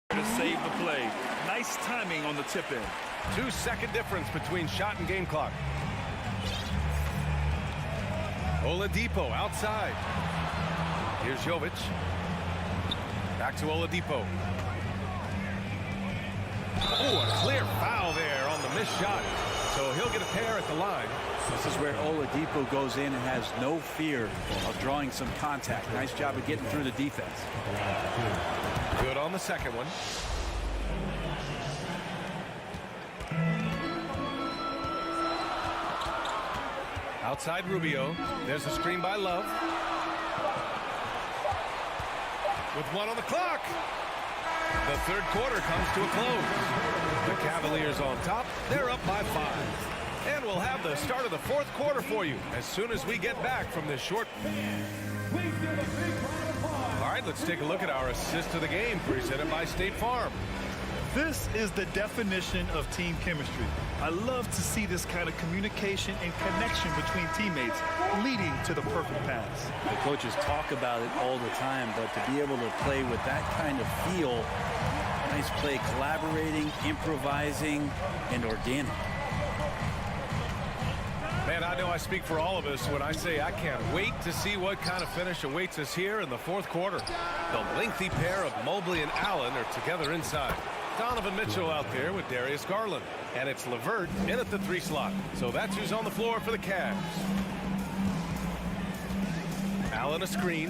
To save the play. Nice timing on the tip-in. 2-second difference between shot and game clock. Oladipo outside. Here's Jovic. Back to Oladipo. Oh, a clear foul there on the missed shot. So he'll get a pair at the line. This is where Oladipo goes in and has no fear of drawing some contact. Nice job of getting through the defense. Good on the second one. Outside Rubio. There's a screen by Love. With 1 on the clock. The third quarter comes to a close. The Cavaliers on top. They're up by 5. And we'll have the start of the fourth quarter for you as soon as we get back from this short. All right, let's take a look at our assist to the game presented by State Farm. This is the definition of team chemistry. I love to see this kind of communication and connection between teammates leading to the perfect pass. The coaches talk about it all the time, but to be able to play with that kind of feel, nice play, collaborating, improvising, and organic. Man, I know I speak for all of us when I say I can't wait to see what kind of finish awaits us here in the fourth quarter. The lengthy pair of Mobley and Allen are together inside. Donovan Mitchell out there with Darius Garland. And it's LeVert in at the 3 slot. So that's who's on the floor for the Cavs. Allen a screen.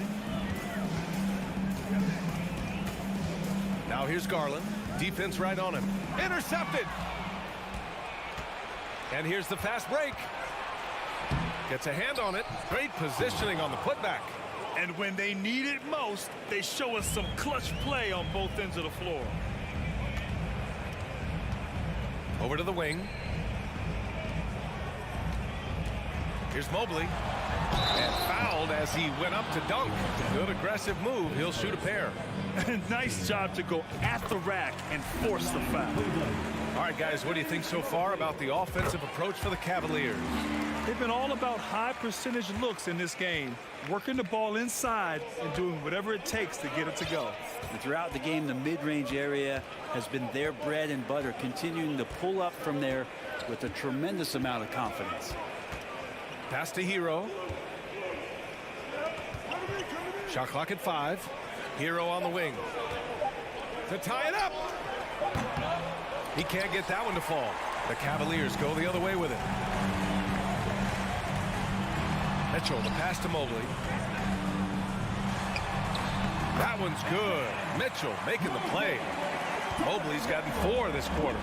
Now here's Garland. Defense right on him. Intercepted. And here's the fast break. Gets a hand on it. Great positioning on the putback. And when they need it most, they show us some clutch play on both ends of the floor. Over to the wing. Here's Mobley. And fouled as he went up to dunk. Good aggressive move. He'll shoot a pair. Nice job to go at the rack and force the foul. All right, guys, what do you think so far about the offensive approach for the Cavaliers? They've been all about high percentage looks in this game, working the ball inside and doing whatever it takes to get it to go. And throughout the game, the mid-range area has been their bread and butter, continuing to pull up from there with a tremendous amount of confidence. Pass to Hero. Shot clock at 5. Hero on the wing. To tie it up. He can't get that one to fall. The Cavaliers go the other way with it. Mitchell, the pass to Mobley. That one's good. Mitchell making the play. Mobley's gotten 4 this quarter.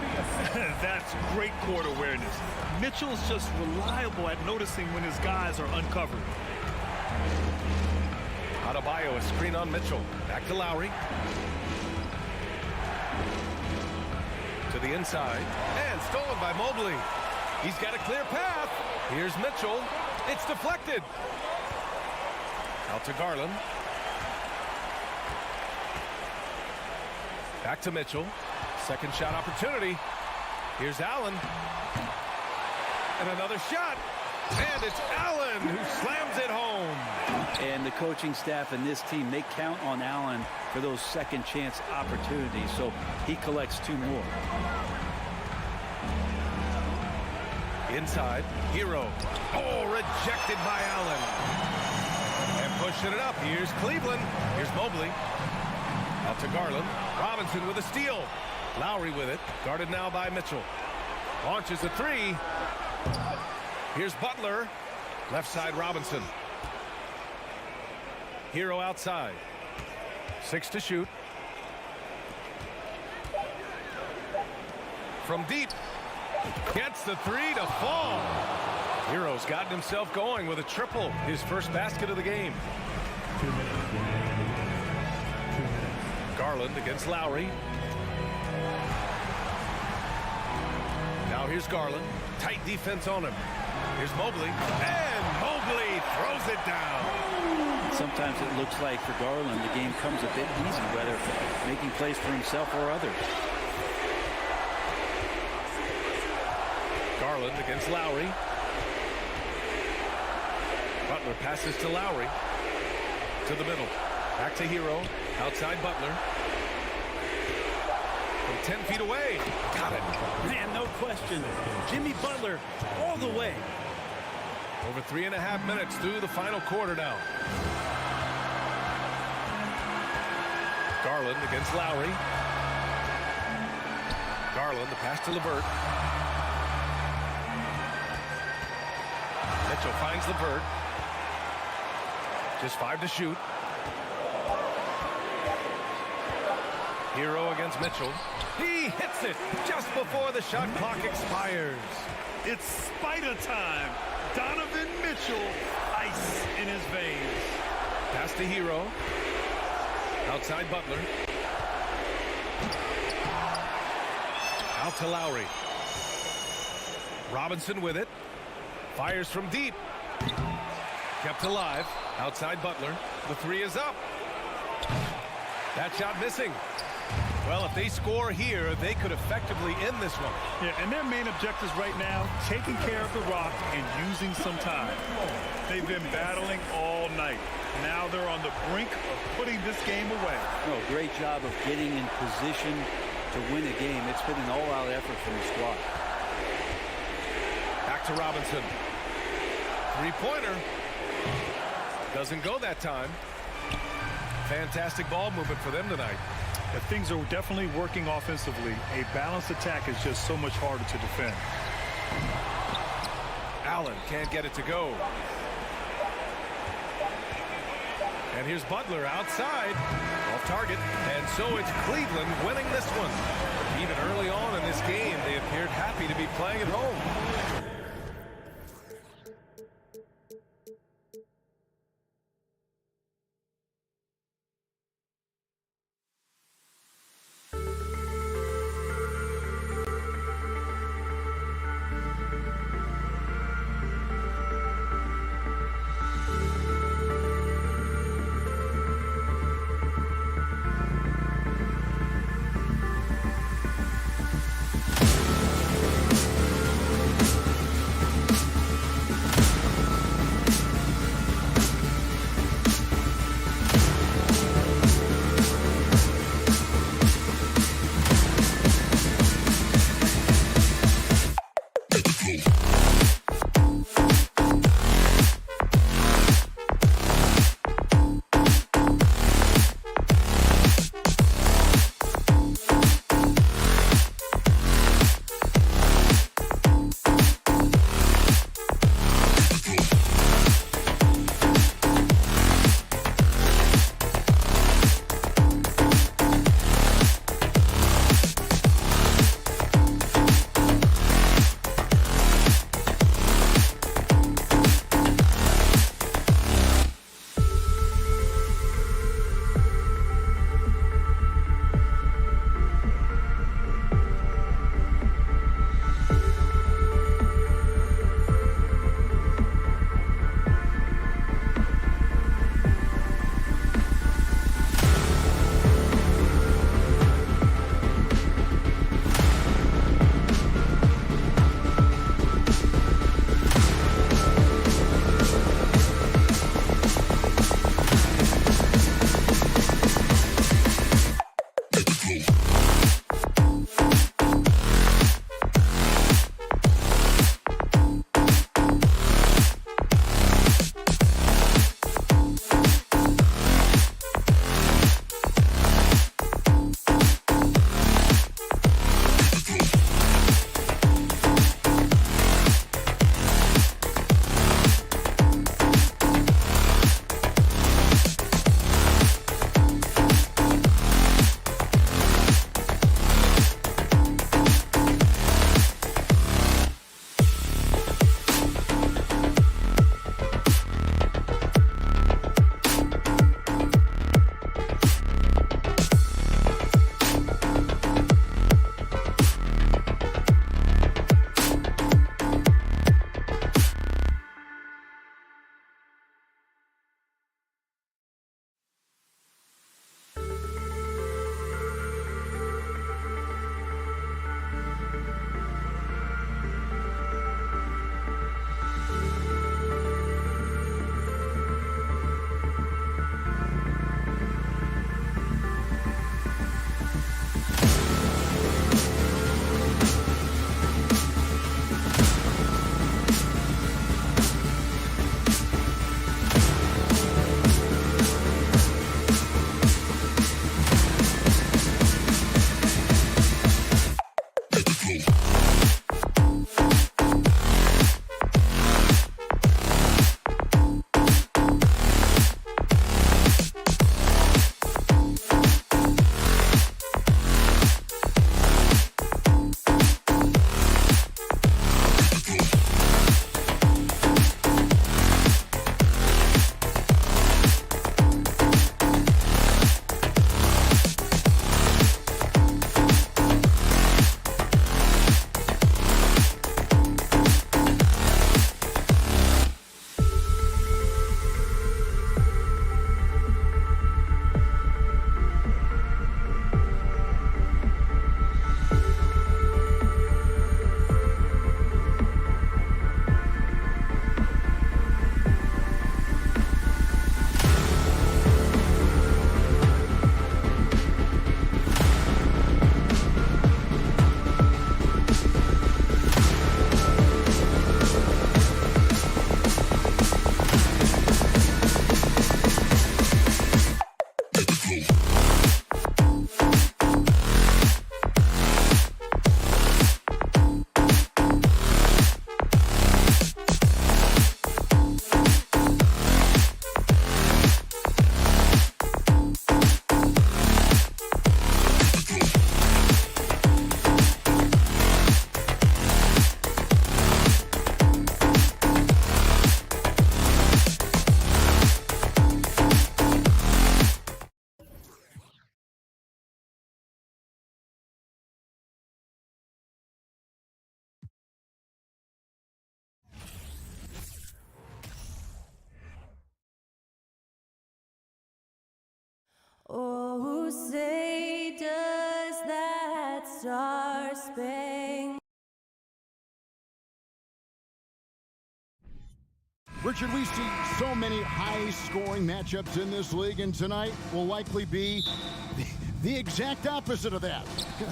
That's great court awareness. Mitchell's just reliable at noticing when his guys are uncovered. Adebayo, a screen on Mitchell. Back to Lowry. To the inside. And stolen by Mobley. He's got a clear path. Here's Mitchell. It's deflected. Out to Garland. Back to Mitchell. Second shot opportunity. Here's Allen. And another shot. And it's Allen who slams it home. And the coaching staff and this team, they count on Allen for those second chance opportunities. So he collects 2 more. Inside. Hero. Oh, rejected by Allen. And pushing it up. Here's Cleveland. Here's Mobley. Out to Garland. Robinson with a steal. Lowry with it. Guarded now by Mitchell. Launches a 3. Here's Butler. Left side Robinson. Hero outside. 6 to shoot. From deep. Gets the 3 to fall. Hero's gotten himself going with a triple. His first basket of the game. 2 minutes remaining. 2 minutes. Garland against Lowry. Now here's Garland. Tight defense on him. Here's Mobley. And Mobley throws it down. Sometimes it looks like for Garland, the game comes a bit easy, whether making plays for himself or others. Garland against Lowry. Butler passes to Lowry. To the middle. Back to Hero. Outside Butler. From 10 feet away. Got it. Man, no question. Jimmy Butler all the way. Over 3.5 minutes through the final quarter now. Garland against Lowry. Garland, the pass to LeVert. Mitchell finds LeVert. Just 5 to shoot. Hero against Mitchell. He hits it just before the shot clock expires. It's spider time. Donovan Mitchell, ice in his veins. Pass to Hero. Outside Butler. Out to Lowry. Robinson with it. Fires from deep. Kept alive. Outside Butler. The 3 is up. That shot missing. Well, if they score here, they could effectively end this one. Yeah, and their main objectives right now, taking care of the rock and using some time. They've been battling all night. Now they're on the brink of putting this game away. Oh, great job of getting in position to win a game. It's been an all-out effort from the squad. Back to Robinson. 3-pointer. Doesn't go that time. Fantastic ball movement for them tonight. If things are definitely working offensively, a balanced attack is just so much harder to defend. Allen can't get it to go. And here's Butler outside. Off target. And so it's Cleveland winning this one. Even early on in this game, they appeared happy to be playing at home. Oh, say does that star-spangled Richard, we see so many high-scoring matchups in this league, and tonight will likely be The exact opposite of that.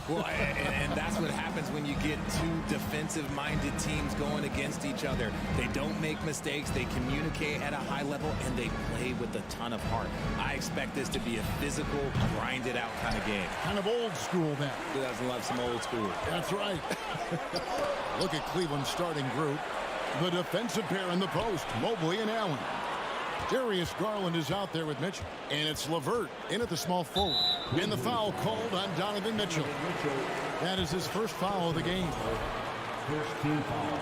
Well, and that's what happens when you get two defensive-minded teams going against each other. They don't make mistakes, they communicate at a high level, and they play with a ton of heart. I expect this to be a physical, grinded-out kind of game. Kind of old school then. Who doesn't love some old school? That's right. Look at Cleveland's starting group. The defensive pair in the post, Mobley and Allen. Darius Garland is out there with Mitchell. And it's LeVert in at the small forward. And the foul called on Donovan Mitchell. That is his first foul of the game. First team foul.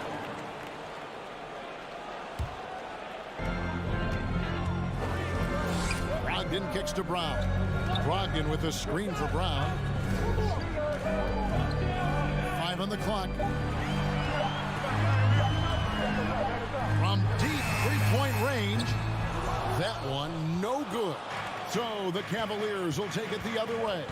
Brogdon kicks to Brown. Brogdon with a screen for Brown. 5 on the clock. From deep three-point range. That one, no good. So the Cavaliers will take it the other way.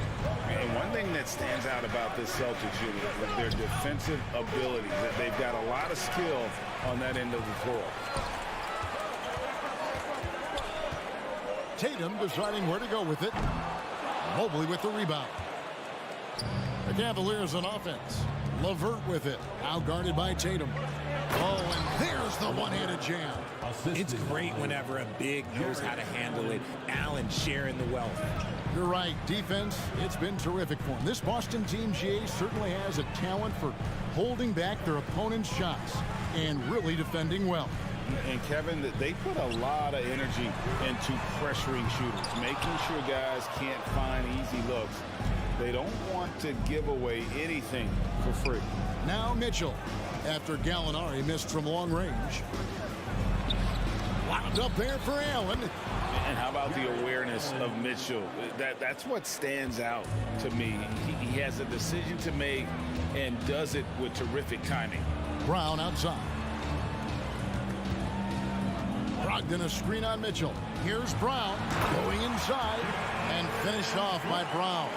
And one thing that stands out about this Celtics unit is their defensive ability. That they've got a lot of skill on that end of the floor. Tatum deciding where to go with it. Mobley with the rebound. The Cavaliers on offense. LeVert with it. Now guarded by Tatum. Oh, and there's the one-handed jam. It's great whenever a big knows how to handle it. Allen sharing the wealth. You're right. Defense, it's been terrific for him. This Boston team, GA, certainly has a talent for holding back their opponent's shots and really defending well. And Kevin, they put a lot of energy into pressuring shooters, making sure guys can't find easy looks. They don't want to give away anything for free. Now Mitchell, after Gallinari missed from long range. Wound up there for Allen. And how about the awareness of Mitchell? That's what stands out to me. He has a decision to make and does it with terrific timing. Brown outside. Brogdon a screen on Mitchell. Here's Brown going inside and finished off by Brown.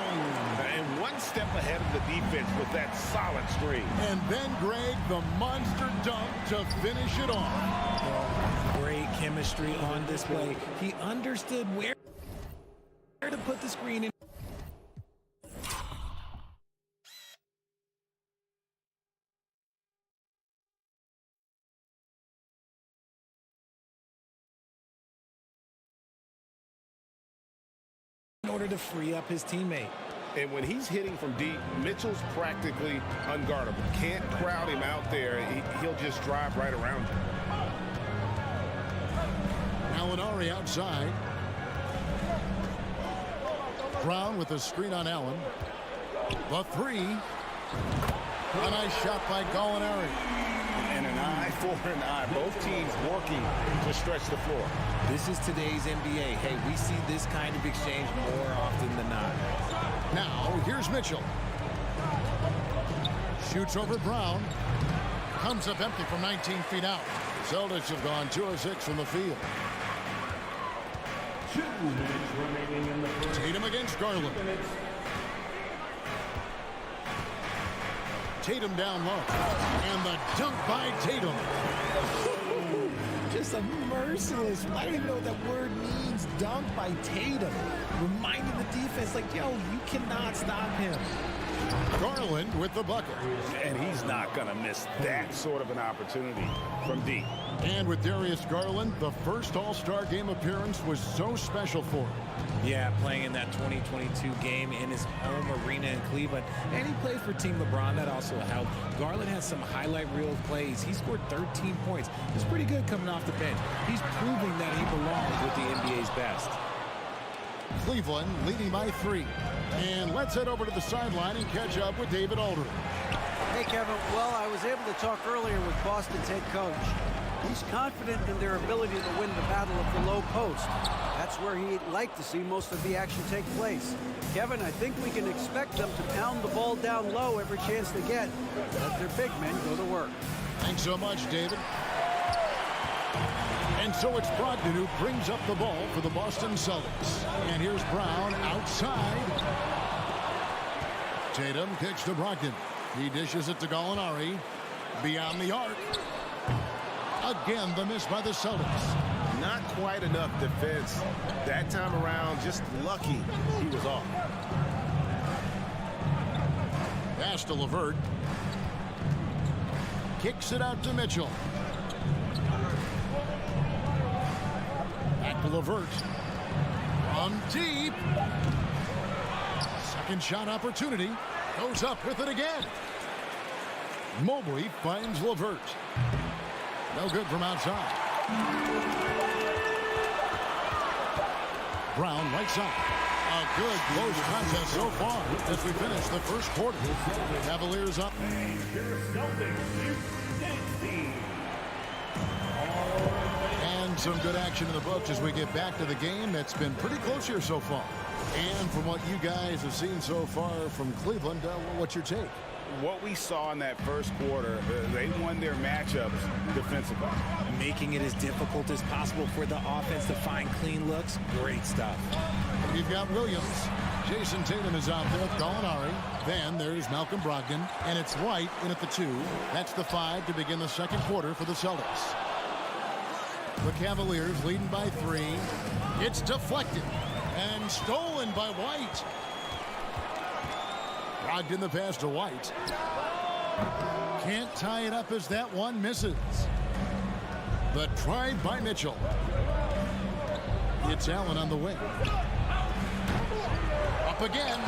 And one step ahead of the defense with that solid screen. And then Greg, the monster dunk to finish it off. Great chemistry on display. He understood where to put the screen in. In order to free up his teammate. And when he's hitting from deep, Mitchell's practically unguardable. Can't crowd him out there. He'll just drive right around him. Gallinari outside. Brown with a screen on Allen. The three. A nice shot by Gallinari. And an eye for an eye. Both teams working to stretch the floor. This is today's NBA. Hey, we see this kind of exchange more often than not. Now, here's Mitchell. Shoots over Brown. Comes up empty from 19 feet out. Celtics have gone 2 of 6 from the field. 2 minutes remaining in the first. Tatum against Garland. Tatum down low. And the dunk by Tatum. Just a merciless, I don't even know what that word means, dunk by Tatum. Reminding the defense, like, yo, you cannot stop him. Garland with the bucket. And he's not going to miss that sort of an opportunity from deep. And with Darius Garland, the first All-Star game appearance was so special for him. Yeah, playing in that 2022 game in his home arena in Cleveland. And he played for Team LeBron. That also helped. Garland has some highlight reel plays. He scored 13 points. It's pretty good coming off the bench. He's proving that he belongs with the NBA's best. Cleveland leading by 3. And let's head over to the sideline and catch up with David Aldridge. Hey, Kevin. Well, I was able to talk earlier with Boston's head coach. He's confident in their ability to win the battle of the low post. That's where he'd like to see most of the action take place. Kevin, I think we can expect them to pound the ball down low every chance they get. Let their big men go to work. Thanks so much, David. And so it's Brogdon who brings up the ball for the Boston Celtics. And here's Brown outside. Tatum kicks to Brogdon. He dishes it to Gallinari. Beyond the arc. Again, the miss by the Celtics. Not quite enough defense. That time around, just lucky he was off. pass to LeVert. Kicks it out to Mitchell. Back to LeVert. From deep. Second shot opportunity. Goes up with it again. Mobley finds LeVert. No good from outside. Brown right side. A good close contest so far as we finish the first quarter. Cavaliers up. And some good action in the books as we get back to the game that's been pretty close here so far. And from what you guys have seen so far from Cleveland, what's your take? What we saw in that first quarter, they won their matchups defensively. Making it as difficult as possible for the offense to find clean looks. Great stuff. We've got Williams. Jason Tatum is out there with Gallinari. Then there's Malcolm Brogdon. And it's White in at the 2. That's the 5 to begin the second quarter for the Celtics. The Cavaliers leading by 3. It's deflected and stolen by White. Brogdon the pass to White. Can't tie it up as that one misses. The try by Mitchell. It's Allen on the wing. Up again.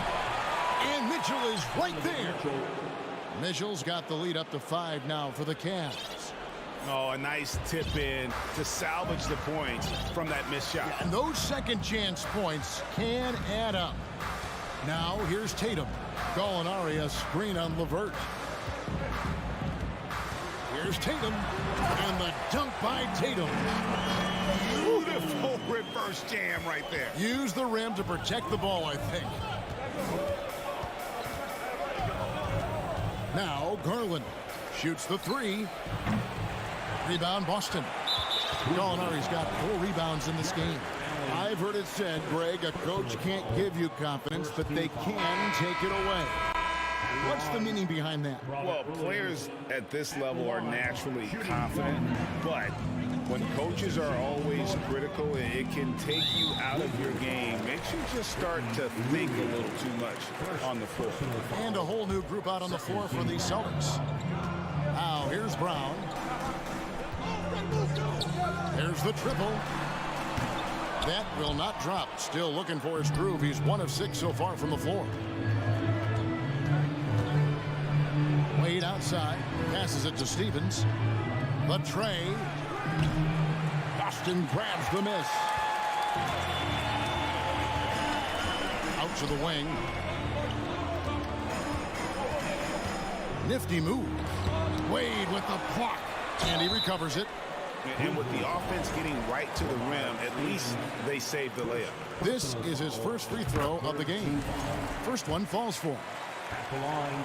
And Mitchell is right there. Mitchell's got the lead up to 5 now for the Cavs. Oh, a nice tip in to salvage the points from that missed shot. And those second chance points can add up. Now here's Tatum. Gallinari a screen on LeVert. Here's Tatum. And the dunk by Tatum. Beautiful reverse jam right there. Use the rim to protect the ball, I think. Now Garland shoots the 3. Rebound Boston. Gallinari's got 4 rebounds in this game. I've heard it said, Greg, a coach can't give you confidence, but they can take it away. What's the meaning behind that? Well, players at this level are naturally confident, but when coaches are always critical, it can take you out of your game. Makes you just start to think a little too much on the floor. And a whole new group out on the floor for these Celtics. Now, here's Brown. There's the triple. That will not drop. Still looking for his groove. He's 1 of 6 so far from the floor. Wade outside. Passes it to Stevens. The tray. Boston grabs the miss. Out to the wing. Nifty move. Wade with the block. And he recovers it. And with the offense getting right to the rim, at least they saved the layup. This is his first free throw of the game. First one falls for him. At the line,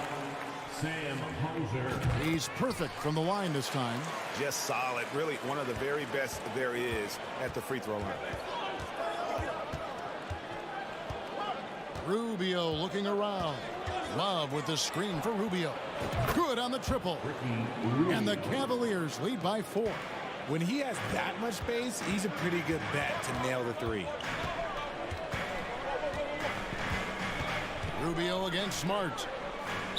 Sam Hauser. He's perfect from the line this time. Just solid. Really one of the very best there is at the free throw line. Rubio looking around. Love with the screen for Rubio. Good on the triple. And the Cavaliers lead by 4. When he has that much space, he's a pretty good bet to nail the 3. Rubio against Smart.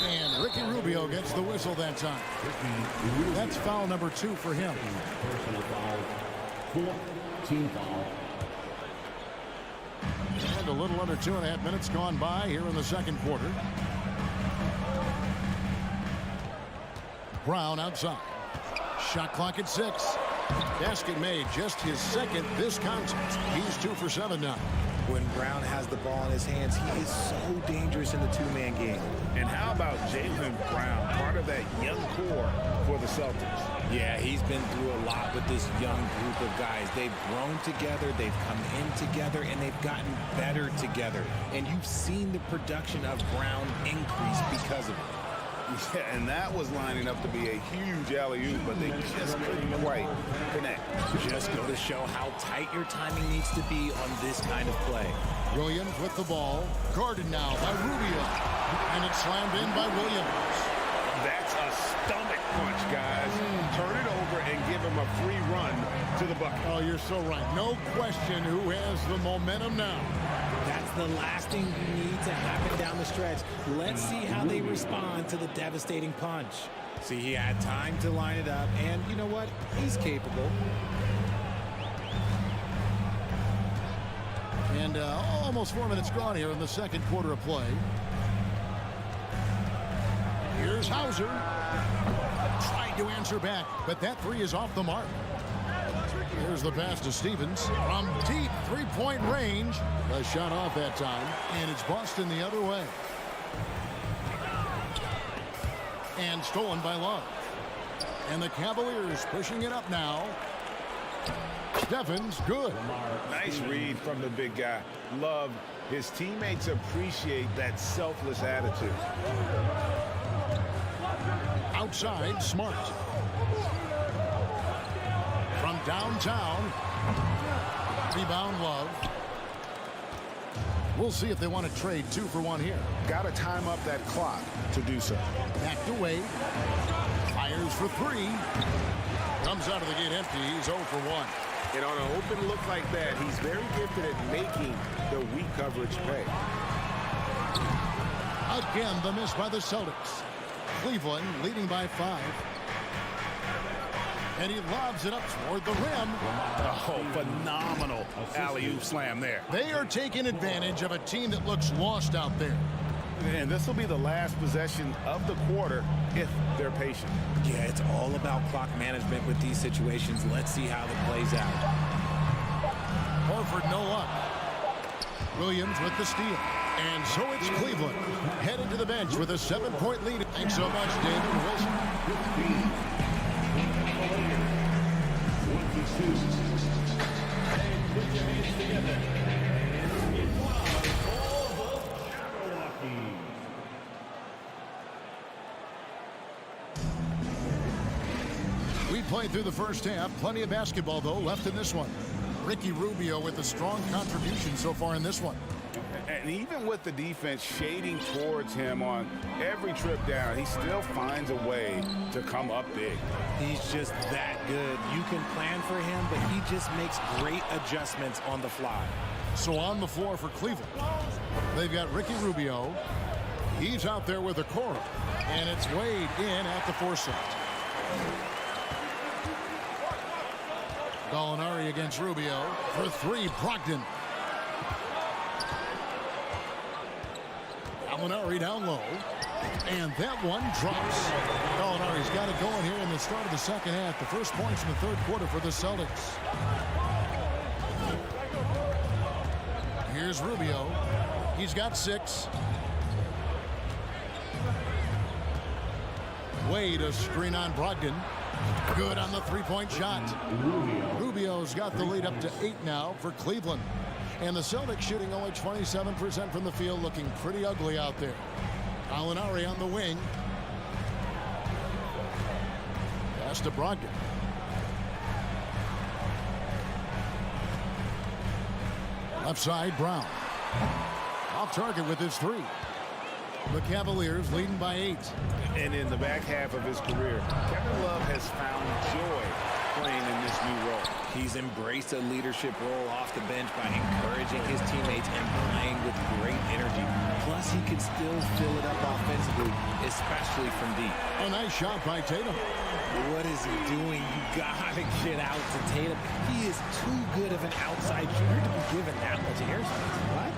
And Ricky Rubio gets the whistle that time. That's foul number 2 for him. Personal foul. 4th team foul. And a little under 2.5 minutes gone by here in the second quarter. Brown outside. Shot clock at 6. Basket made, just his second this contest. He's 2 for 7 now. When Brown has the ball in his hands, he is so dangerous in the 2-man game. And how about Jaylen Brown, part of that young core for the Celtics? Yeah, he's been through a lot with this young group of guys. They've grown together, they've come in together, and they've gotten better together. And you've seen the production of Brown increase because of it. Yeah, and that was lining up to be a huge alley-oop, but they just couldn't quite connect. Just go to show how tight your timing needs to be on this kind of play. Williams with the ball. Guarded now by Rubio. And it's slammed in by Williams. That's a stomach punch, guys. Turn it over and give him a free run to the bucket. Oh, you're so right. No question who has the momentum now. That's the last thing you need to happen down the stretch. Let's see how they respond to the devastating punch. See, he had time to line it up, and you know what? He's capable. And almost 4 minutes gone here in the second quarter of play. Here's Hauser. Tried to answer back, but that three is off the mark. Here's the pass to Stevens from deep three-point range. A shot off that time, and it's Boston the other way. And stolen by Love. And the Cavaliers pushing it up now. Stevens, good. Nice read from the big guy. Love. His teammates appreciate that selfless attitude. Outside, Smart. From downtown. Rebound, Love. We'll see if they want to trade 2 for 1 here. Got to time up that clock to do so. Back to Wade. Fires for 3. Comes out of the gate empty. He's 0 for 1. And on an open look like that, he's very gifted at making the weak coverage pay. Again, the miss by the Celtics. Cleveland leading by 5. And he lobs it up toward the rim. Oh, phenomenal alley-oop slam there. They are taking advantage of a team that looks lost out there. And this will be the last possession of the quarter if they're patient. Yeah, it's all about clock management with these situations. Let's see how it plays out. Horford, no luck. Williams with the steal. And so it's Cleveland headed to the bench with a 7-point lead. Thanks so much, David Wilson. We played through the first half. Plenty of basketball, though, left in this one. Ricky Rubio with a strong contribution so far in this one. And even with the defense shading towards him on every trip down, he still finds a way to come up big. He's just that good. You can plan for him, but he just makes great adjustments on the fly. So on the floor for Cleveland, they've got Ricky Rubio. He's out there with a Okoro. And it's Wade in at the foresight. Gallinari against Rubio for 3. Brogdon. Gallinari down low. And that one drops. Gallinari's got it going here in the start of the second half. The first points in the third quarter for the Celtics. Here's Rubio. He's got 6. Wade, a screen on Brogdon. Good on the three-point shot. Rubio's got the lead up to 8 now for Cleveland. And the Celtics shooting only 27% from the field, looking pretty ugly out there. Gallinari on the wing. Pass to Brogdon. Left side, Brown. Off target with his 3. The Cavaliers leading by 8. And in the back half of his career, Kevin Love has found joy playing in this new role. He's embraced a leadership role off the bench by encouraging his teammates and playing with great energy. Plus, he can still fill it up offensively, especially from deep. A nice shot by Tatum. What is he doing? You gotta get out to Tatum. He is too good of an outside shooter to be given that much airspace. What?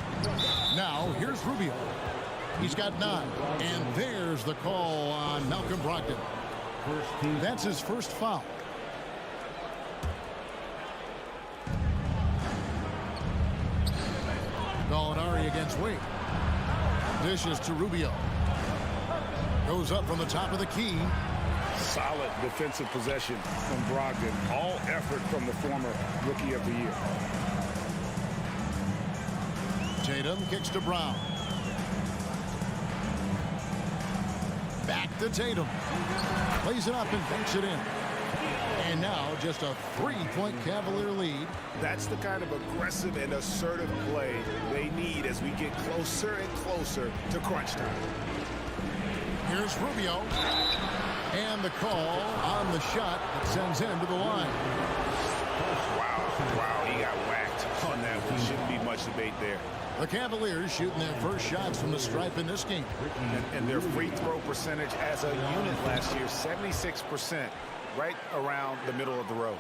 Now, here's Rubio. He's got 9. And there's the call on Malcolm Brogdon. That's his first foul. Gallinari against Wade. Dishes to Rubio. Goes up from the top of the key. Solid defensive possession from Brogdon. All effort from the former Rookie of the Year. Tatum kicks to Brown. Back to Tatum. Plays it up and banks it in. And now just a 3-point Cavalier lead. That's the kind of aggressive and assertive play they need as we get closer and closer to crunch time. Here's Rubio. And the call on the shot that sends him to the line. Wow, he got whacked on that one. Shouldn't be much debate there. The Cavaliers shooting their first shots from the stripe in this game. And their free throw percentage as a unit last year, 76%, right around the middle of the road.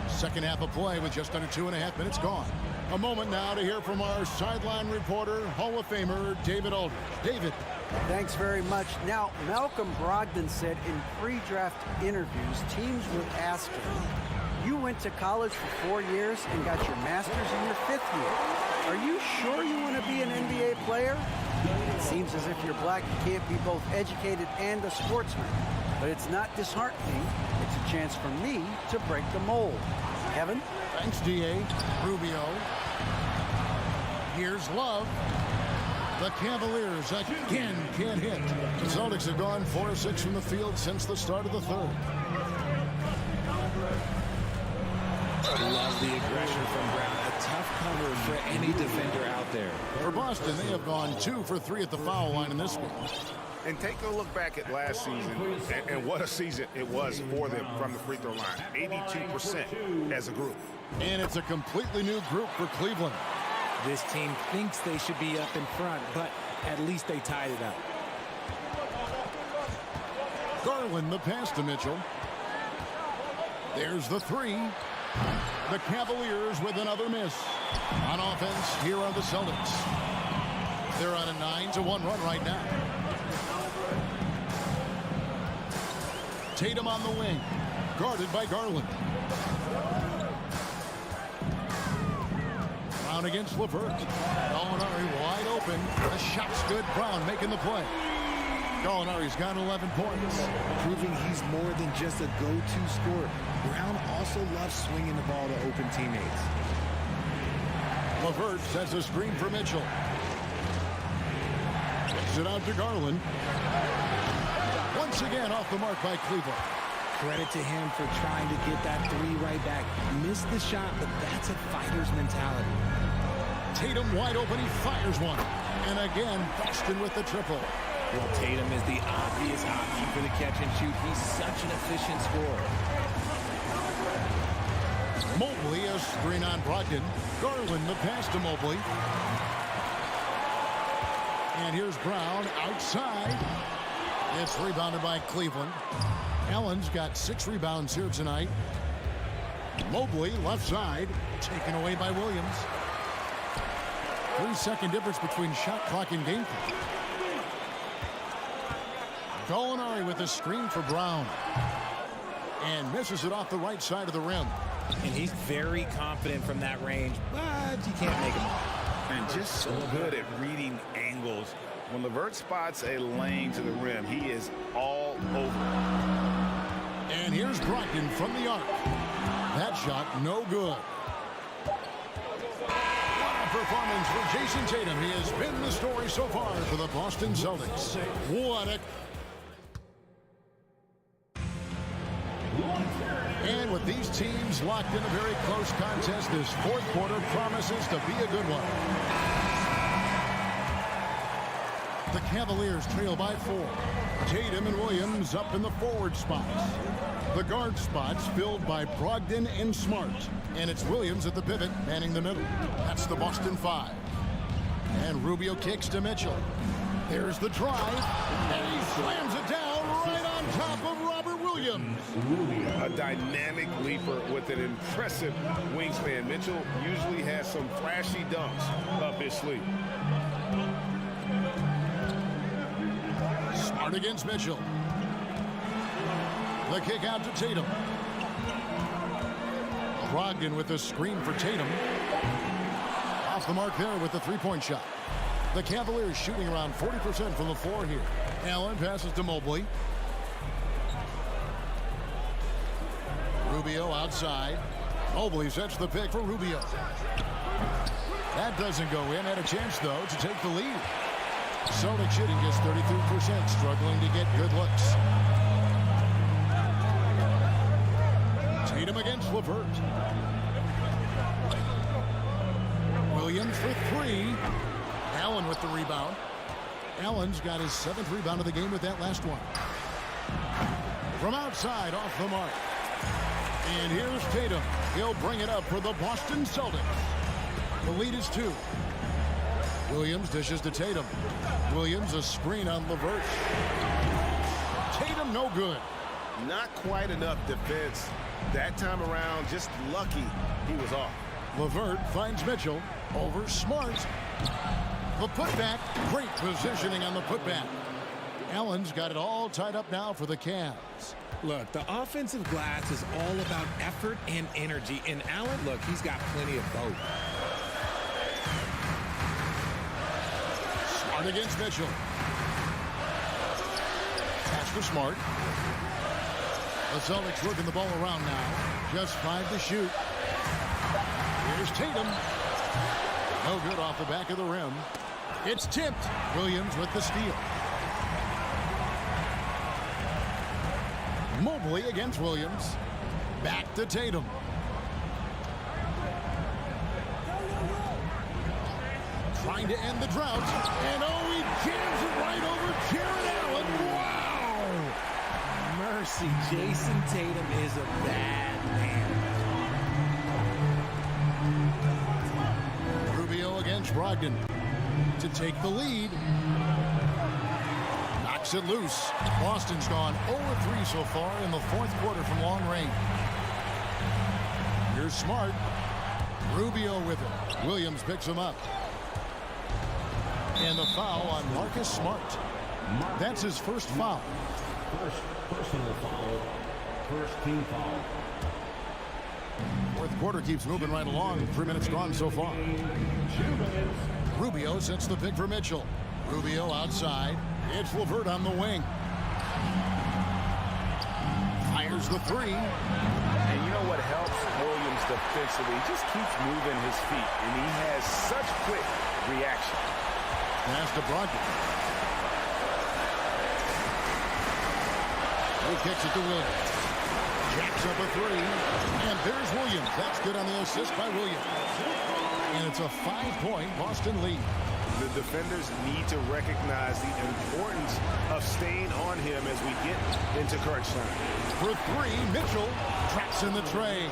Second half of play with just under 2.5 minutes gone. A moment now to hear from our sideline reporter, Hall of Famer David Aldridge. David. Thanks very much. Now, Malcolm Brogdon said in pre-draft interviews, teams would ask him, you went to college for 4 years and got your master's in your 5th year. Are you sure you want to be an NBA player? It seems as if you're black, you can't be both educated and a sportsman. But it's not disheartening. It's a chance for me to break the mold. Kevin? Thanks, D.A. Rubio. Here's Love. The Cavaliers again can't hit. The Celtics have gone 4 of 6 from the field since the start of the third. Love the aggression from Brown. A tough cover for any defender out there. For Boston, they have gone 2 for 3 at the foul line in this one. And take a look back at last season, and what a season it was for them from the free throw line. 82% as a group. And it's a completely new group for Cleveland. This team thinks they should be up in front, but at least they tied it up. Garland, the pass to Mitchell. There's the 3. The Cavaliers with another miss. On offense, here are the Celtics. They're on a 9-1 run right now. Tatum on the wing, guarded by Garland. Brown against LeVert. Gallinari wide open. The shot's good. Brown making the play. Gallinari's got 11 points. Proving he's more than just a go-to scorer. Brown also loves swinging the ball to open teammates. LeVert sets a screen for Mitchell. Kicks it out to Garland. Once again off the mark by Cleveland. Credit to him for trying to get that 3 right back. Missed the shot, but that's a fighter's mentality. Tatum wide open. He fires one. And again, Boston with the triple. Well, Tatum is the obvious option for the catch and shoot. He's such an efficient scorer. Mobley, a screen on Brogdon. Garland, the pass to Mobley. And here's Brown outside. It's rebounded by Cleveland. Allen's got 6 rebounds here tonight. Mobley, left side, taken away by Williams. 3-second difference between shot clock and game clock. Gallinari with a screen for Brown. And misses it off the right side of the rim. And he's very confident from that range, but you can't make him. And just so good at reading angles. When LeVert spots a lane to the rim, he is all over. And here's Brogdon from the arc. That shot, no good. What a performance for Jason Tatum. He has been the story so far for the Boston Celtics. What a... And with these teams locked in a very close contest, this fourth quarter promises to be a good one. The Cavaliers trail by 4. Tatum and Williams up in the forward spots. The guard spots filled by Brogdon and Smart. And it's Williams at the pivot, manning the middle. That's the Boston 5. And Rubio kicks to Mitchell. There's the drive. And he slams it down right on top of Robert Williams. A dynamic leaper with an impressive wingspan. Mitchell usually has some flashy dunks up his sleeve. Smart against Mitchell. The kick out to Tatum. Brogdon with the screen for Tatum. Off the mark there with the three-point shot. The Cavaliers shooting around 40% from the floor here. Allen passes to Mobley. Rubio outside. Mobley sets the pick for Rubio. That doesn't go in. Had a chance, though, to take the lead. Celtics shooting just 33%, struggling to get good looks. Tatum against LeVert. Williams for 3. Allen with the rebound. Allen's got his 7th rebound of the game with that last one. From outside, off the mark. And here's Tatum. He'll bring it up for the Boston Celtics. The lead is 2. Williams dishes to Tatum. Williams a screen on LeVert. Tatum no good. Not quite enough defense that time around. Just lucky he was off. LeVert finds Mitchell over Smart. The putback. Great positioning on the putback. Allen's got it all tied up now for the Cavs. Look, the offensive glass is all about effort and energy. And Allen, look, he's got plenty of both. Smart against Mitchell. Pass for Smart. The Celtics working the ball around now. Just 5 to shoot. Here's Tatum. No good off the back of the rim. It's tipped. Williams with the steal. Mobley against Williams. Back to Tatum. Trying to end the drought. And oh, he jams it right over Jared Allen. Wow! Mercy, Jason Tatum is a bad man. Rubio against Brogdon to take the lead. Knocks it loose. Boston's gone 0-3 so far in the fourth quarter from long range. Here's Smart. Rubio with it. Williams picks him up. And the foul on Marcus Smart. That's his first foul. First personal foul. First team foul. Fourth quarter keeps moving right along. 3 minutes gone so far. 2 minutes. Rubio sets the pick for Mitchell. Rubio outside. It's LeVert on the wing. Fires the three. And you know what helps Williams defensively? He just keeps moving his feet, and he has such quick reaction. Pass to Brogdon. He kicks it to Williams. Jacks up a three. And there's Williams. That's good on the assist by Williams. And it's a 5-point Boston lead. The defenders need to recognize the importance of staying on him as we get into crunch time. For three, Mitchell traps in the tray.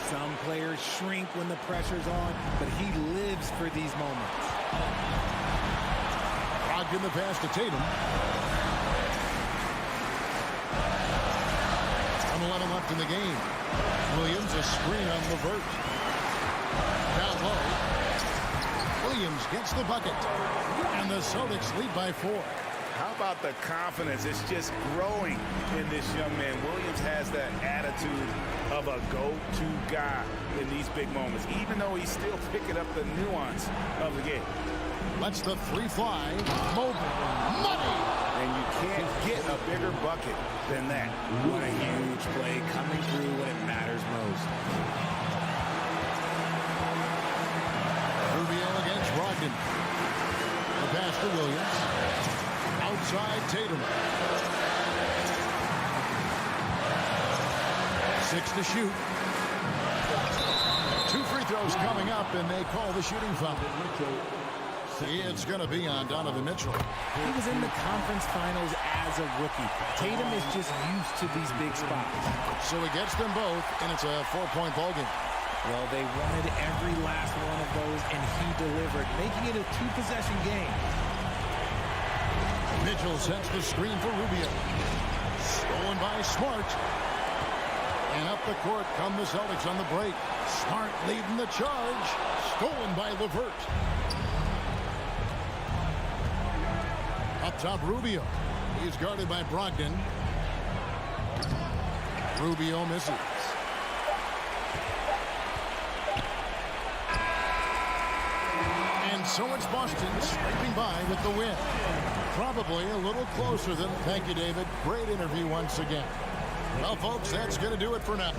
Some players shrink when the pressure's on, but he lives for these moments. Brogdon the pass to Tatum. 1:11 left in the game. Williams a screen on LeVert. Down low. Williams gets the bucket. And the Celtics lead by 4. How about the confidence? It's just growing in this young man. Williams has that attitude of a go-to guy in these big moments, even though he's still picking up the nuance of the game. Lets the three fly. Mobley. Money! And you can't get a bigger bucket than that. What a huge play coming through when it matters most. Rubio against Brogdon. The pass to Williams. Outside Tatum. 6 to shoot. 2 free throws coming up, and they call the shooting foul. It's going to be on Donovan Mitchell. He was in the conference finals as a rookie. Tatum is just used to these big spots. So he gets them both, and it's a 4-point ball game. Well, they wanted every last one of those, and he delivered, making it a 2-possession game. Mitchell sets the screen for Rubio. Stolen by Smart. And up the court come the Celtics on the break. Smart leading the charge. Stolen by LeVert. Up top, Rubio. He's guarded by Brogdon. Rubio misses. And so it's Boston scraping by with the win. Probably a little closer than... Thank you, David. Great interview once again. Well, folks, that's going to do it for now.